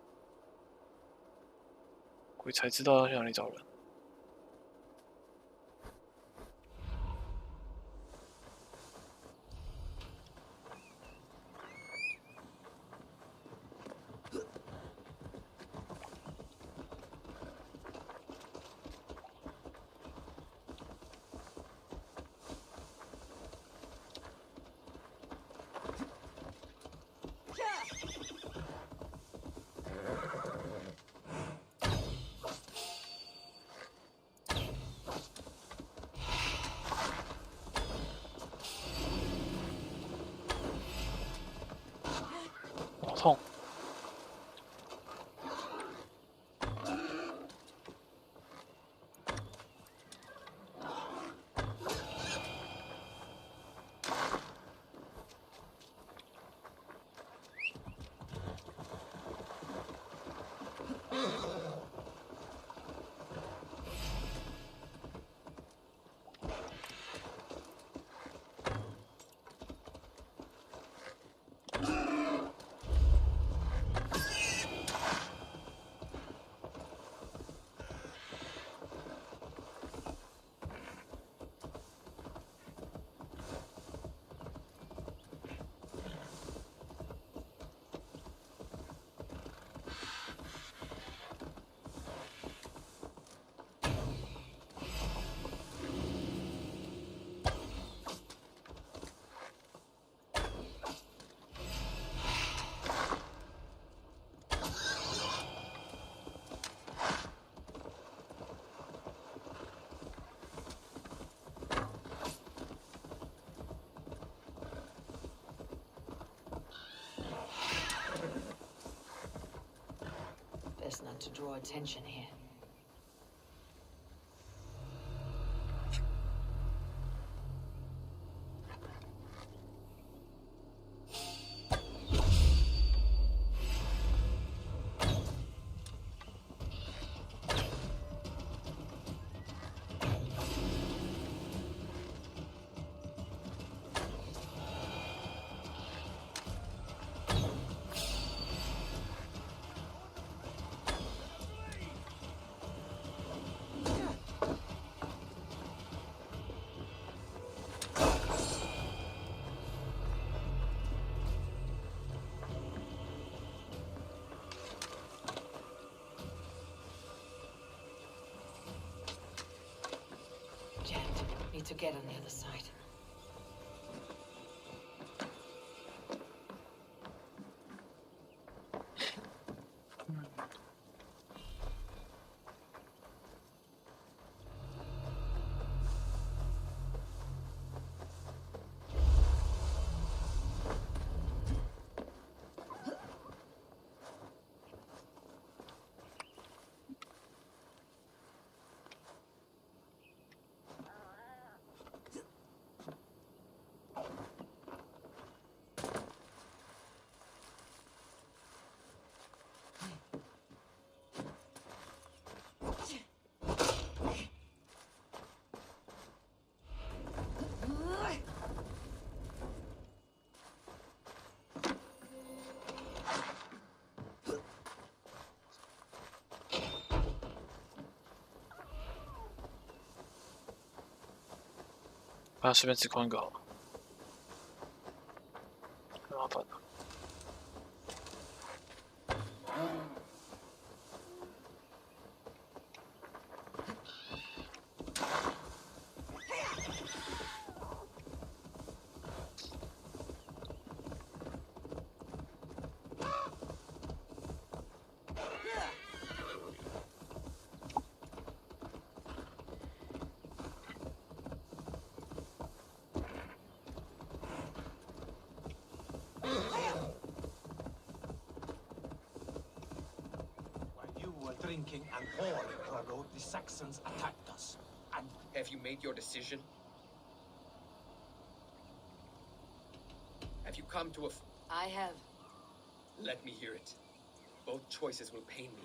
鬼才知道要去哪里找人。痛。Best not to draw attention here. Need to get on the other side.啊，随便只框一个好了，太麻烦了。Drinking and whoring, Rollo, the Saxons attacked us, and... Have you made your decision? Have you come to a... I have. Let me hear it. Both choices will pain me.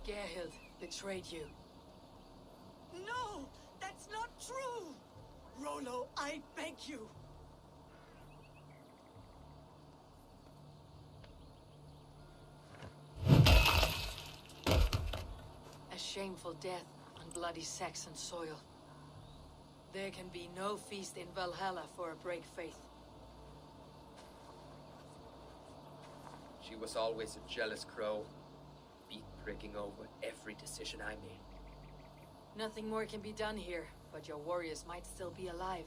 Gerhild betrayed you. No! That's not true! Rollo, I beg you! A shameful death on bloody Saxon soil. There can be no feast in Valhalla for a break faith. She was always a jealous crow, beak-pricking over every decision I made. Nothing more can be done here, but your warriors might still be alive.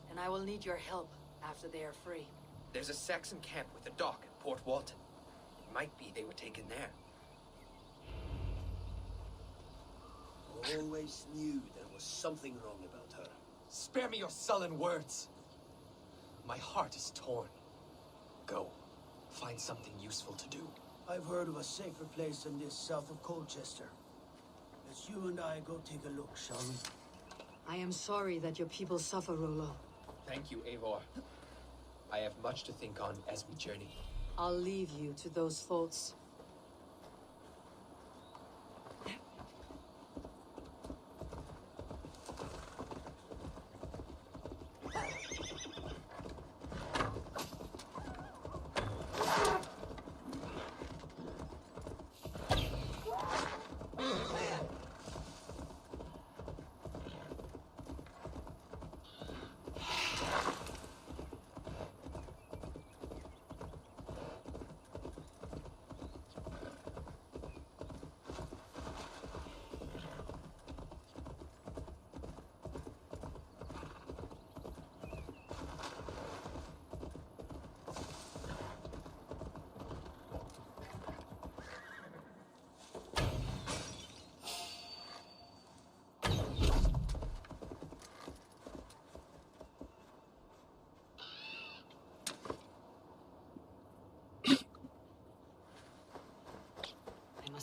And I will need your help after they are free. There's a Saxon camp with a dock at Port Walton. It might be they were taken there. Always knew there was something wrong about her. Spare me your sullen words. My heart is torn. Go. Find something useful to do. I've heard of a safer place than this south of Colchester. Let's you and I go take a look, shall we? I am sorry that your people suffer, Rollo. Thank you, Eivor. I have much to think on as we journey. I'll leave you to those thoughts.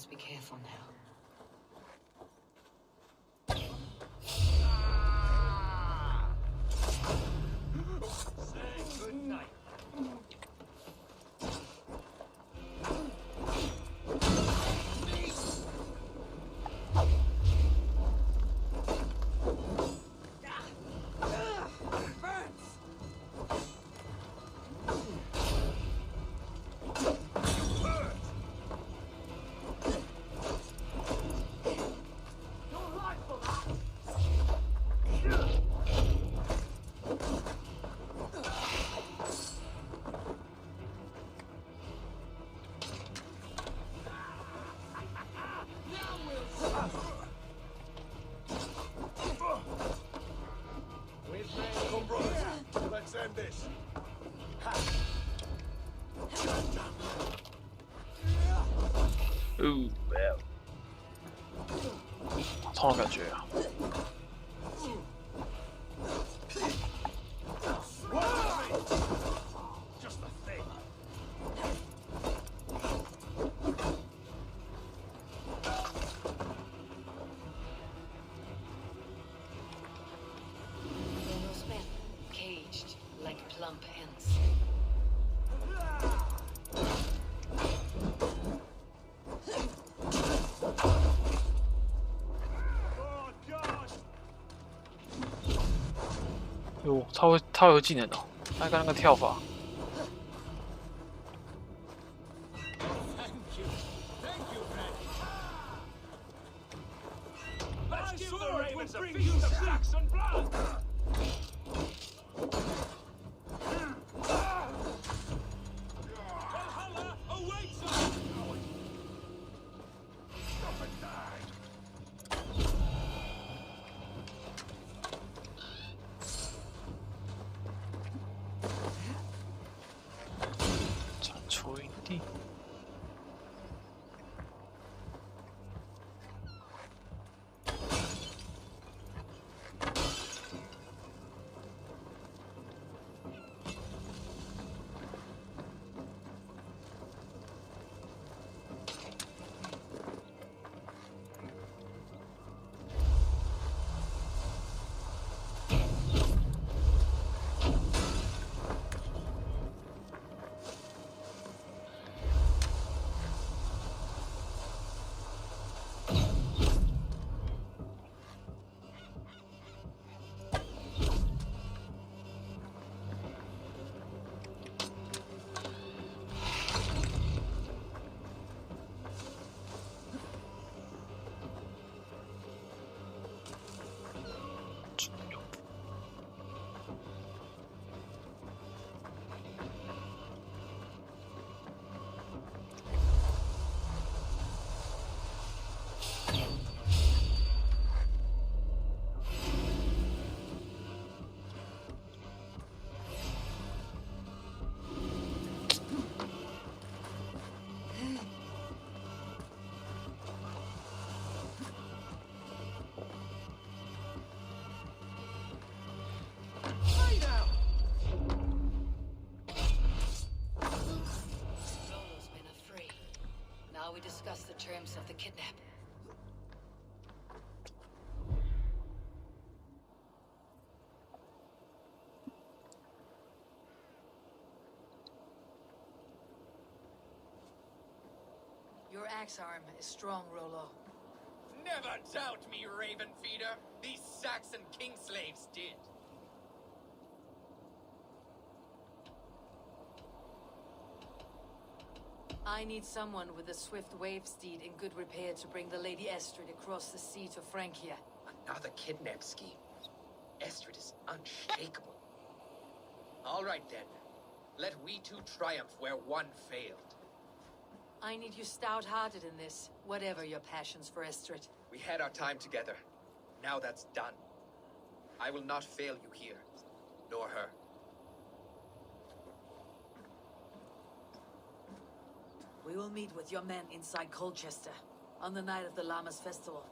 Be careful now. Say good night. Let's end this. Ooh, man. 痛的感觉啊。Just the thing. Rollo's men, caged like plump hens. Oh, 哟，他会有技能哦，他刚那个跳法。Let's give the ravens a feast of Saxon blood! Valhalla awaits us! Stop and die! we discuss the terms of the kidnap? Your axe arm is strong, Rollo. Never doubt me, Raven Feeder. These Saxon king slaves did. I need someone with a swift wave steed in good repair to bring the Lady Estrid across the sea to Francia. Another kidnap scheme. Estrid is unshakable. All right then. Let we two triumph where one failed. I need you stout-hearted in this, whatever your passions for Estrid. We had our time together. Now that's done. I will not fail you here, nor her. We will meet with your men inside Colchester on the night of the Llamas Festival.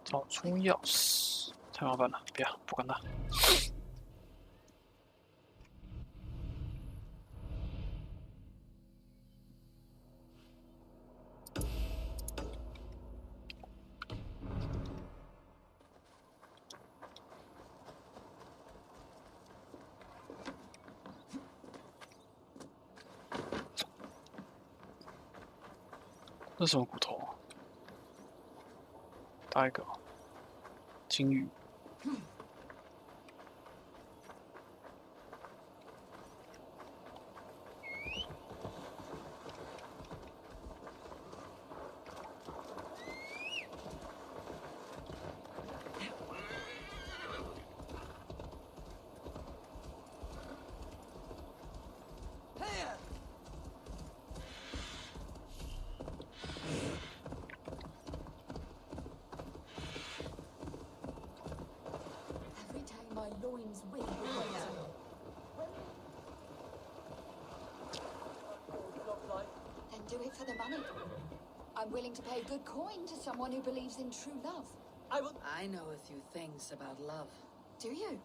找出钥匙，太麻烦了，不管它。这是什么骨头啊？大一个，金鱼。My loins will be waiting. Then do it for the money. I'm willing to pay good coin to someone who believes in true love. I know a few things about love. Do you?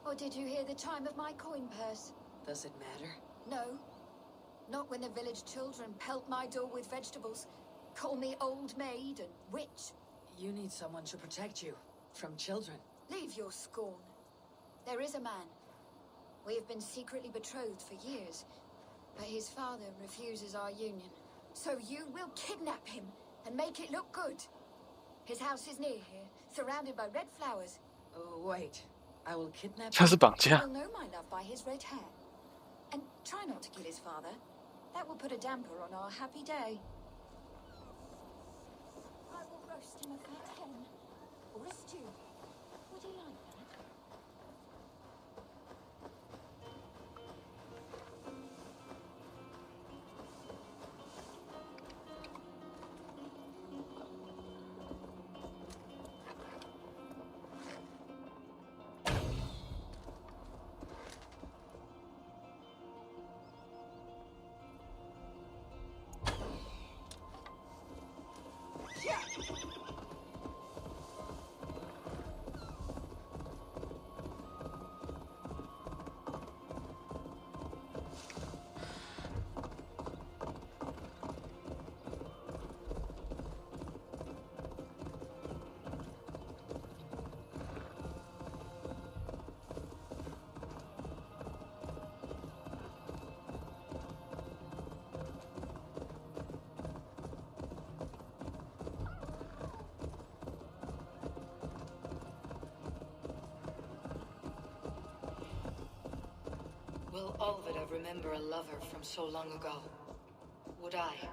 Or did you hear the chime of my coin purse? Does it matter? No. Not when the village children pelt my door with vegetables, call me old maid and witch. You need someone to protect you from children. Leave your scorn. There is a man. We have been secretly betrothed for years, but his father refuses our union. So you will kidnap him and make it look good. His house is near here, surrounded by red flowers. Oh, wait. I will kidnap him. 这是绑架。 You'll know my love by his red hair. And try not to kill his father. That will put a damper on our happy day. I will roast him a fat hen. Or a stew. Would he like that? Will Olvida remember a lover from so long ago? Would I?3:8。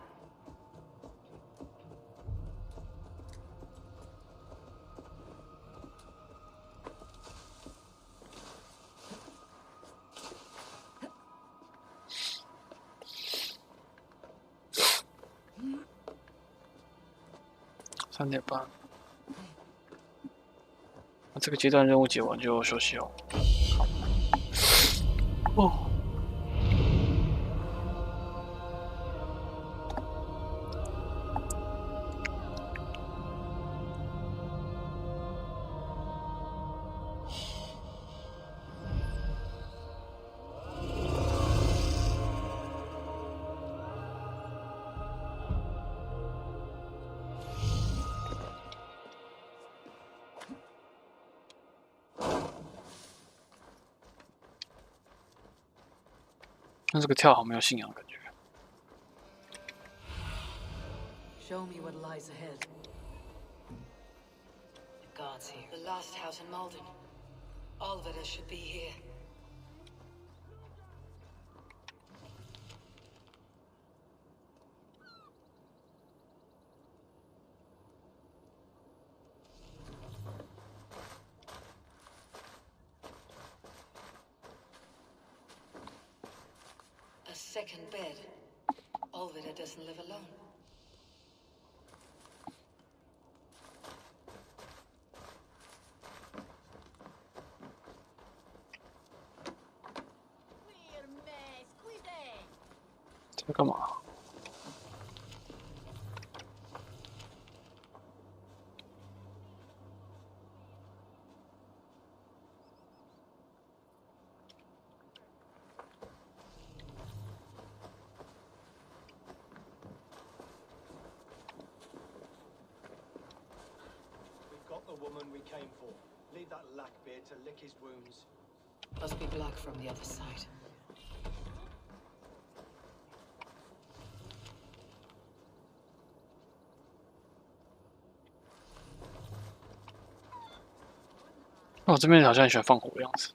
那这个阶段任务解完就休息哦。好。哦。那这个跳好没有信仰的感觉。Show me what lies ahead. The guards here. The last house in Malden. All of us should be here. A second bed. Olvida doesn't live alone. 这在干嘛？The woman we came for. Leave that lackbeard to lick his wounds. Must be blocked from the other side.哦，这边好像很喜欢放火的样子。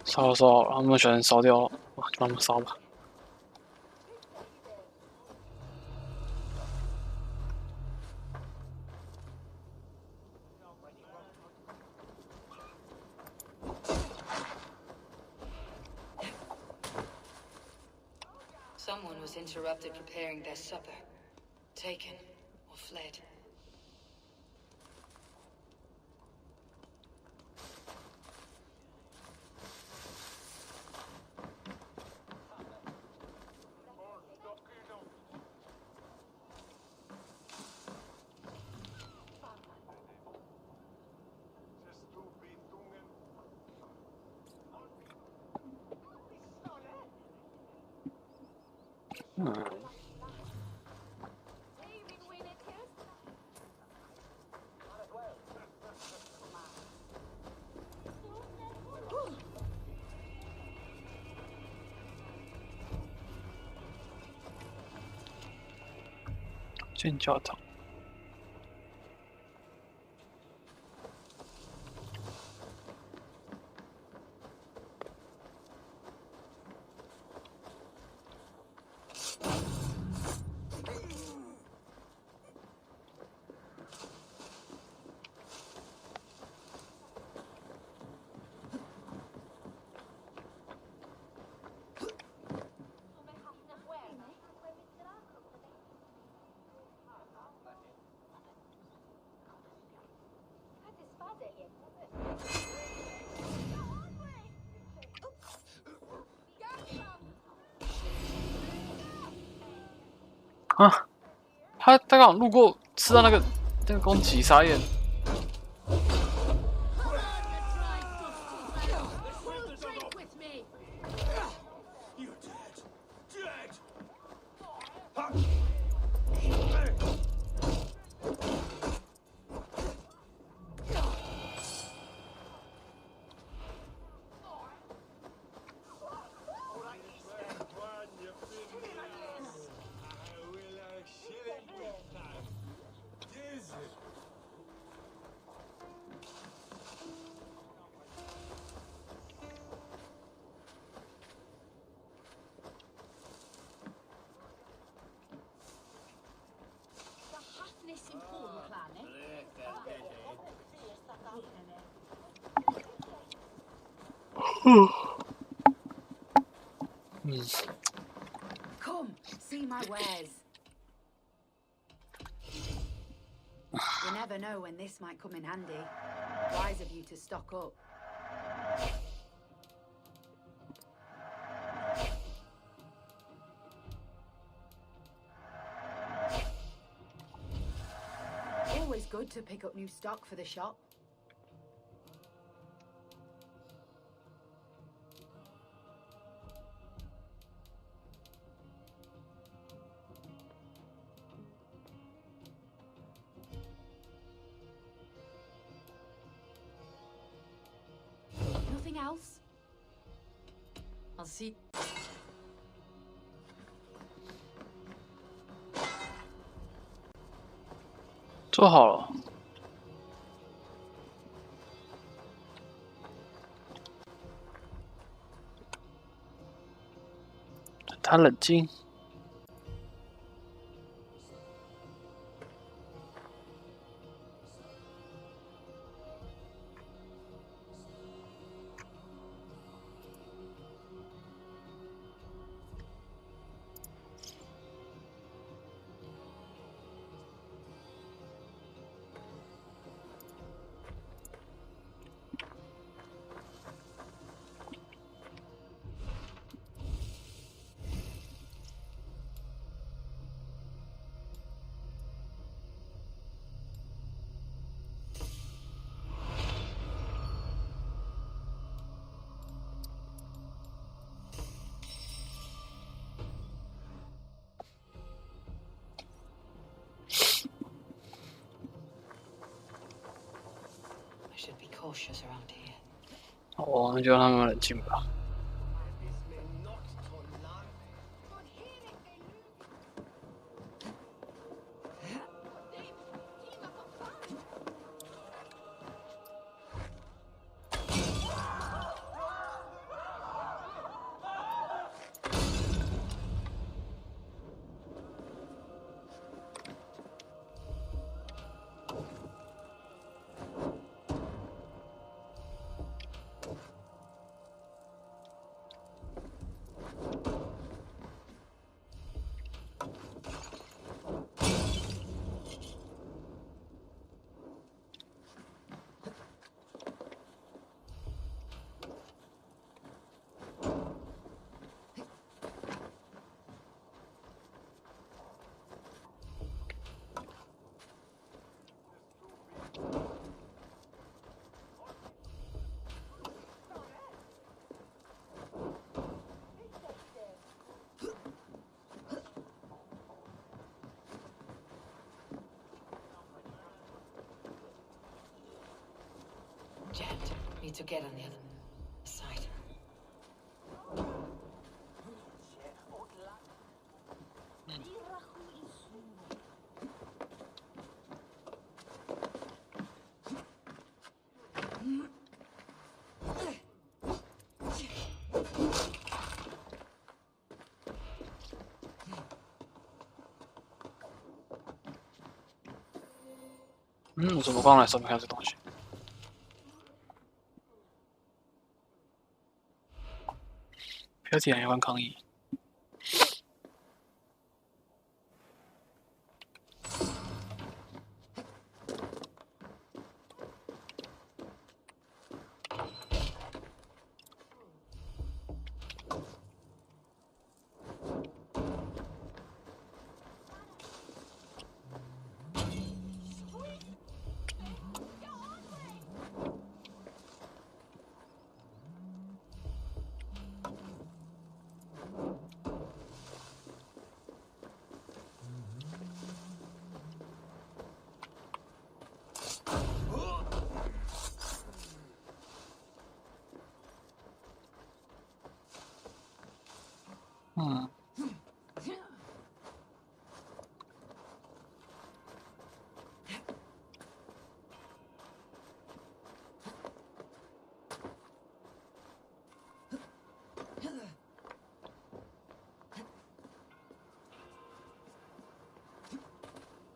烧，然后他们喜欢烧掉，哇，就让他们烧吧。Someone was interrupted preparing their supper. Taken or fled.嗯。建教堂。啊！他刚好路过，吃到那个攻击沙燕。Come, see my wares. You never know when this might come in handy. Wise of you to stock up. Always good to pick up new stock for the shop. Nothing else? I'll see. 做好了。他冷静。哦，那就让他们冷静吧。Need to get on the other side.我怎么刚来上面看这东西？标题栏有关抗议。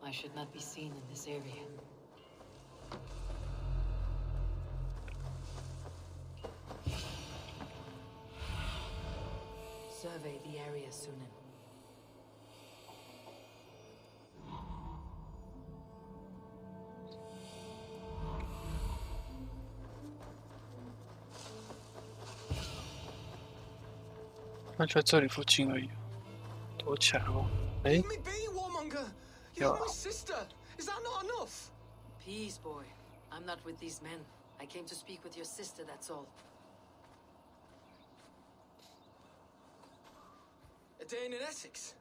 I should not be seen in this area. area, Sunan. 那就在这里附近而已，躲起来了。哎， Leave me be, warmonger. You have my sister. Is that not enough? Peace, boy. I'm not with these men. I came to speak with your sister, that's all. A day in Essex.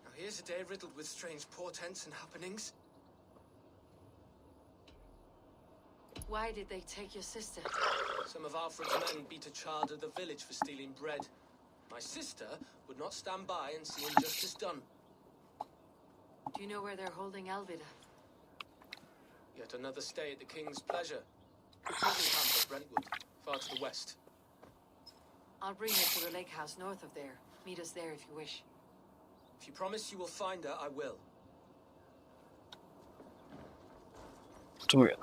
Now here's a day riddled with strange portents and happenings. Why did they take your sister? Some of Alfred's men beat a child of the village for stealing bread. My sister would not stand by and see injustice done. Do you know where they're holding Alvida? Yet another stay at the king's pleasure. The prison camp at Brentwood, far to the west. I'll bring her to the lake house north of there. Meet us there if you wish. If you promise you will find her, I will. 这么远？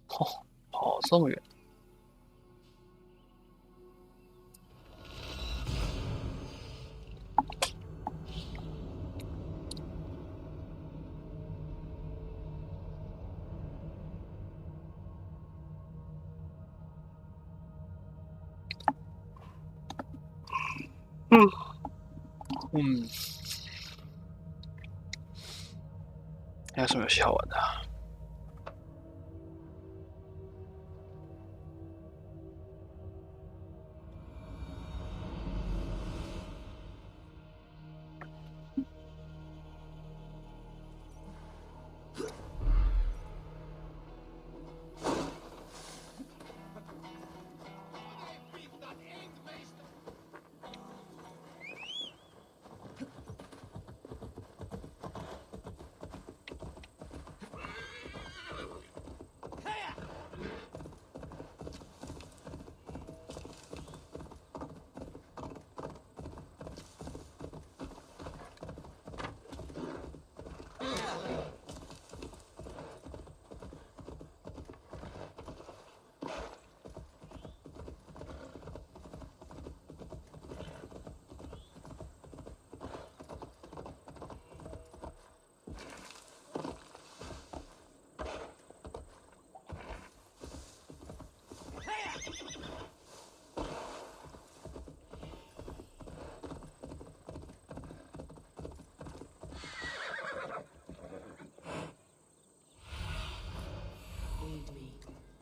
哦，跑这么远。还有什么游戏好玩的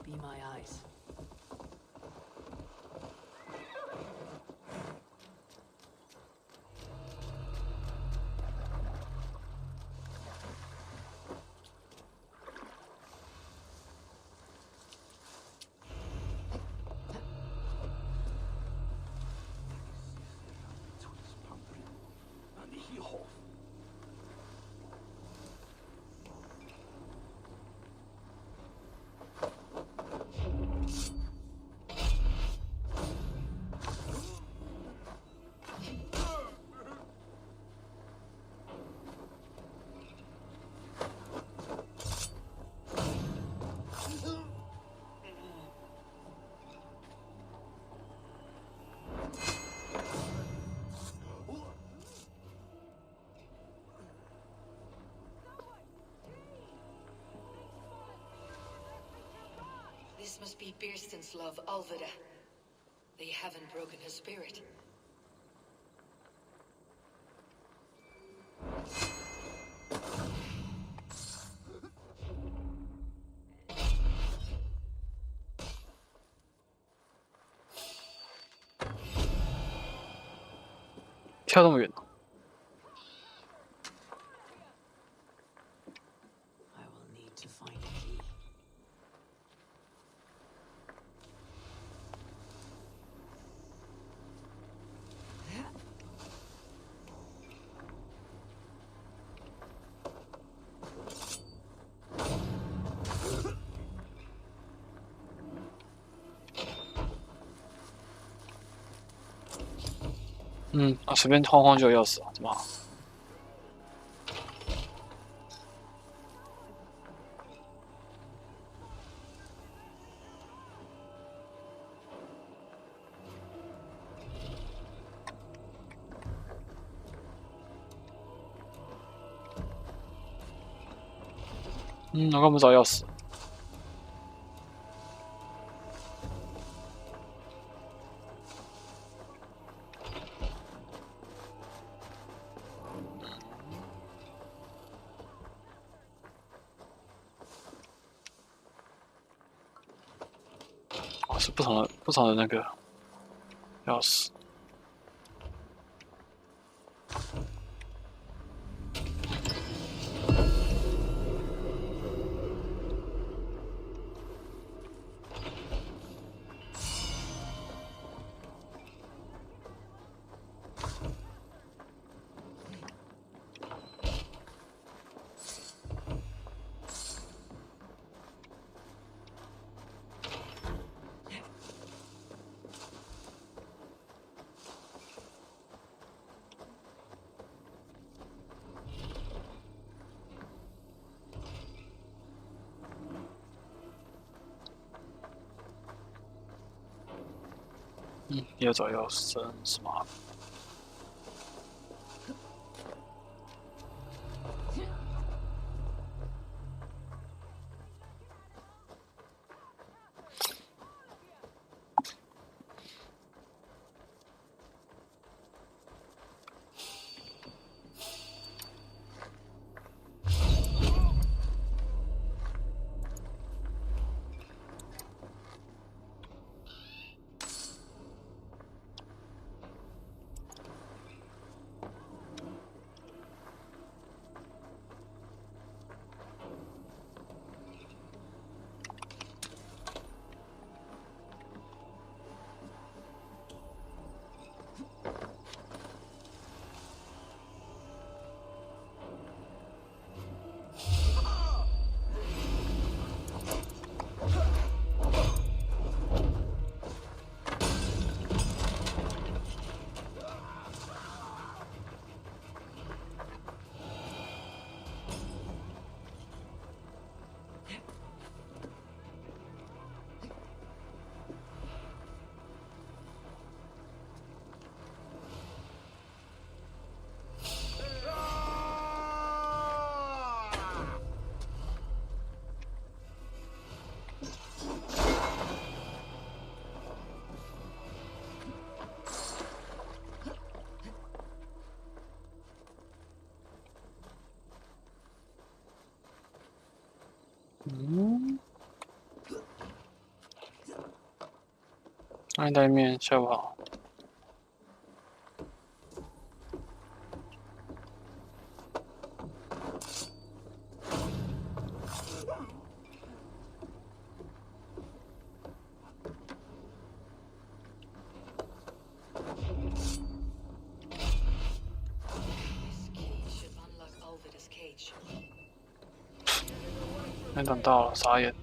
？Be my eyes. This must be Beerston's love, Alvida. They haven't broken her spirit. “跳这么远”随便晃晃就有钥匙了，这么好。我根本不找钥匙。哦，是不同的那个钥匙。要找钥匙真是麻烦。欢迎对面，下午好。没等到了，傻眼。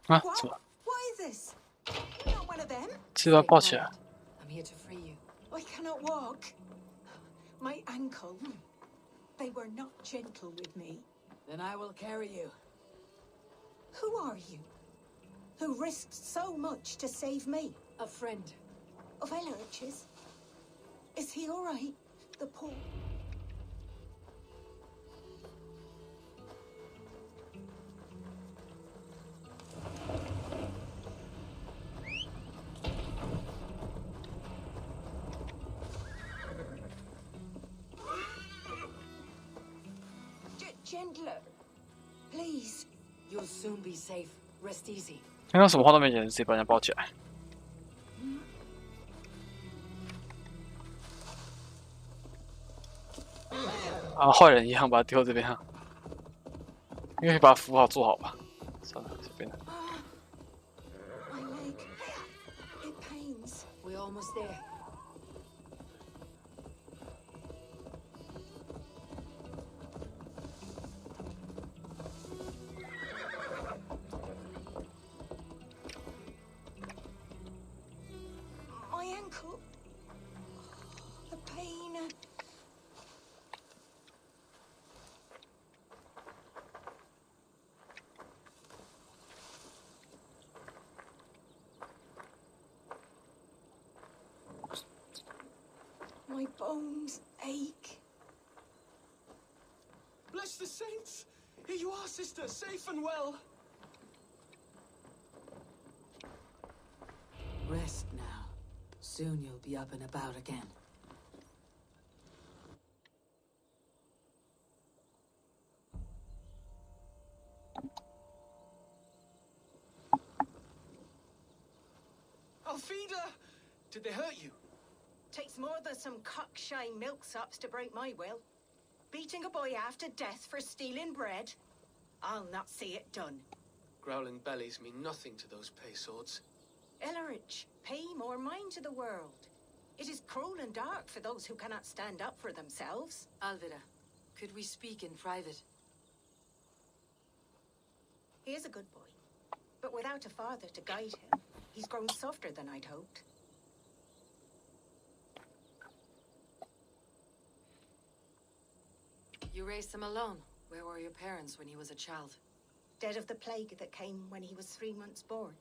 啊？怎么？是要抱起来？ I'm here to free you. I cannot walk. My ankle. They were not gentle with me. Then I will carry you. Who are you? Who risked so much to save me? A friend. Of Elrich's? Is he all right? The poor... Gentler. Please. You'll soon be safe. Rest easy. 刚刚什么话都没讲，直接把人家抱起来。啊，坏人一样把他丢这边啊，应该可以把他扶好坐好吧。算了，随便的。My leg. It pains. We're almost there. bones ache. Bless the saints! Here you are, sister, safe and well. Rest now. Soon you'll be up and about again. Alfida! Did they hurt you? Takes more than some cockshy milksops to break my will. Beating a boy half to death for stealing bread? I'll not see it done. Growling bellies mean nothing to those pay swords. Ellerich, pay more mind to the world. It is cruel and dark for those who cannot stand up for themselves. Alvida, could we speak in private? He is a good boy, but without a father to guide him, he's grown softer than I'd hoped. You raised him alone. Where were your parents when he was a child? Dead of the plague that came when he was 3 months born.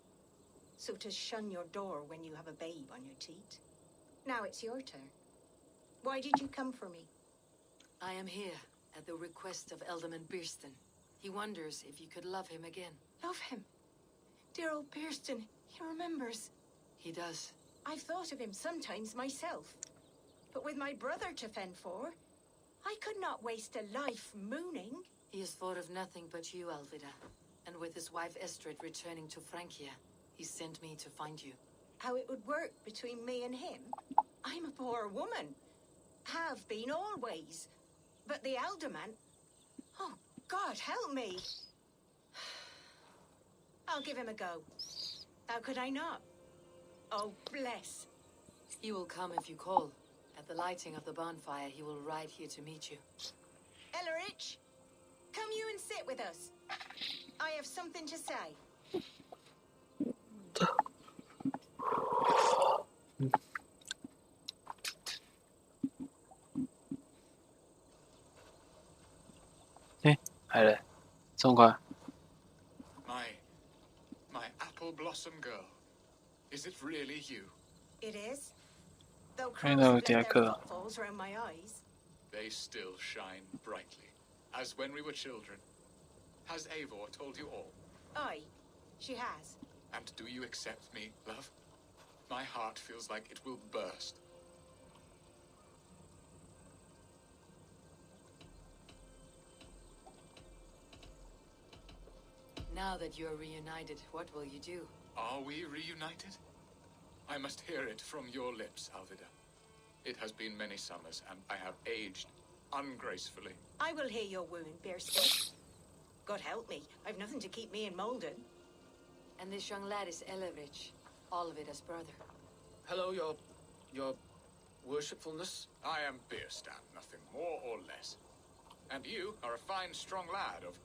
So to shun your door when you have a babe on your teat. Now it's your turn. Why did you come for me? I am here at the request of Alderman Birston. He wonders if you could love him again. Love him? Dear old Birston, he remembers. He does. I've thought of him sometimes myself. But with my brother to fend for, I could not waste a life mooning. He has thought of nothing but you, Alvida. And with his wife Estrid returning to Francia, he sent me to find you. How it would work between me and him? I'm a poor woman. Have been always. But the alderman... Oh, God, help me. I'll give him a go. How could I not? Oh, bless. He will come if you call. At the lighting of the bonfire, he will ride here to meet you. Ellerich, come you and sit with us. I have something to say. My apple blossom girl. Is it really you? It is. Though crows have left their footfalls around my eyes. They still shine brightly, as when we were children. Has Eivor told you all? Aye, she has. And do you accept me, love? My heart feels like it will burst. Now that you are reunited, what will you do? Are we reunited? I must hear it from your lips, Alvida. It has been many summers, and I have aged ungracefully. I will hear your wound, Birston. God help me, I've nothing to keep me in Malden. And this young lad is Ellerich, Alvida's brother. Hello, your worshipfulness. I am Birstan, nothing more or less. And you are a fine, strong lad of...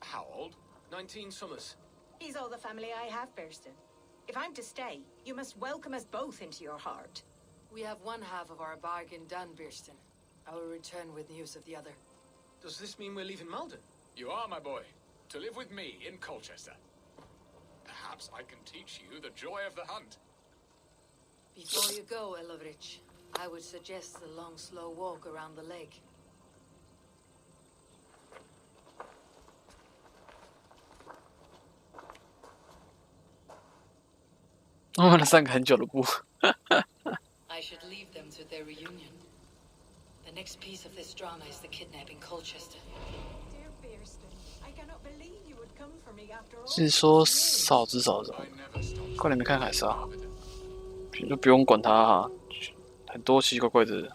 how old? 19 summers. He's all the family I have, Birston. If I'm to stay, you must welcome us both into your heart. We have one half of our bargain done, Birston. I will return with news of the other. Does this mean we're leaving Malden? You are, my boy, to live with me in Colchester. Perhaps I can teach you the joy of the hunt. Before you go, Ellerich, I would suggest a long, slow walk around the lake.我们3个很久的步。I should leave them to their reunion. The next piece of this drama is the kidnapping Colchester. Dear Birston, I cannot believe you would come for me after all. 是说嫂子，快点没看海沙，就不用管他哈，很多奇奇怪怪的人。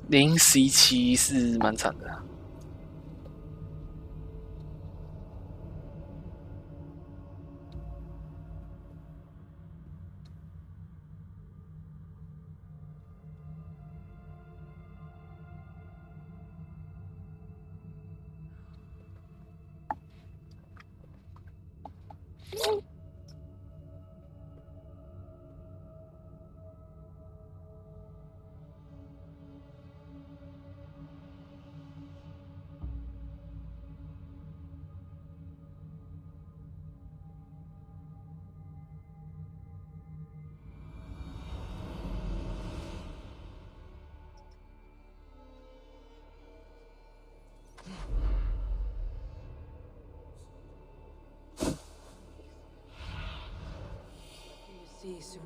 0C7是蛮惨的。See you soon.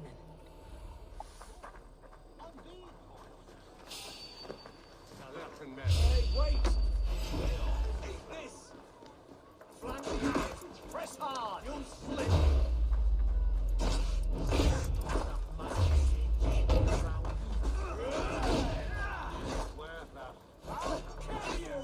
Hey, wait! Eat this! Flank ahead! Press hard! You'll slip! I'll kill you!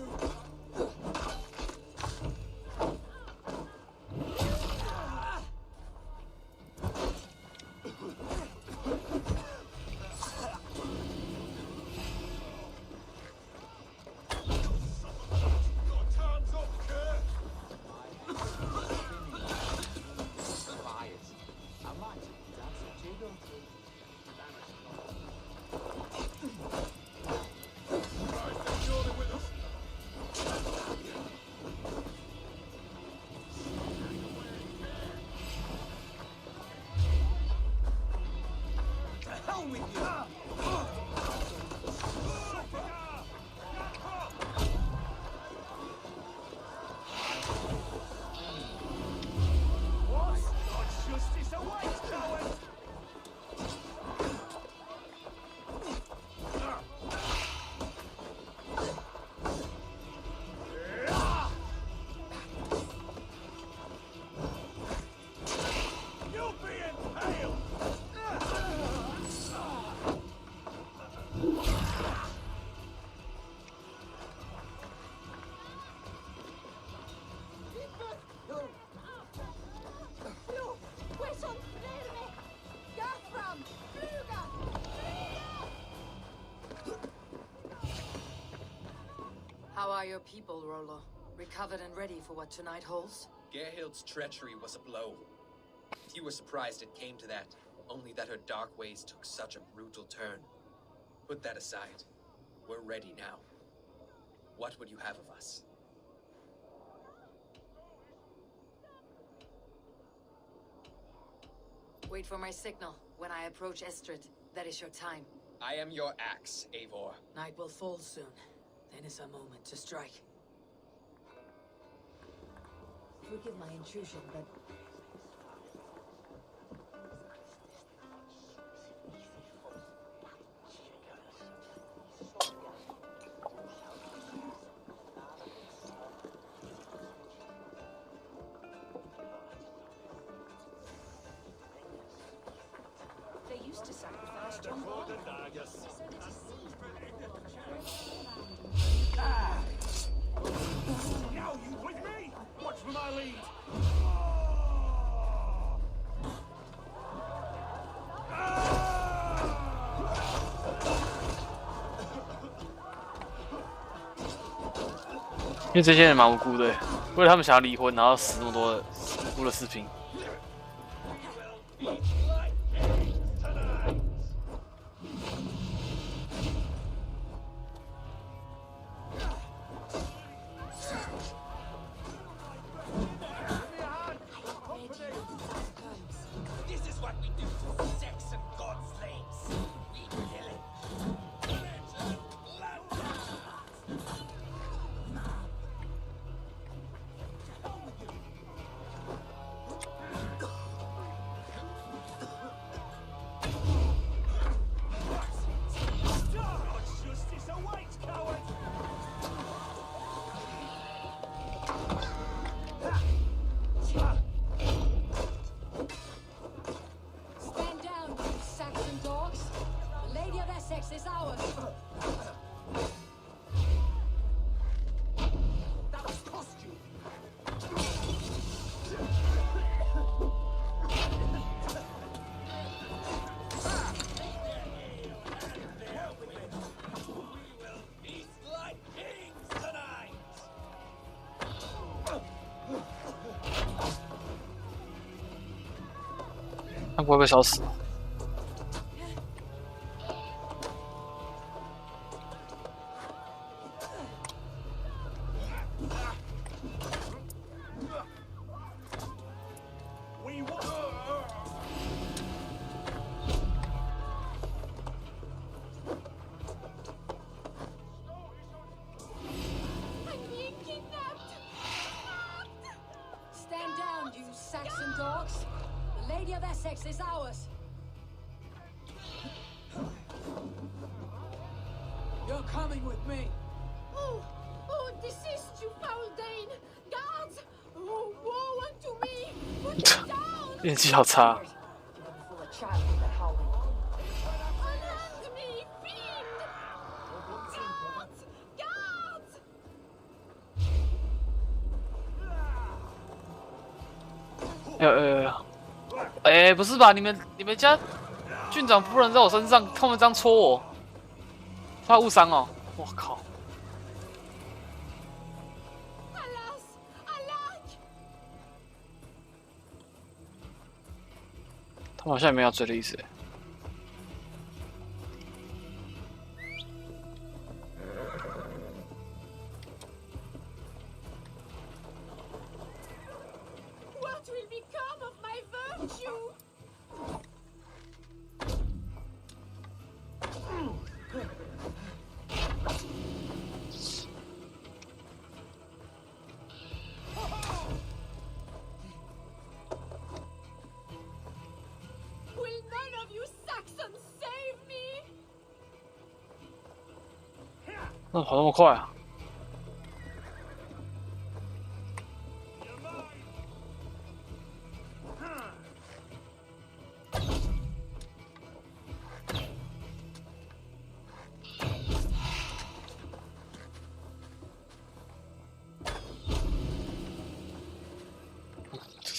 How are your people, Rollo? Recovered and ready for what tonight holds? Gerhild's treachery was a blow. You were surprised it came to that, only that her dark ways took such a brutal turn. Put that aside. We're ready now. What would you have of us? Wait for my signal. When I approach Estrid, that is your time. I am your axe, Eivor. Night will fall soon. Then is our moment to strike. Forgive my intrusion, but... They used to sacrifice John Paul. Now you with me? Watch for my lead!因为这些人蛮无辜的，为了他们想要离婚，然后死那么多无辜的士兵。他不会被烧死。is ours. You're coming with me. Oh, desist, you foul Dane! Guards! Oh, woe unto me! Put me down! 运气好差。 Unhand me, fiend! Guards! Guards! 哎，不是吧？你们家郡长夫人在我身上，他们这样戳我，怕误伤哦！我靠！他们好像也没有追的意思。 What will become of my virtue? Will none of you Saxons save me? 那跑那么快啊！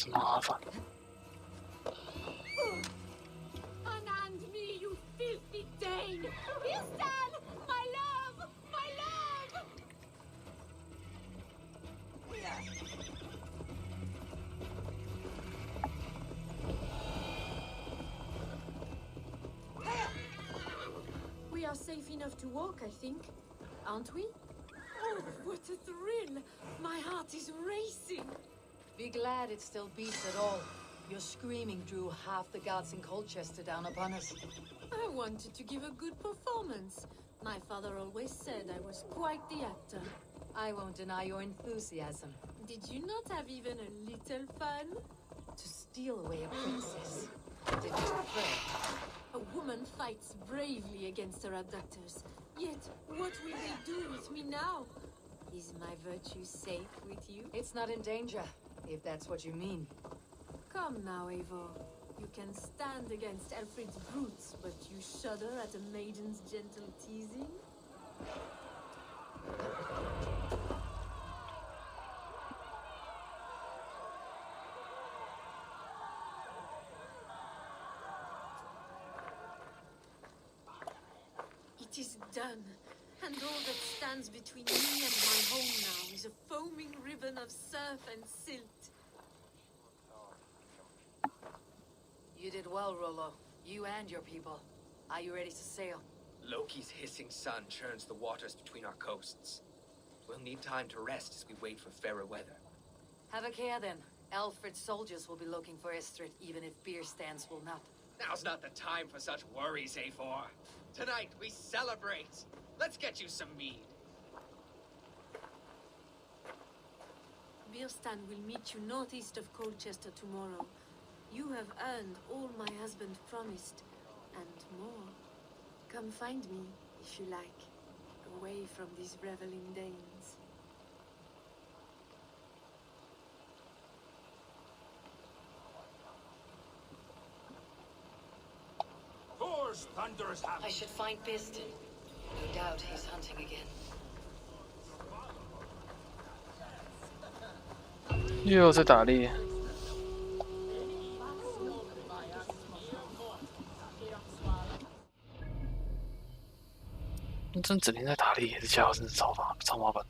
麻烦。 Unhand me, you filthy Dane! Istan! My love! My love! We are safe enough to walk, I think. Aren't we? Oh, what a thrill! My heart is racing! Be glad it still beats at all. Your screaming drew half the guards in Colchester down upon us. I wanted to give a good performance. My father always said I was quite the actor. I won't deny your enthusiasm. Did you not have even a little fun? To steal away a princess. Did you prefer? A woman fights bravely against her abductors. Yet, what will they do with me now? Is my virtue safe with you? It's not in danger, if that's what you mean. Come now, Eivor. You can stand against Alfred's brutes, but you shudder at a maiden's gentle teasing? It is done, and all that stands between me and my home now is a foaming ribbon of surf and silt. You did well, Rollo. You and your people. Are you ready to sail? Loki's hissing sun churns the waters between our coasts. We'll need time to rest as we wait for fairer weather. Have a care then. Alfred's soldiers will be looking for Estrid, even if beer stands will not. Now's not the time for such worries, Eivor. Tonight we celebrate. Let's get you some mead. Birstan will meet you northeast of Colchester tomorrow. You have earned all my husband promised, and more. Come find me, if you like, away from these reveling Danes. Thor's thunderous hammer. I should find Birstan. No doubt he's hunting again. 又有在打猎。 真整天在打猎，这家伙真是超麻烦。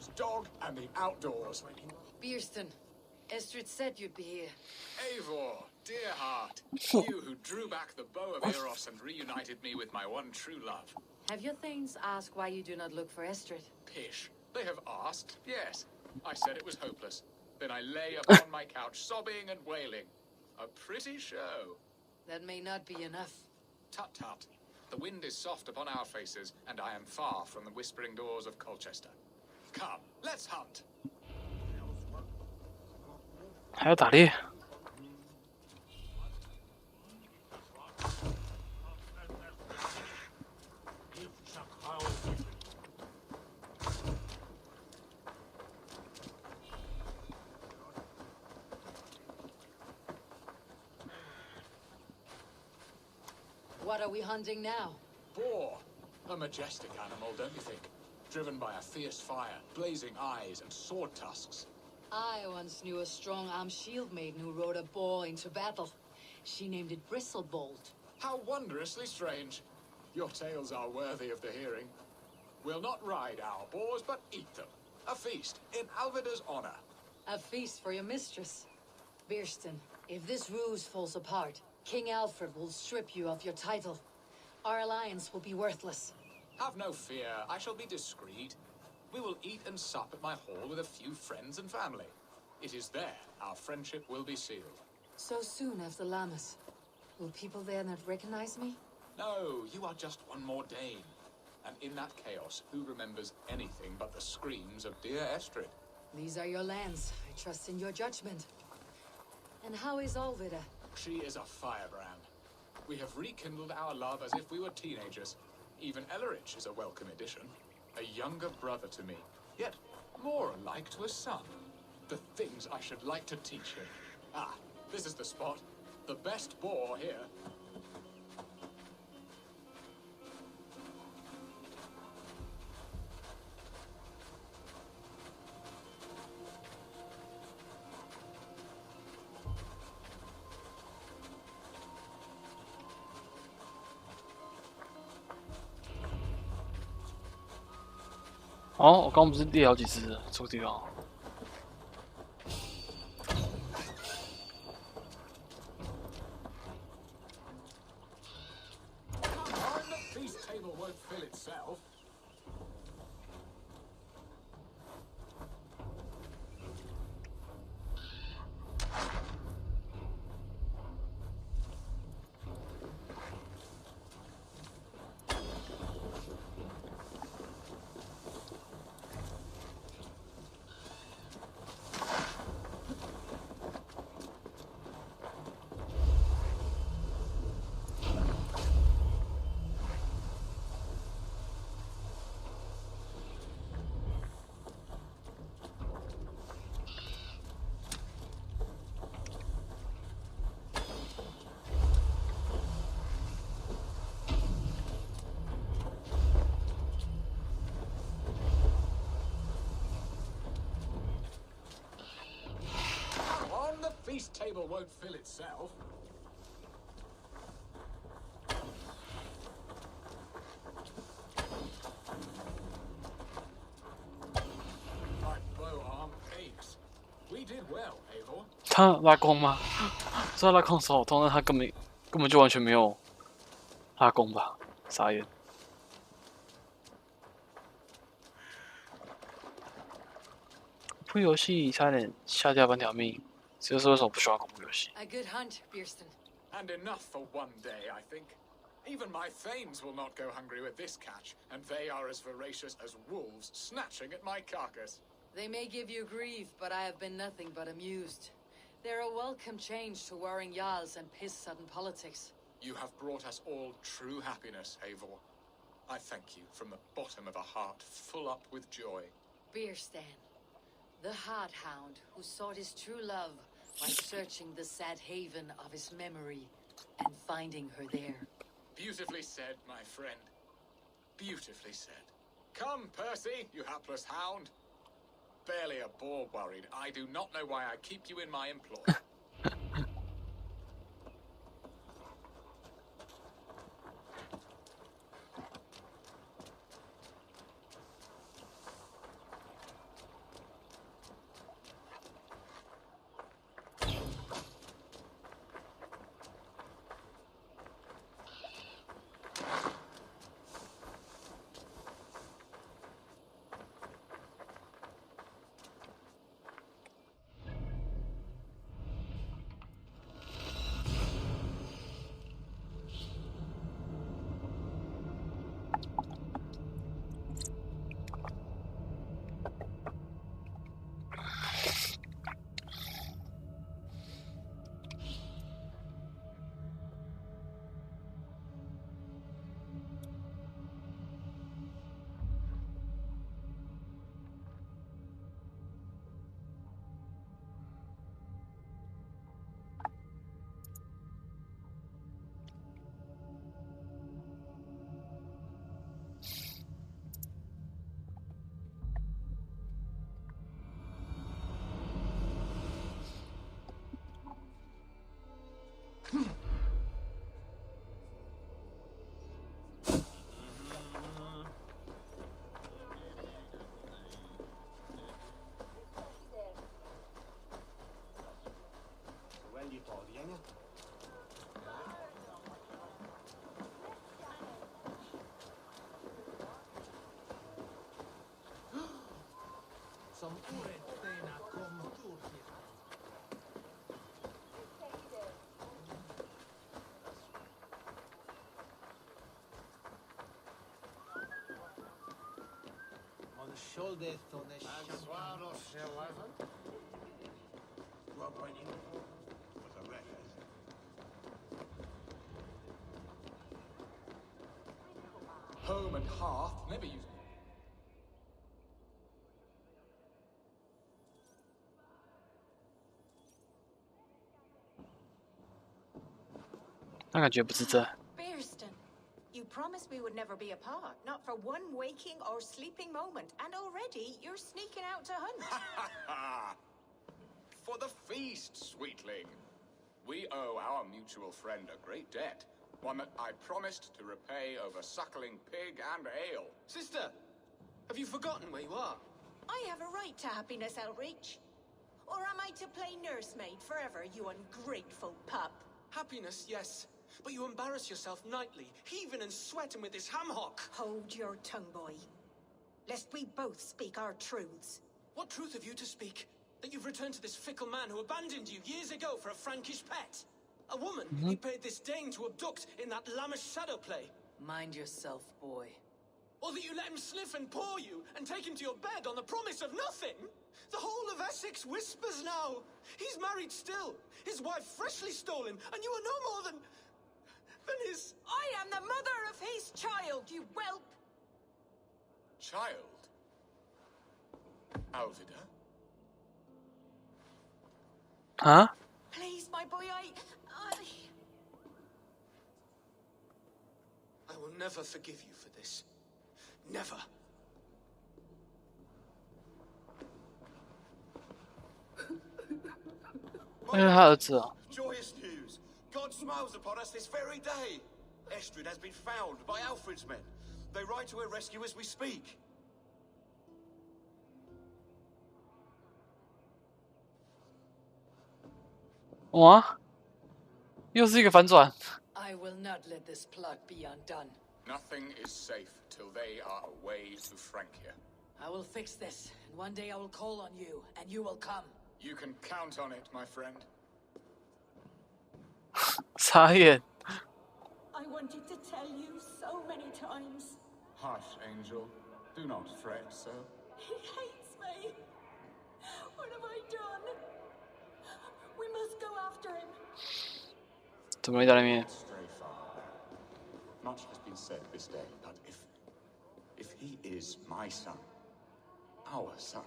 his dog, and the outdoors. Bierston, Estrid said you'd be here. Eivor, dear heart, you who drew back the bow of Eros and reunited me with my one true love. Have your thanes asked why you do not look for Estrid? Pish, they have asked, yes. I said it was hopeless. Then I lay upon my couch sobbing and wailing. A pretty show. That may not be enough. Tut tut. The wind is soft upon our faces, and I am far from the whispering doors of Colchester. Come, let's hunt. 还要打猎。What are we hunting now? Boar. A majestic animal, don't you think? Driven by a fierce fire, blazing eyes, and sword tusks. I once knew a strong-armed shield maiden who rode a boar into battle. She named it Bristlebolt. How wondrously strange. Your tales are worthy of the hearing. We'll not ride our boars, but eat them. A feast in Alvida's honor. A feast for your mistress. Bierston, if this ruse falls apart, King Alfred will strip you of your title. Our alliance will be worthless. Have no fear, I shall be discreet. We will eat and sup at my hall with a few friends and family. It is there our friendship will be sealed. So soon after Lammas. Will people there not recognize me? No, you are just one more Dane. And in that chaos, who remembers anything but the screams of dear Estrid? These are your lands. I trust in your judgment. And how is Alvida? She is a firebrand. We have rekindled our love as if we were teenagers. Even Ellerich is a welcome addition. A younger brother to me, yet more alike to a son. The things I should like to teach him. Ah, this is the spot. The best boar here.哦，我刚刚不是列好几只了，这个地方。Feast table won't fill itself. My bow arm aches. We did well, Eivor. 他拉弓吗？知道拉弓手好痛，但他根本就完全没有拉弓吧？傻眼。恐怖游戏差点下掉半条命。 这就是为什么不喜欢恐怖游戏。 A good hunt, Bierston. And enough for one day, I think. Even my thanes will not go hungry with this catch, and they are as voracious as wolves snatching at my carcass. They may give you grief, but I have been nothing but amused. They're a welcome change to warring jarls and piss-sudden politics. You have brought us all true happiness, Eivor. I thank you from the bottom of a heart full up with joy. Bierstan, the hard hound who sought his true love by searching the sad haven of his memory and finding her there. Beautifully said, my friend. Beautifully said. Come, Percy, you hapless hound. Barely a boar worried. I do not know why I keep you in my employ. Home and hearth never use. 那感觉不是这。 Bearston, you promised we would never be apart, not for one waking or sleeping moment, and already you're sneaking out to hunt. For the feast, sweetling. We owe our mutual friend a great debt. One that I promised to repay over suckling pig and ale. Sister, have you forgotten where you are? I have a right to happiness, Outreach. Or am I to play nursemaid forever, you ungrateful pup? Happiness, yes. But you embarrass yourself nightly, heaving and sweating with this ham-hock. Hold your tongue, boy. Lest we both speak our truths. What truth have you to speak? That you've returned to this fickle man who abandoned you years ago for a Frankish pet? A woman he paid this Dane to abduct in that lammish shadow play? Mind yourself, boy. Or that you let him sniff and paw you and take him to your bed on the promise of nothing? The whole of Essex whispers now. He's married still. His wife freshly stolen, and you are no more than his... I am the mother of his child, you whelp! Child? Alvida? Huh? Please, my boy, I will never forgive you for this. Never. Joyous news! God smiles upon us this very day. Estrid has been found by Alfred's men. They ride to her rescue as we speak. What? 又是一个反转。 I will not let this plot be undone. Nothing is safe till they are away to Francia. I will fix this, and one day I will call on you, and you will come. You can count on it, my friend. 傻眼。 I wanted to tell you so many times. Hush, Angel. Do not fret, sir. He hates me. What have I done? We must go after him. 怎么没在那边？ Stray far. Much has been said this day, but if he is my son, our son,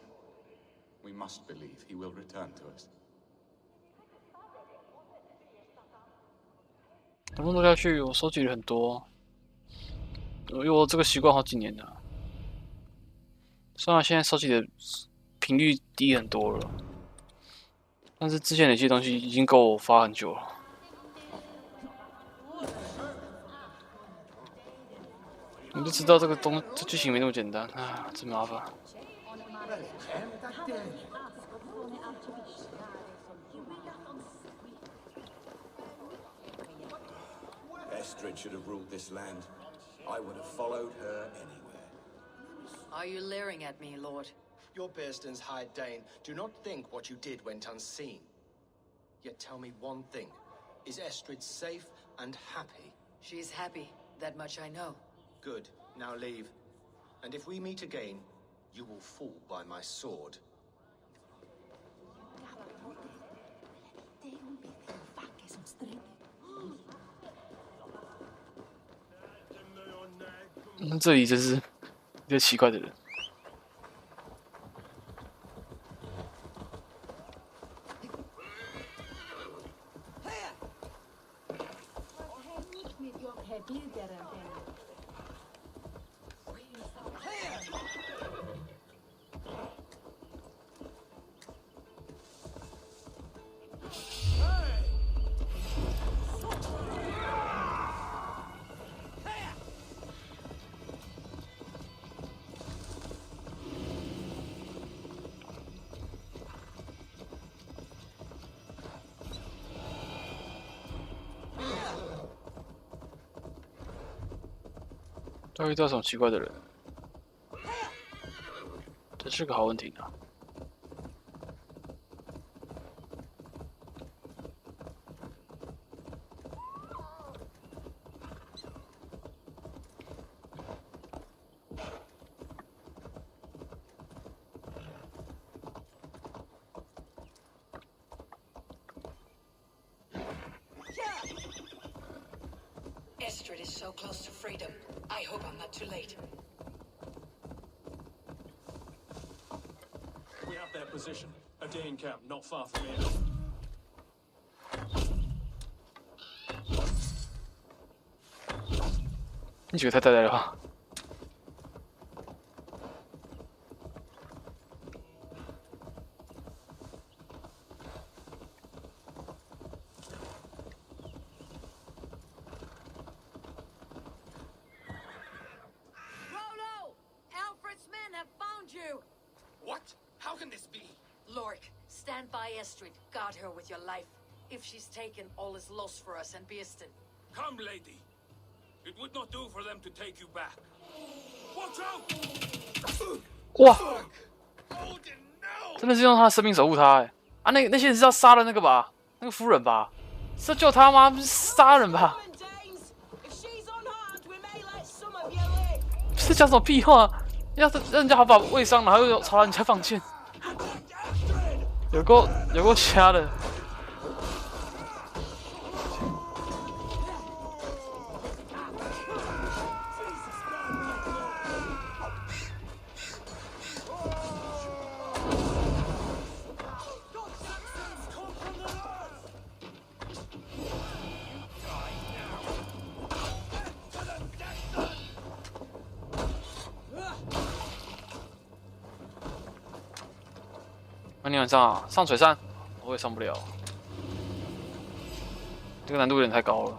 we must believe he will return to us. 怎么录下去？我收集了很多，因为我这个习惯好几年了。虽然现在收集的频率低很多了，但是之前那些东西已经够我发很久了。你就知道这剧情没那么简单啊，真麻烦。 Estrid should have ruled this land. I would have followed her anywhere. Are you leering at me, Lord? Your Bearston's High Dane. Do not think what you did went unseen. Yet tell me one thing. Is Estrid safe and happy? She's happy. That much I know. Good. Now leave. And if we meet again, you will fall by my sword. Mm, 这里真是一个奇怪的人。 Hey! 都会遇到什么奇怪的人？这是个好问题呢。Estrid is so close to freedom. I hope I'm not too late. We have their position. A Dane camp not far from here. 你觉得太呆了吧？ How can this be? Lork, stand by Estrid. Guard her with your life. If she's taken, all is lost for us and Beeston. Come, lady. It would not do for them to take you back. Watch out! 哇！真的是用他的生命守护他哎！啊，那些人是要杀了那个吧？那个夫人吧？是要救他吗？不是杀人吧？是讲什么屁话？要是人家好把胃伤了，还会朝人家放箭，有够瞎的。那你晚上啊，上水山，我也上不了，这个难度有点太高了。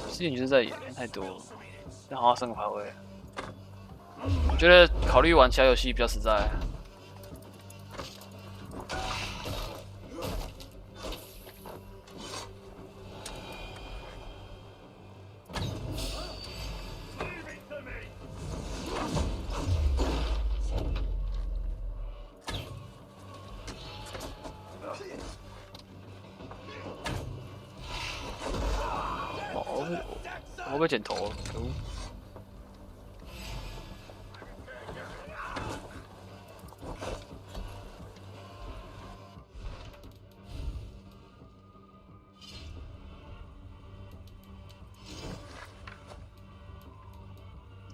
之前就是在演太多了，但好像升个排位。我觉得考虑玩其他游戏比较实在。 我被剪头了，可恶！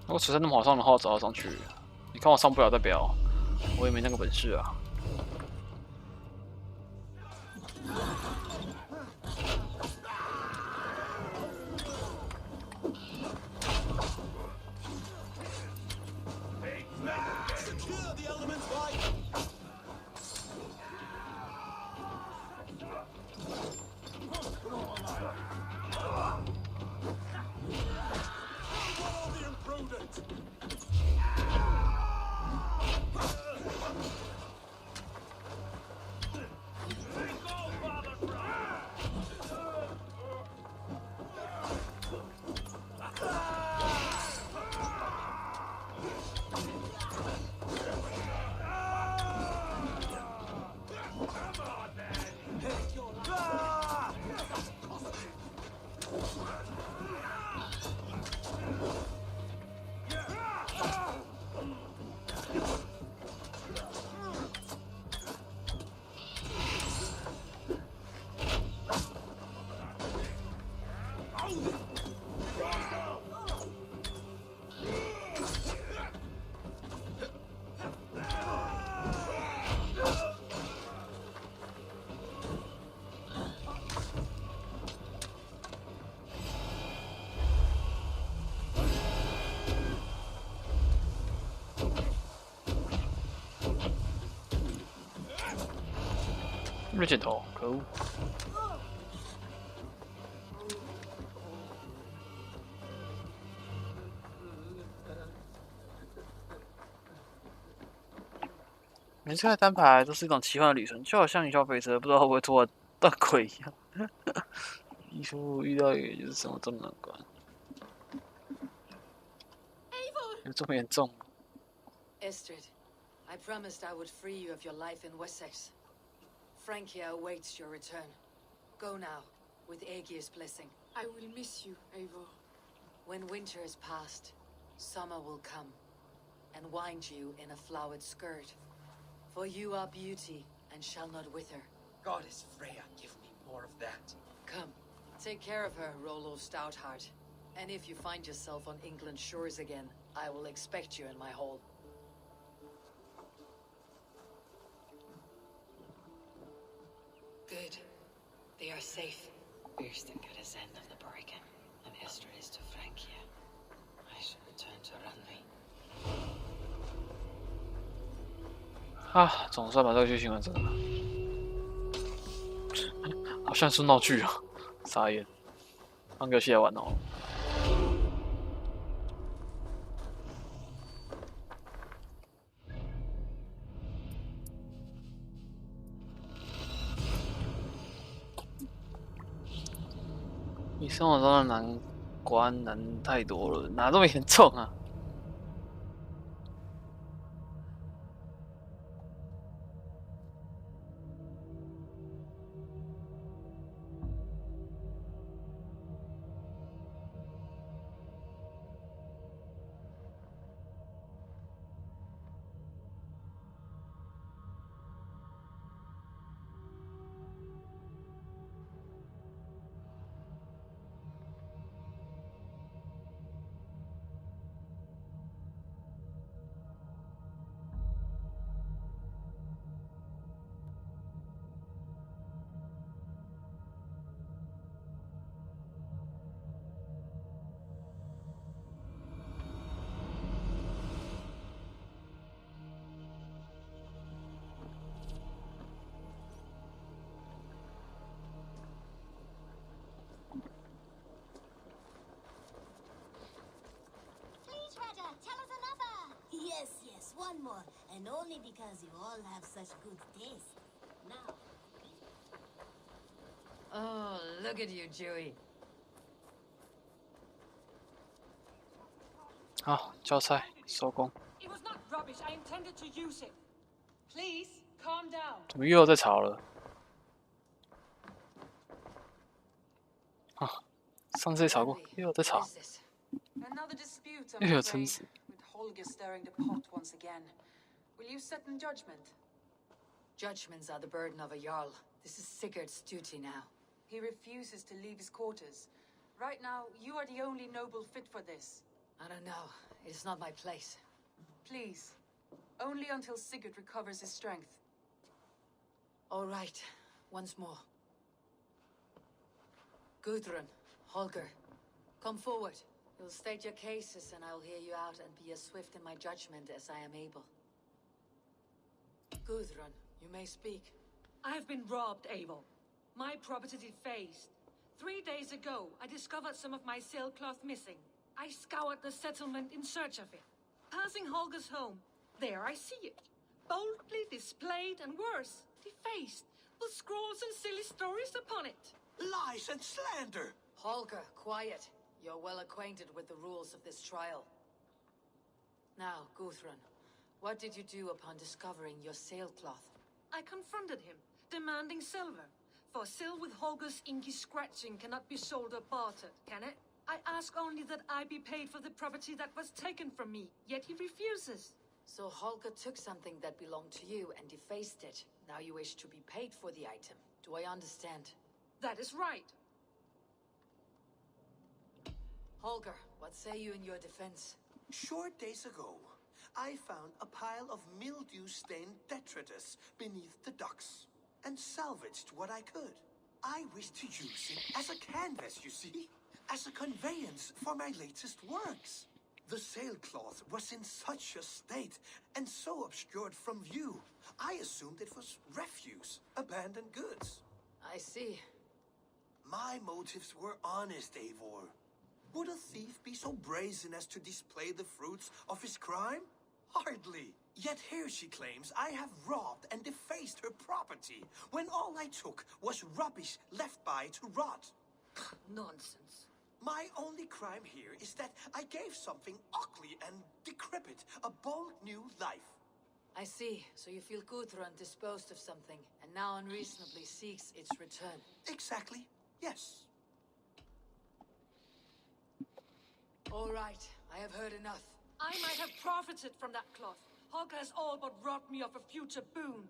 如果水山那么好上的话，我早要上去。你看我上不了，代表我也没那个本事啊。 没剪头，可恶！每次开单排都是一种奇幻的旅程，就好像云霄飞车，不知道会不会突然断轨一样。艺术遇到也就是什么这么难关，有这么严重吗 Estrid, I promised I would free you of your life in Wessex. Frankia awaits your return. Go now, with Aegir's blessing. I will miss you, Eivor. When winter is past, summer will come, and wind you in a flowered skirt. For you are beauty, and shall not wither. Goddess Freya, give me more of that. Come, take care of her, Rollo Stoutheart. And if you find yourself on England's shores again, I will expect you in my hall. Good. They are safe. Birsten got his end of the bargain, and Estrid is to Frankia. I shall return to Randvi. 啊，总算把这个剧情完成了，好像是闹剧啊，傻眼。换个游戏来玩哦。比生活中的难关难太多了，哪这么严重啊？Yes, one more, and only because you all have such good taste. Now. Oh, look at you, Joey. 好，交菜收工。 It was not rubbish. I intended to use it. Please, calm down. 怎么又在吵了？啊，上次也吵过，又在吵， Another dispute, 又 I'm 有争 afraid, 执。 with Holger stirring the pot once again. Will you set in judgment? Judgments are the burden of a Jarl. This is Sigurd's duty now. He refuses to leave his quarters. Right now, you are the only noble fit for this. I don't know. It is not my place. Please. Only until Sigurd recovers his strength. All right. Once more. Gudrun, Holger, come forward. You'll state your cases and I'll hear you out and be as swift in my judgment as I am able. Gudrun, you may speak. I have been robbed, Eivor. My property defaced. 3 days ago, I discovered some of my sailcloth missing. I scoured the settlement in search of it. Passing Holger's home, there I see it. Boldly displayed and worse, defaced, with scrawls and silly stories upon it. Lies and slander! Holger, quiet. You're well acquainted with the rules of this trial. Now, Gudrun, what did you do upon discovering your sailcloth? I confronted him, demanding silver. For silver with Holger's inky scratching cannot be sold or bartered, can it? I ask only that I be paid for the property that was taken from me, yet he refuses. So Holger took something that belonged to you and defaced it. Now you wish to be paid for the item. Do I understand? That is right. Holger, what say you in your defense? Short days ago, I found a pile of mildew-stained detritus beneath the docks, and salvaged what I could. I wish to use it as a canvas, you see? As a conveyance for my latest works. The sailcloth was in such a state, and so obscured from view, I assumed it was refuse, abandoned goods. I see. My motives were honest, Eivor. Would a thief be so brazen as to display the fruits of his crime? Hardly. Yet here she claims I have robbed and defaced her property, when all I took was rubbish left by to rot. Nonsense. My only crime here is that I gave something ugly and decrepit a bold new life. I see. So you feel Gudrun disposed of something, and now unreasonably seeks its return. Exactly. Yes. All right. I have heard enough. I might have profited from that cloth. Holger has all but robbed me of a future boon.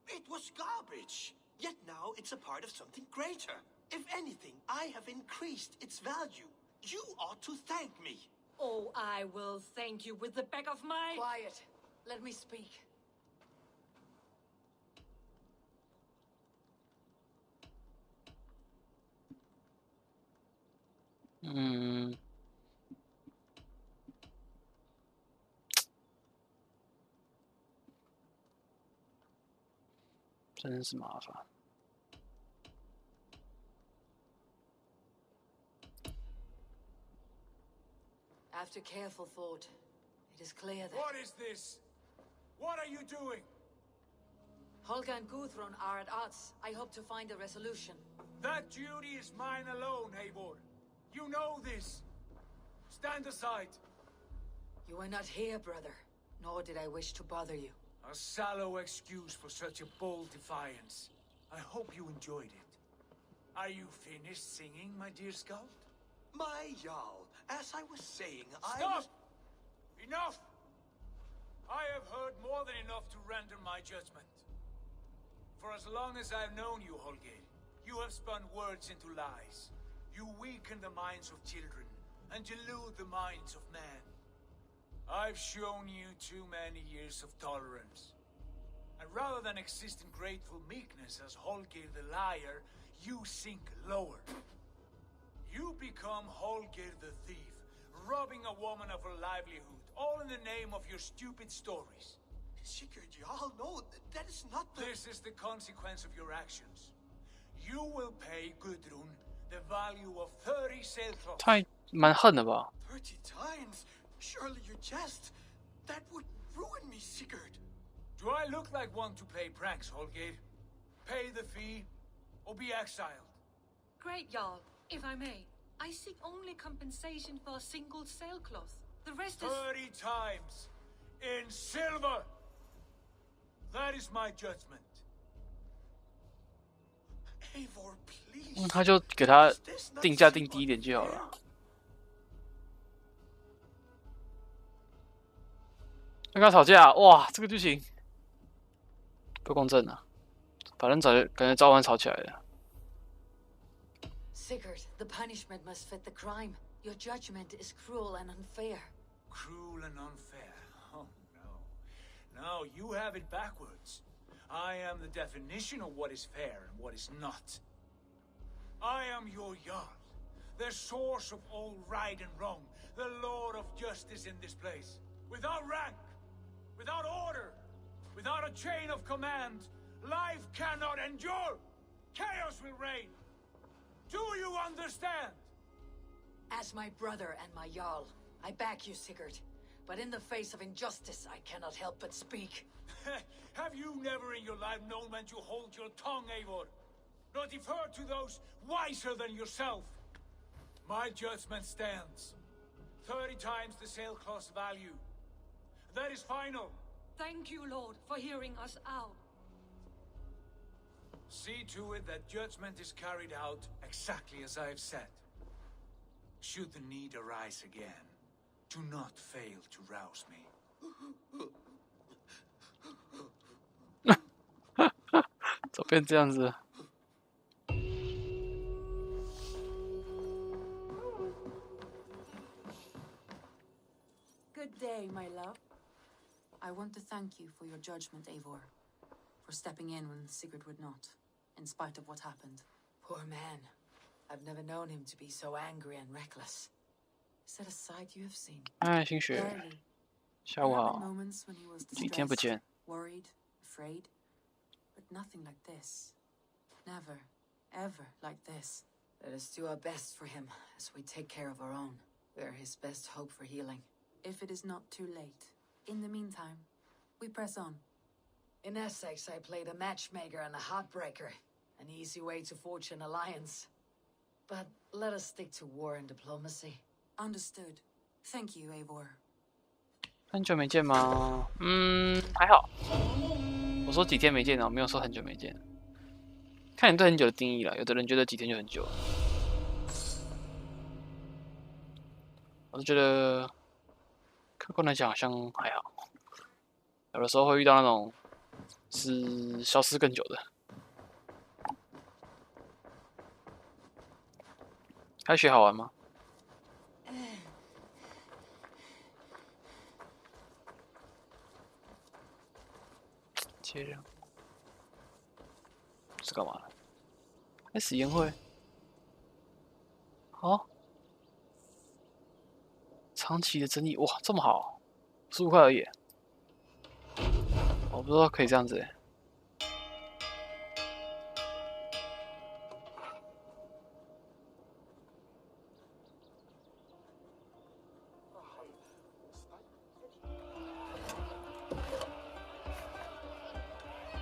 It was garbage. Yet now it's a part of something greater. If anything, I have increased its value. You ought to thank me. Oh, I will thank you with the back of my... Quiet. Let me speak.嗯，真是麻烦。After careful thought, it is clear that... What is this? What are you doing? Holger and Gudrun are at odds. I hope to find a resolution. That duty is mine alone, Eivor. You know this. Stand aside. You were not here, brother. Nor did I wish to bother you. A sallow excuse for such a bold defiance. I hope you enjoyed it. Are you finished singing, my dear scout? My Jarl, as I was saying, Stop! Enough! I have heard more than enough to render my judgment. For as long as I've known you, Holger, you have spun words into lies. You weaken the minds of children and delude the minds of men. I've shown you too many years of tolerance. And rather than exist in grateful meekness as Holger the liar, you sink lower. You become Holger the thief, robbing a woman of her livelihood, all in the name of your stupid stories. Sigurd, Jarl, no, that is not the... This is the consequence of your actions. You will pay Gudrun the value of 30 sailcloths. 太蛮恨的吧？ 30 times? Surely you jest. That would ruin me, Sigurd. Do I look like one to play pranks, Holger? Pay the fee, or be exiled. Great, Jarl. If I may, I seek only compensation for a single sailcloth. The rest is... 30 times! In silver! That is my judgment. Eivor, please. 他就给他定价定低一点就好了。跟他吵架，哇，这个剧情不公正啊！反正感觉早晚吵起来了。 Sigurd, the punishment must fit the crime. Your judgment is cruel and unfair. Cruel and unfair? Oh, no. No, you have it backwards. I am the definition of what is fair and what is not. I am your Jarl, the source of all right and wrong, the Lord of justice in this place. Without rank, without order, without a chain of command, life cannot endure. Chaos will reign. Do you understand? As my brother and my Jarl, I back you, Sigurd. But in the face of injustice, I cannot help but speak. Have you never in your life known when to hold your tongue, Eivor? Nor defer to those wiser than yourself? My judgment stands. 30 times the sailcloth's value. That is final. Thank you, Lord, for hearing us out. See to it that judgment is carried out exactly as I have said. Should the need arise again, do not fail to rouse me. 怎么变这样子？ Good day, my love. I want to thank you for your judgment, Eivor. For stepping in when Sigurd would not, in spite of what happened. Poor man. I've never known him to be so angry and reckless. Is that a side you have seen? 哎，新雪，下午好。 Moments when he was 几天不见。 worried, afraid, but nothing like this. Never, ever like this. Let us do our best for him as we take care of our own. We are his best hope for healing. If it is not too late, In the meantime, we press on. In Essex, I played a matchmaker and a heartbreaker. An easy way to forge an alliance. But let us stick to war and diplomacy. Understood. Thank you, Eivor. 很久没见吗？还好。我说几天没见哦，没有说很久没见。看你对很久的定义啦，有的人觉得几天就很久。我是觉得，客观来讲好像还好。有的时候会遇到那种是消失更久的。开学好玩吗？接着是干嘛的？开始宴会。哦，长期的争议，哇，这么好，15块而已。我不知道可以这样子欸。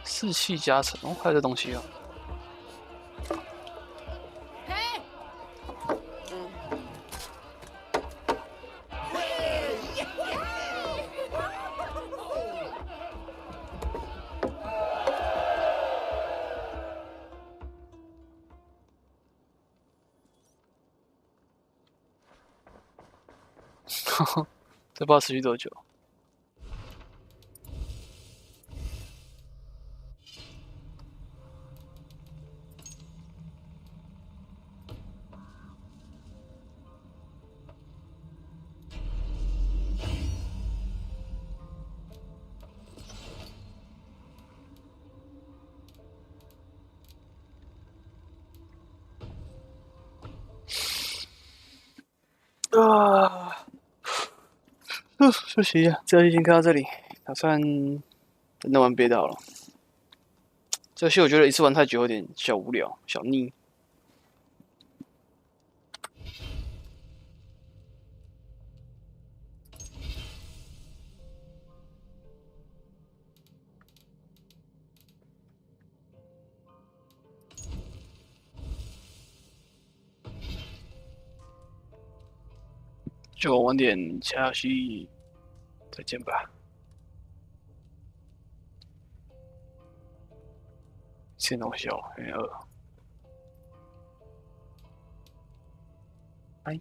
士气加成哦，还有这东西哦。这不知道持续多久。休息一下，这游戏先看到这里，打算等等玩别的好了。这游戏我觉得一次玩太久有点小无聊、小腻。就玩点其他游戏，再见吧。吃点东西哦，有点饿。拜。